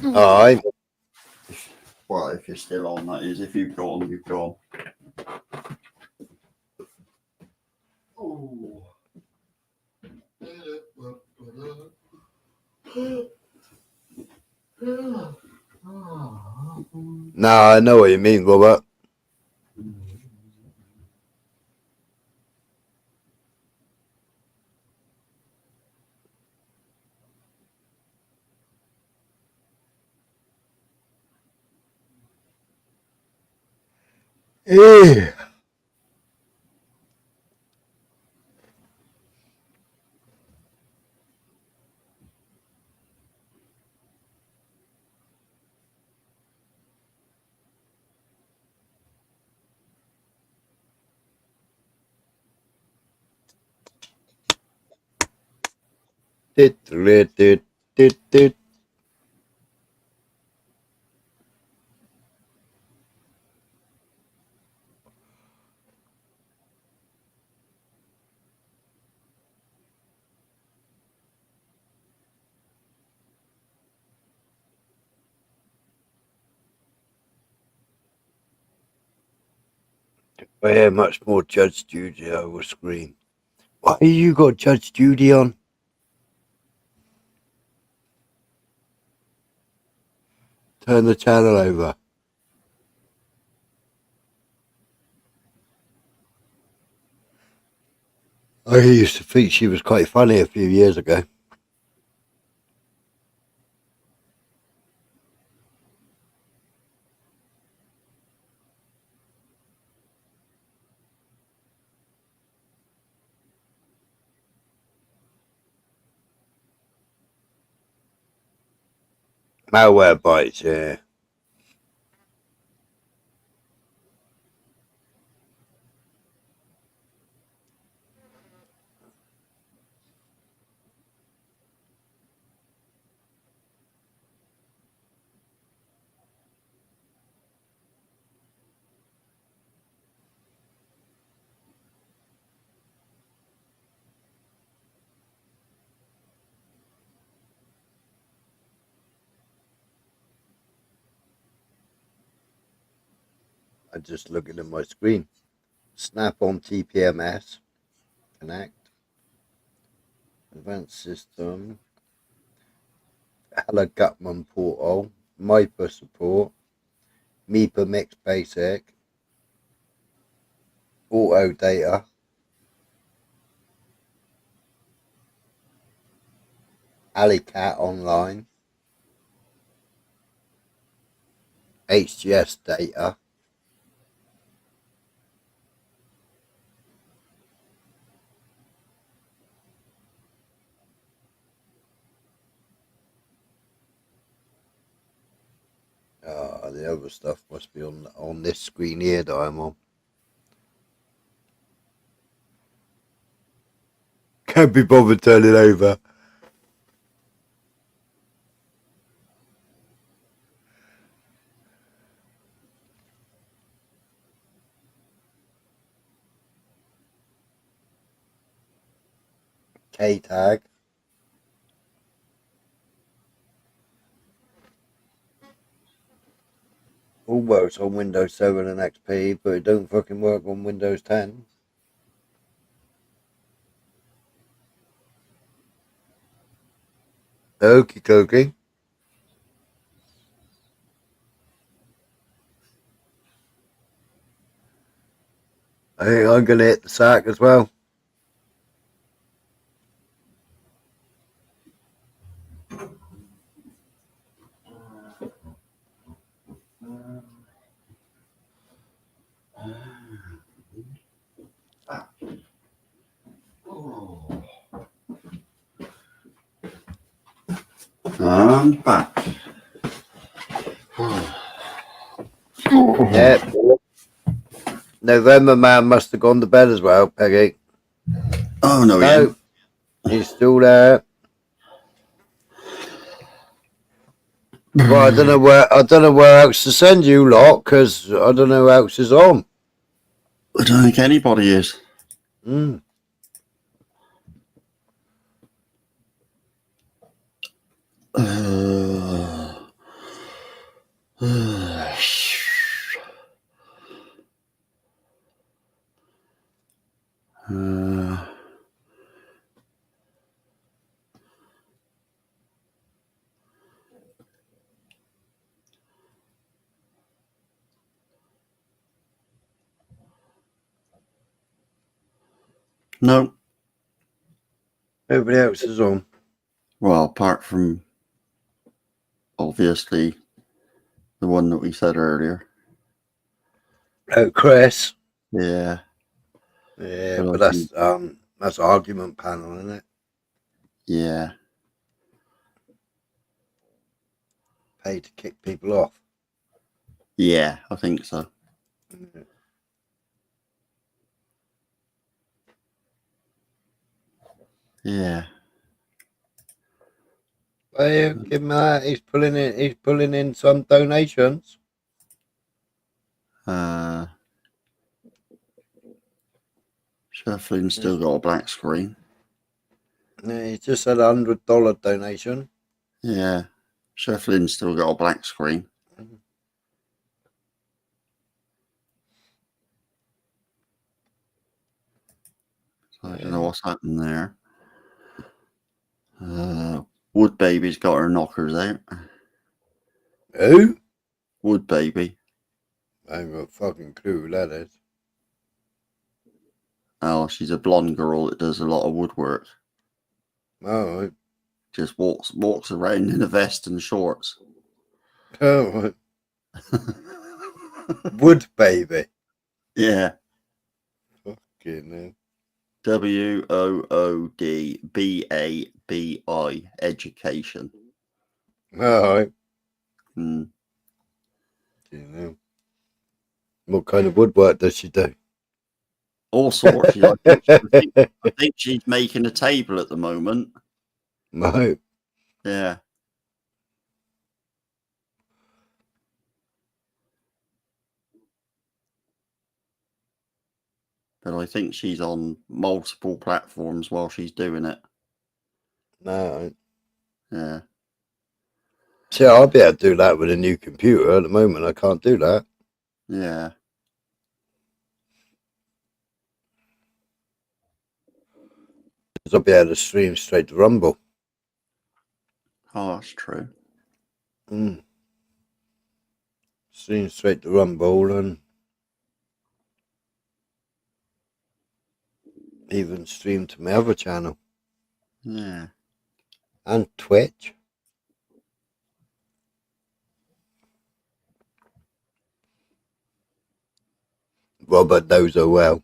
Alright. Well, if you're still on, that is. If you've gone, you've gone. Oh. No, I know what you mean, Robert. Yeah. Dit. I hear much more Judge Judy, I will scream. Why you got Judge Judy on? Turn the channel over. I used to think she was quite funny a few years ago. Malware bites, yeah. I'm just looking at my screen. Snap on TPMS. Connect. Advanced system. Hello Gutman portal. MIPA support. MIPA mix basic. Auto data. Alicat online. HGS data. The other stuff must be on this screen here that I'm on. Can't be bothered turning over. K-tag. All works on Windows 7 and XP, but it don't fucking work on Windows 10. Okie dokie. I think I'm going to hit the sack as well. I'm back. Yep. November Man must have gone to bed as well, Peggy. Oh, no, no. He's still there. Well, I don't know where else to send you lot, because I don't know who else is on. I don't think anybody is. Mm. No. Everybody else is on. Well, apart from obviously the one that we said earlier. Oh, Chris. Yeah. Yeah, But but I that's argument panel, isn't it? Yeah. Pay to kick people off. Yeah, I think so. Yeah. Well, give him that. He's pulling in some donations. Shuffling's still got a black screen. Yeah, he's just had $100 donation. Yeah. Shuffling's still got a black screen. So I don't know what's happened there. Wood Baby's got her knockers out. Who? Wood Baby. I ain't got a fucking clue who that is. Oh, she's a blonde girl that does a lot of woodwork. Oh, Just walks around in a vest and shorts. oh, Wood Baby. Yeah. Fucking hell. WOODBABI. Education. All right. Mm. You know. What kind of woodwork does she do? All sorts. I think she's making a table at the moment. No. Yeah. But I think she's on multiple platforms while she's doing it. No. Yeah. See, I'll be able to do that with a new computer. At the moment, I can't do that. Yeah. Because I'll be able to stream straight to Rumble. Oh, that's true. Stream straight to Rumble and even stream to my other channel. Yeah. And Twitch. Robert knows her well.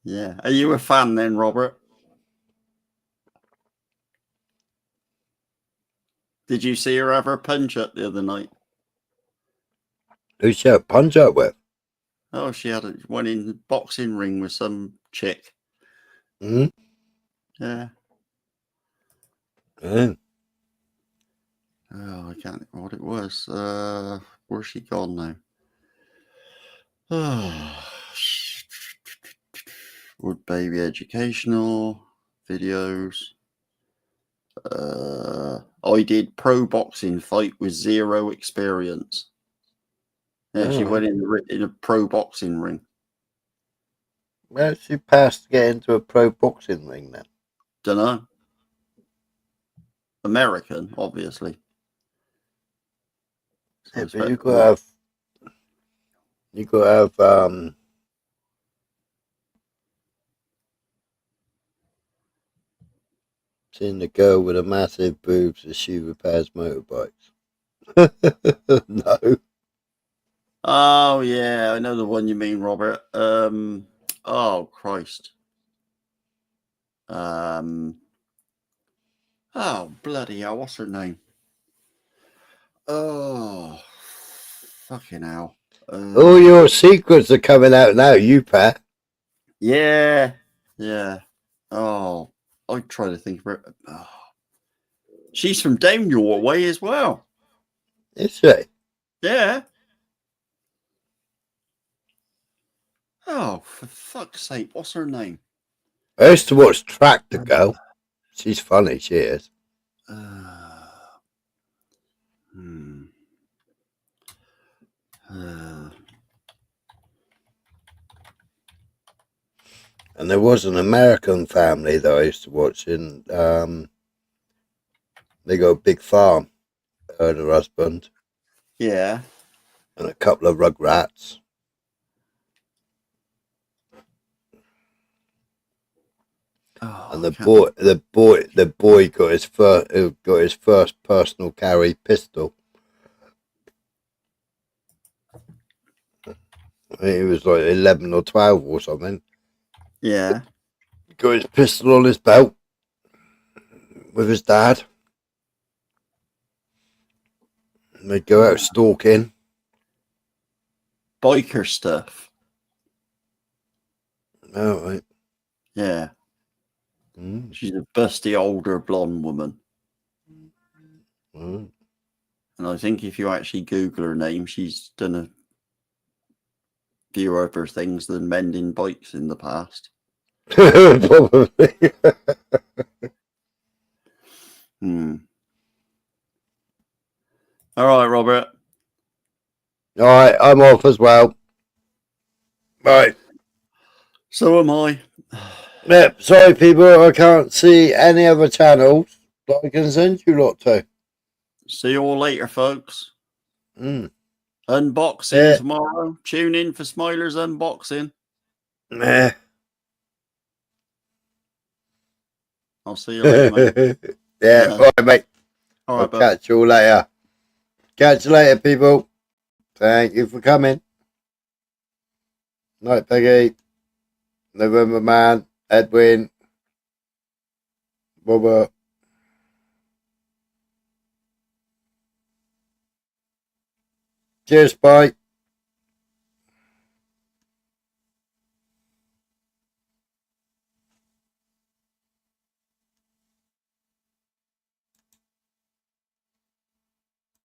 Yeah. Are you a fan then, Robert? Did you see her have her punch up the other night? Who's she had a punch up with? Oh, she had one in the boxing ring with some chick. Hmm? Yeah. Yeah. Oh, I can't think what it was. Where's she gone now? Oh. Wood Baby Educational videos. I did pro boxing fight with 0 experience. Yeah, she went in a pro boxing ring. Well, she passed to get into a pro boxing ring then. Dunno. American, obviously. So Yeah, but you gotta have seen the girl with the massive boobs as she repairs motorbikes. No. Oh yeah, I know the one you mean, Robert. Oh Christ. Oh bloody hell, what's her name? Oh fucking hell. All your secrets are coming out now, you Pat. Yeah. Yeah. Oh, I try to think of her. Oh. She's from down your way as well. Is she? Yeah. Oh, for fuck's sake, what's her name? I used to watch Tractor Girl. She's funny, she is. And there was an American family that I used to watch in they got a big farm, her and her husband. Yeah. And a couple of rugrats. And the boy got his first personal carry pistol. I think he was like 11 or 12 or something. Yeah. Got his pistol on his belt with his dad. And they'd go out stalking. Biker stuff. Oh, right. Yeah. Mm. She's a busty older blonde woman. Mm. And I think if you actually Google her name, she's done a few other things than mending bikes in the past. Probably. All right, Robert. All right, I'm off as well. Right. So am I. Yep, sorry people, I can't see any other channels that I can send you lot to. See you all later, folks. Mm. Unboxing tomorrow. Tune in for Smiler's unboxing. Nah. I'll see you later, mate. Yeah, all right, mate. All I'll right, bud. catch you all later. Catch you later, people. Thank you for coming. Night, Peggy. November Man. Edwin. Robert. Cheers, bye.